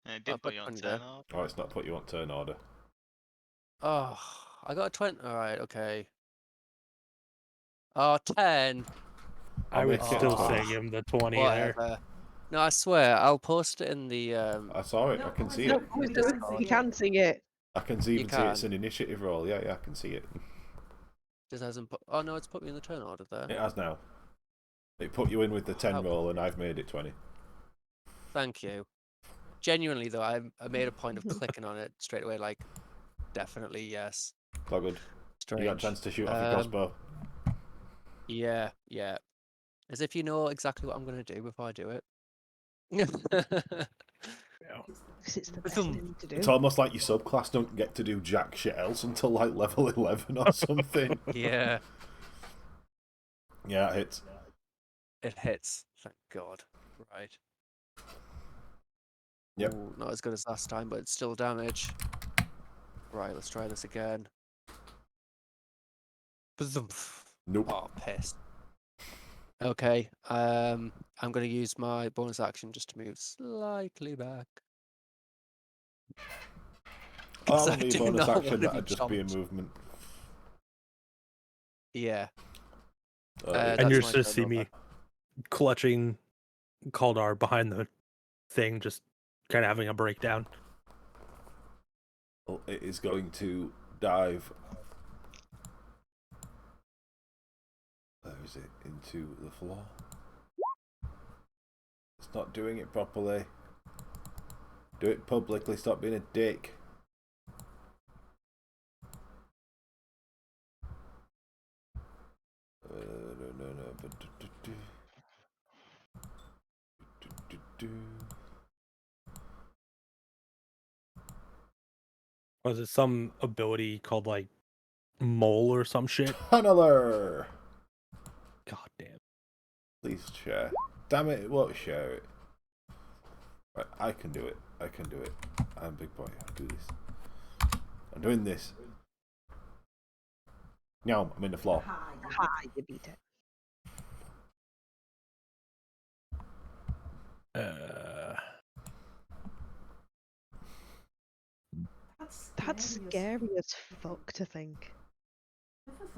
it I did put put you on 20 turn there. order. Oh, it's not put you on turn order. Oh, I got a 20. All right, okay. Oh, 10. I I'll would make it still 20. say give him the 20 there. Whatever. No, I swear, I'll post it in the. I saw it. I can see No, it. we can sing it. I can You even see it's can. an initiative roll. Yeah, I can see it. Just hasn't put. Oh no, it's put me in the turn order there. It has now. It put you in with the 10 Oh. roll, and I've made it 20. Thank you. Genuinely though, I made a point of clicking on it straight away. Like, definitely yes. It's all good. Strange. You got a chance to shoot off your crossbow. Yeah. As if you know exactly what I'm gonna do before I do it. Yeah. 'Cause it's the best Boom. thing to It's do. almost like your subclass don't get to do jack shit else until like level 11 or something. Yeah, Yeah, it hits. it hits. Thank God. Right. Yep. Ooh, not as good as last time, but it's still damage. Right, let's try this again. Bazoomf. Nope. Oh, piss. Okay, I'm gonna use my bonus action just to move slightly back. Oh, 'Cause that I wouldn't be a do bonus not action, wanna be that'd just be a chomped. movement. Yeah. And That's you're my just see turn me over. clutching Kaldar behind the thing, just kind of having a breakdown. Well, it is going to dive. Where is it? Into the floor. It's not doing it properly. Do it publicly, stop being a dick. No. Was it some ability called like mole or some shit? Tunneler! God damn. Please share. Damn it, it won't share it. Right, I can do it. I'm a big boy. I'll do this. I'm doing this. No, I'm in the floor. Ha, you beat it. That's scary as fuck to think.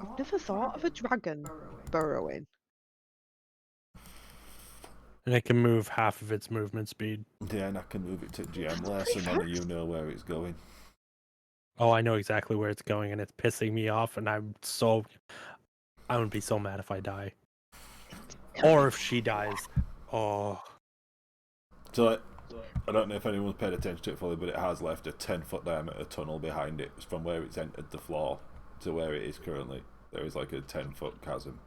I've never thought of a dragon burrowing. And it can move half of its movement speed. Yeah, and I can move it to GM less, and none of you know where it's going. Oh, I know exactly where it's going, and it's pissing me off, and I would be so mad if I die. Or if she dies. Oh. So, I don't know if anyone's paid attention to it fully, but it has left a 10-foot diameter tunnel behind it. From where it's entered the floor to where it is currently. There is like a 10-foot chasm.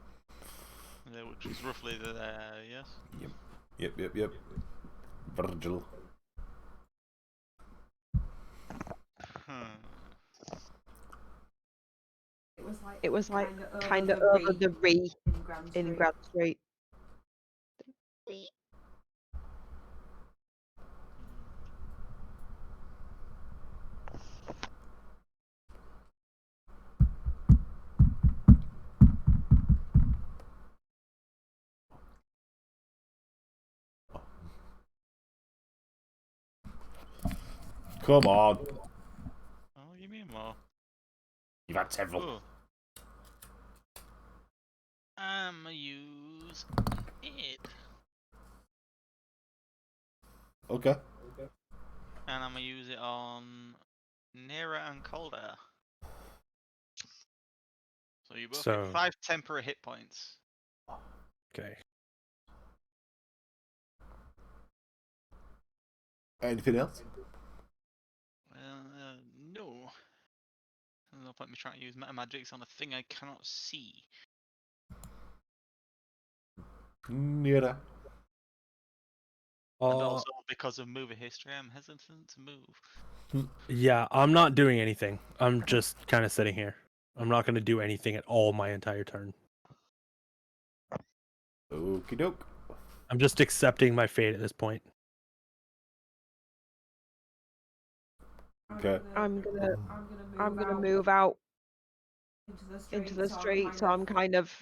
Yeah, which is roughly there, yes? Yep. Virgil. It was like kind of over the re in Grand Street. Come on. Oh, you mean more? You've had several. Ooh. I'ma use it. Okay. And I'm gonna use it on Nera and Calder. So you both get 5 temporary hit points. Okay. Anything else? Well, no. There's no point me trying to use meta magics on a thing I cannot see. Nearer. And also because of movie history, I'm hesitant to move. Yeah, I'm not doing anything. I'm just kind of sitting here. I'm not going to do anything at all my entire turn. Okie doke. I'm just accepting my fate at this point. Okay. I'm gonna move out into the street, so I'm kind of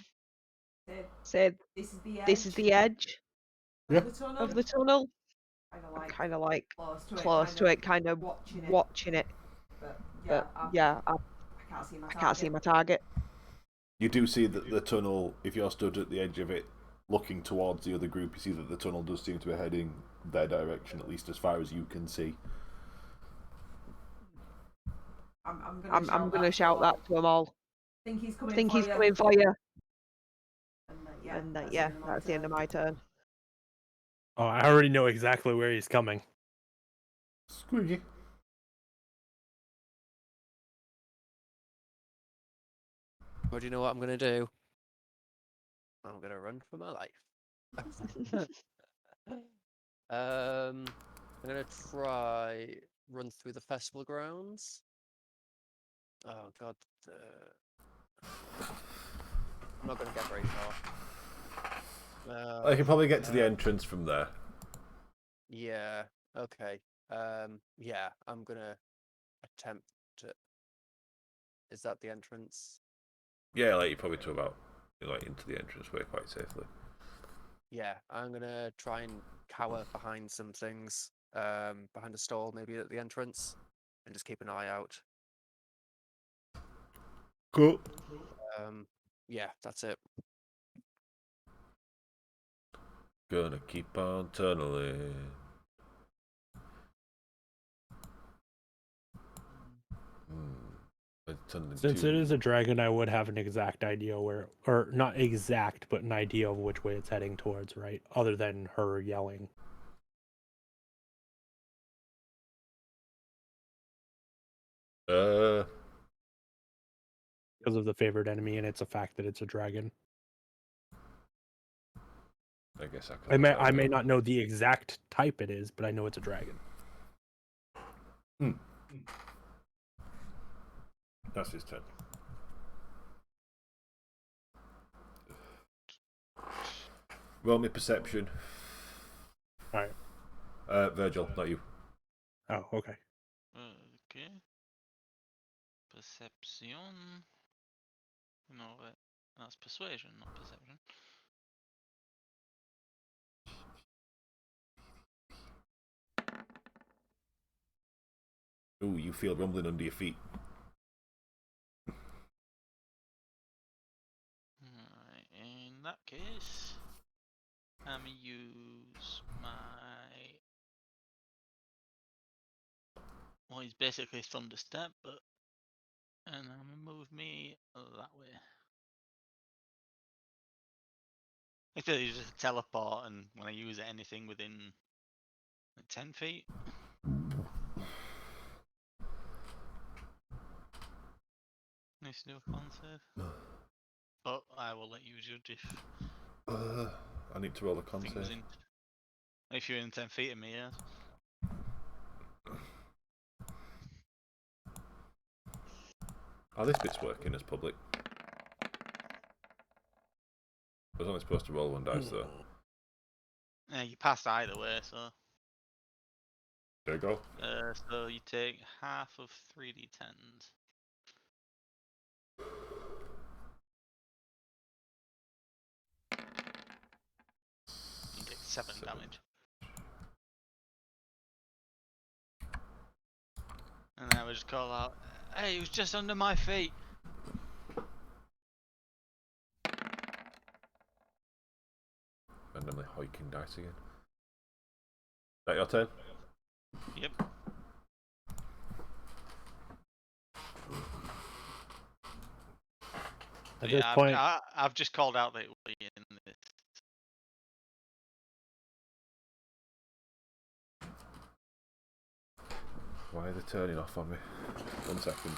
said this is the edge. Yeah. of the tunnel. Kind of like close to it, kind of watching it. But yeah, I can't see my target. You do see that the tunnel, if you're stood at the edge of it, looking towards the other group, you see that the tunnel does seem to be heading their direction, at least as far as you can see. I'm gonna shout that to them all. Think he's coming for you. And yeah, that's the end of my turn. Oh, I already know exactly where he's coming. Squeaky. Well, do you know what I'm gonna do? I'm gonna run for my life. I'm gonna try run through the festival grounds. Oh god, I'm not gonna get very far. I can probably get to the entrance from there. Yeah. Okay. Yeah, I'm gonna attempt to. Is that the entrance? Yeah, like you're probably to about like into the entrance way quite safely. Yeah, I'm gonna try and cower behind some things, behind a stall maybe at the entrance, and just keep an eye out. Cool. Yeah, that's it. Gonna keep on tunneling. Since it is a dragon, I would have an exact idea where, or not exact, but an idea of which way it's heading towards, right? Other than her yelling. Because of the favored enemy, and it's a fact that it's a dragon. I guess I may not know the exact type it is, but I know it's a dragon. That's his turn. Roll me perception. Alright. Virgil, not you. Oh, okay. Okay. Perception. No, wait. That's persuasion, not perception. Ooh, you feel rumbling under your feet. Alright, in that case, I'm gonna use my. Well, he's basically Thunder Step, but. And I'm gonna move me that way. I feel it's just a teleport, and when I use it, anything within like 10 feet. Needs to do a con save. But I will let you judge if. I need to roll a con save. If you're in 10 feet of me, yes. Oh, this bit's working as public. I was only supposed to roll one dice though. Yeah, you passed either way, so. There you go. So you take half of 3d10s. You take 7 damage. And then I would just call out, "Hey, it was just under my feet." Randomly hiking dice again. Is that your turn? Yep. At this point, I've just called out that it will be in this. Why are they turning off on me? 1 second.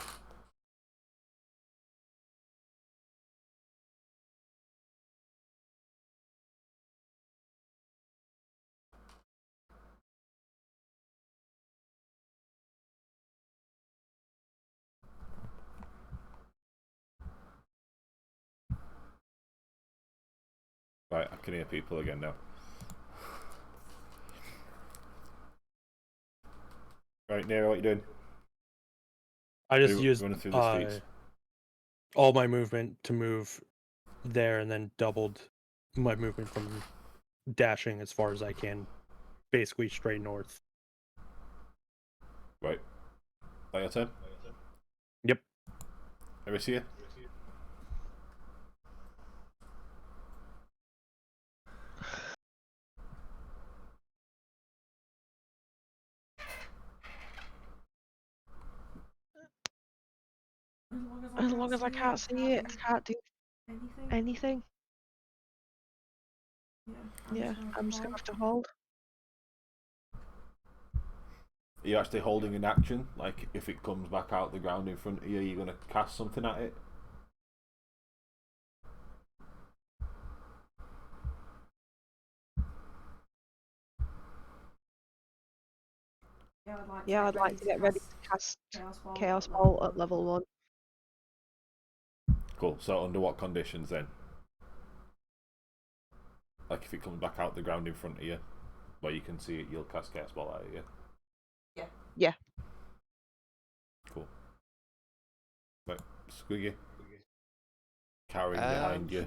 Right, I can hear people again now. Right, Nero, what you doing? I just used running through the streets. all my movement to move there, and then doubled my movement from dashing as far as I can, basically straight north. Right. That your turn? Yep. Aricia? As long as I can't see it, I can't do anything. Yeah, I'm just gonna have to hold. Are you actually holding an action? Like, if it comes back out the ground in front of you, are you going to cast something at it? Yeah, I'd like to get ready to cast Chaos Bolt at level 1. Cool. So under what conditions then? Like if it comes back out the ground in front of you, where you can see it, you'll cast Chaos Ball at it, yeah? Yeah. Cool. Right, Squiggy. Carrying behind you.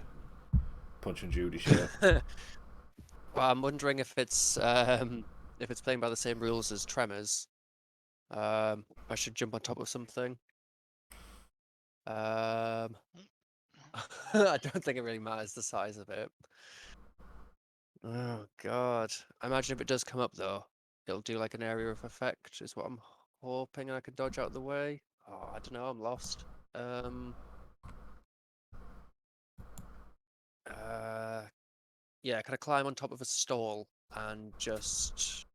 Punching Judy shirt. Well, I'm wondering if it's playing by the same rules as Tremors. I should jump on top of something. I don't think it really matters the size of it. Oh god. I imagine if it does come up though, it'll do like an area of effect, is what I'm hoping I could dodge out of the way. Oh, I don't know, I'm lost. Yeah, can I climb on top of a stall and just...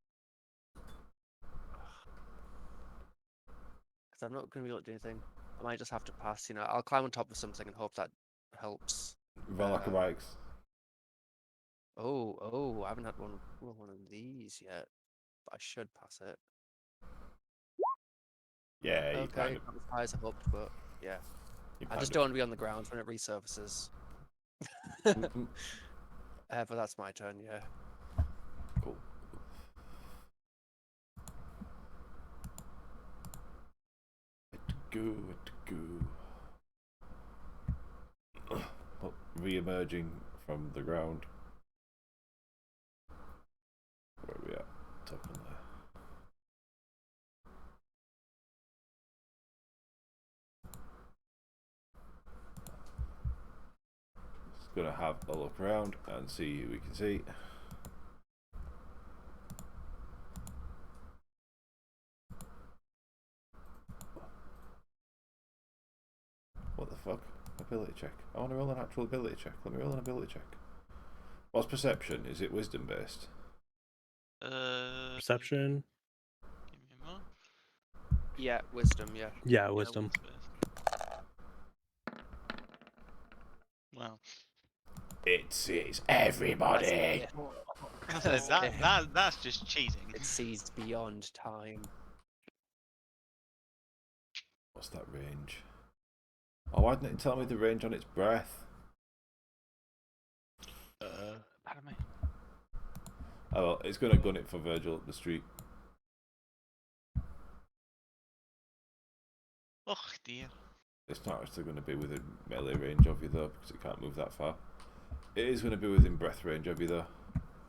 Because I'm not going to be able to do anything. I might just have to pass, you know. I'll climb on top of something and hope that helps. Roll acrobatics. Oh, I haven't had one of these yet. But I should pass it. Yeah, you Okay, kind of. not as high as I hoped, but yeah. I just of- don't want to be on the ground when it resurfaces. Mm-mm. But that's my turn, yeah. Cool. Well, re-emerging from the ground. Where are we at? Talking there. Just gonna have a look around and see who we can see. What the fuck? Ability check. I want to roll an actual ability check. Let me roll an ability check. What's perception? Is it wisdom based? Perception. Give me a moment. Yeah, wisdom, yeah. Yeah, wisdom. Well, It's everybody. that's just cheating. It sees beyond time. What's that range? Oh, why didn't it tell me the range on its breath? Pardon me. Oh well, it's gonna gun it for Virgil up the street. Oh dear. It's not actually going to be within melee range of you though, because it can't move that far. It is going to be within breath range of you though.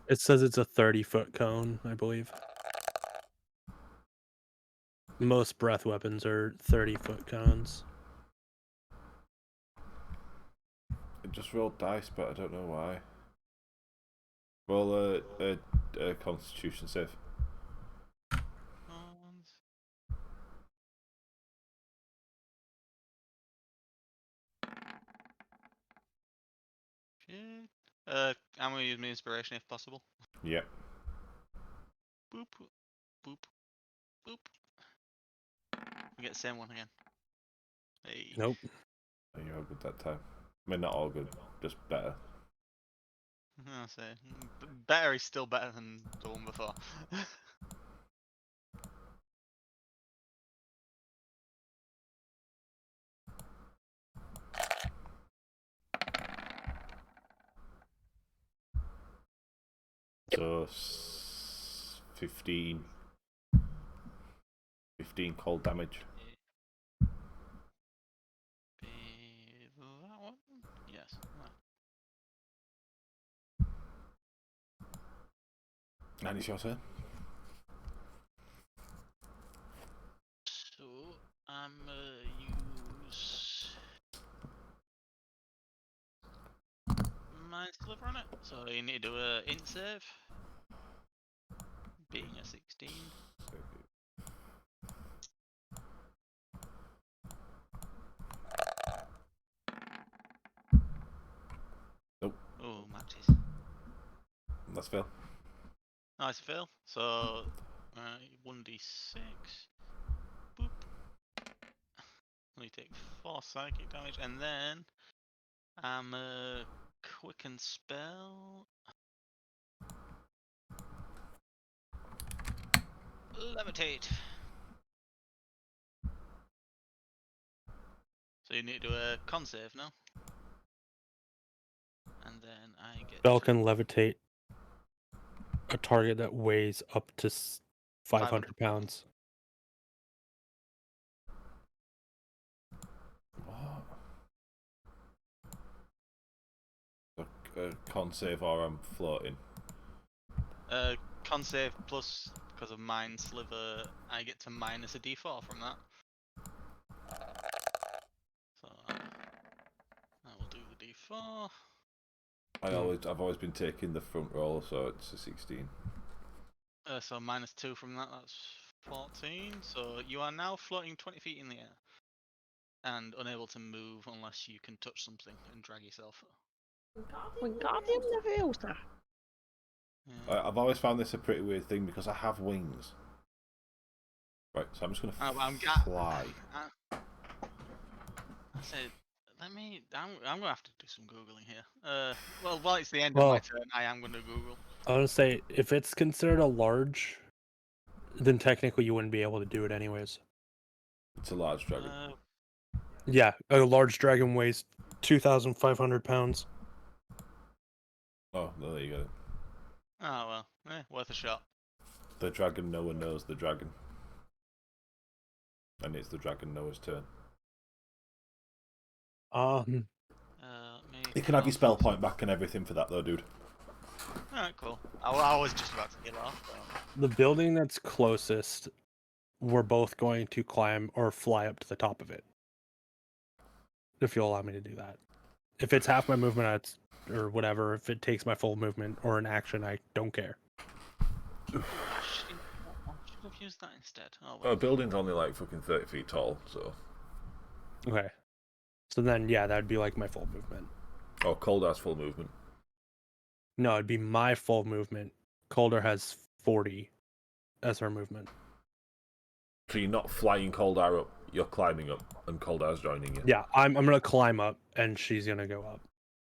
It says it's a 30-foot cone, I believe. Most breath weapons are 30-foot cones. It just rolled dice, but I don't know why. Roll a Constitution save. Shit. I'm gonna use my inspiration if possible. Yep. Boop, boop, boop. We get the same one again. Hey. Nope. You're all good that time. I mean, not all good, just better. I'll say better is still better than the one before. So 15 cold damage. Be that one? Yes. That. And it's your turn. So I'm use my sliver on it. So you need to do a int save. Being a 16. Nope. Oh, matches. Let's fail. Nice fail. So 1d6. Boop. Only take 4 psychic damage, and then I'm quicken spell. Levitate. So you need to do a con save now. And then I get Spell to can levitate a target that weighs up to 500 pounds. What? Con save or I'm floating. con save plus, because of mine sliver, I get to minus a d4 from that. So I will do the d4. I've always been taking the front roll, so it's a 16. So minus 2 from that, that's 14. So you are now floating 20 feet in the air. And unable to move unless you can touch something and drag yourself. Wingardium Leviosa. Yeah. I've always found this a pretty weird thing because I have wings. Right, so I'm just gonna fly. I said, I'm gonna have to do some googling here. Well, while it's the end of my turn, I am gonna Google. I want to say, if it's considered a large, then technically you wouldn't be able to do it anyways. It's a large dragon. Yeah, a large dragon weighs 2,500 pounds. Oh, there you go. Oh well, worth a shot. The dragon knower knows the dragon. And it's the dragon knower's turn. You can have your spell point back and everything for that though, dude. Alright, cool. I was just about to get off. The building that's closest, we're both going to climb or fly up to the top of it. If you'll allow me to do that. If it's half my movement, or whatever, if it takes my full movement or an action, I don't care. I should have used that instead. Oh, well. A building's only like fucking 30 feet tall, so. Okay. So then, yeah, that'd be like my full movement. Oh, Cold has full movement. No, it'd be my full movement. Calder has 40 as her movement. So you're not flying Coldar up, you're climbing up, and Coldar's joining you. Yeah, I'm gonna climb up, and she's gonna go up.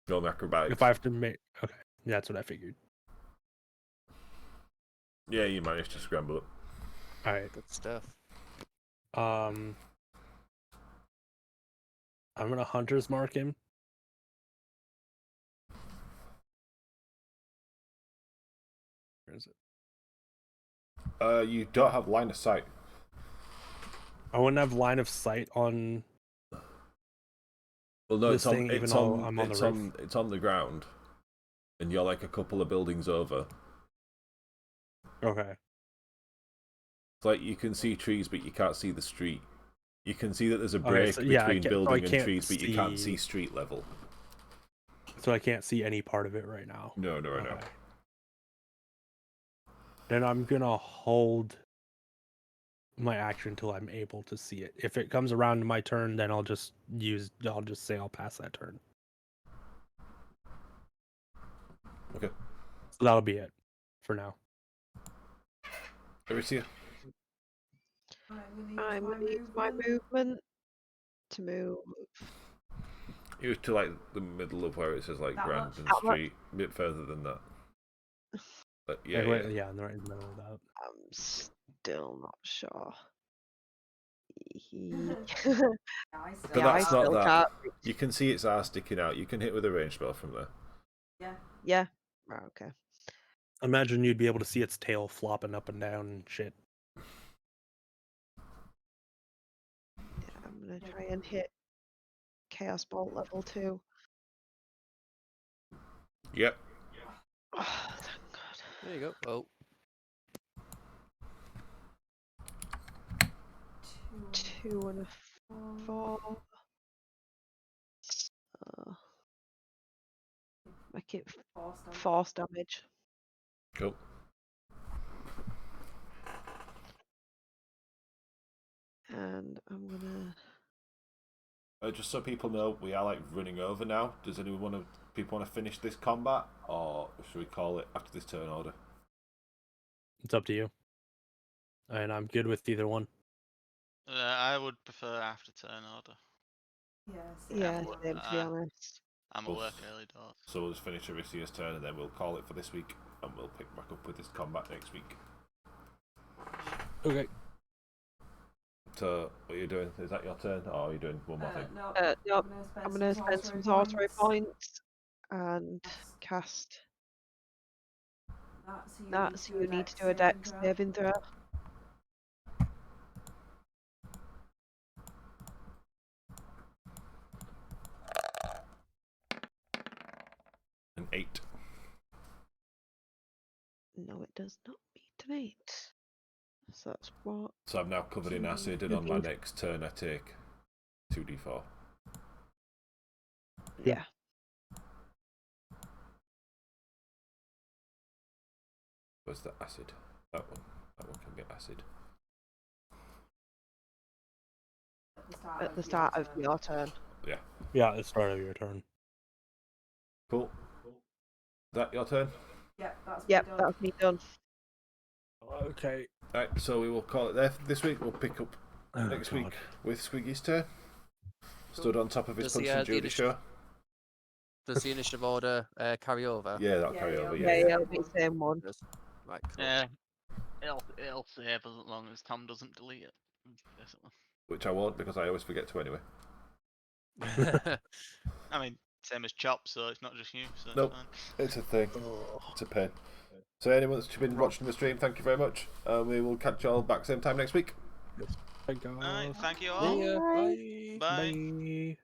No acrobatics. If I have to make... Okay, yeah, that's what I figured. Yeah, you managed to scramble up. Alright. Good stuff. I'm gonna Hunter's Mark him. Where is it? You don't have line of sight. I wouldn't have line of sight on... Well, no, this thing, even though I'm on the roof. It's on the ground, and you're like a couple of buildings over. Okay. It's like you can see trees, but you can't see the street. You can see that there's a break between building and trees, but you can't see street level. So I can't see any part of it right now. No. Then I'm gonna hold my action until I'm able to see it. If it comes around to my turn, then I'll just say I'll pass that turn. Okay. So that'll be it for now. Aricia. I'm gonna use my movement to move. You to like the middle of where it says like Grand and Street, a bit further than that. But yeah, yeah, right in the middle of that. I'm still not sure. But that's not that. You can see its ass sticking out. You can hit with a range spell from there. Yeah. Oh, okay. Imagine you'd be able to see its tail flopping up and down and shit. Yeah, I'm gonna try and hit Chaos Bolt level 2. Yep. Oh, thank God. There you go. Oh, 2 and a 4. Make it force damage. Cool. And I'm gonna. Just so people know, we are like running over now. Does anyone people want to finish this combat, or should we call it after this turn order? It's up to you. And I'm good with either one. I would prefer after turn order. Yeah, well, same, to be honest. I'm at work early doors. So we'll just finish Aricia's turn, and then we'll call it for this week, and we'll pick back up with this combat next week. Okay. So, what are you doing? Is that your turn, or are you doing one more thing? No, I'm gonna spend some sorcery points and cast that, so you need to do a dex saving throw. An 8. No, it does not beat an 8. So that's what? So I'm now covered in acid, and on my next turn I take 2d4. Yeah. Where's the acid? That one. That one can get acid. At the start of your turn. Yeah. Yeah, at the start of your turn. Cool. Is that your turn? Yep, that's me done. Okay. Right, so we will call it there for this week. We'll pick up next week with Squiggy's turn. Stood on top of his Punch and Judy show. Does the initiative order carry over? Yeah, that'll carry over. Yeah, it'll be the same one. Right, cool. Yeah, it'll save as long as Tom doesn't delete it. Basically. Which I won't, because I always forget to anyway. I mean, same as Chop, so it's not just you. So Nope. it's It's a thing. It's a pain. So anyone that's been watching the stream, thank you very much. We will catch you all back same time next week. Thank you. fine. Alright, thank you all. Yeah, bye. Bye. Bye.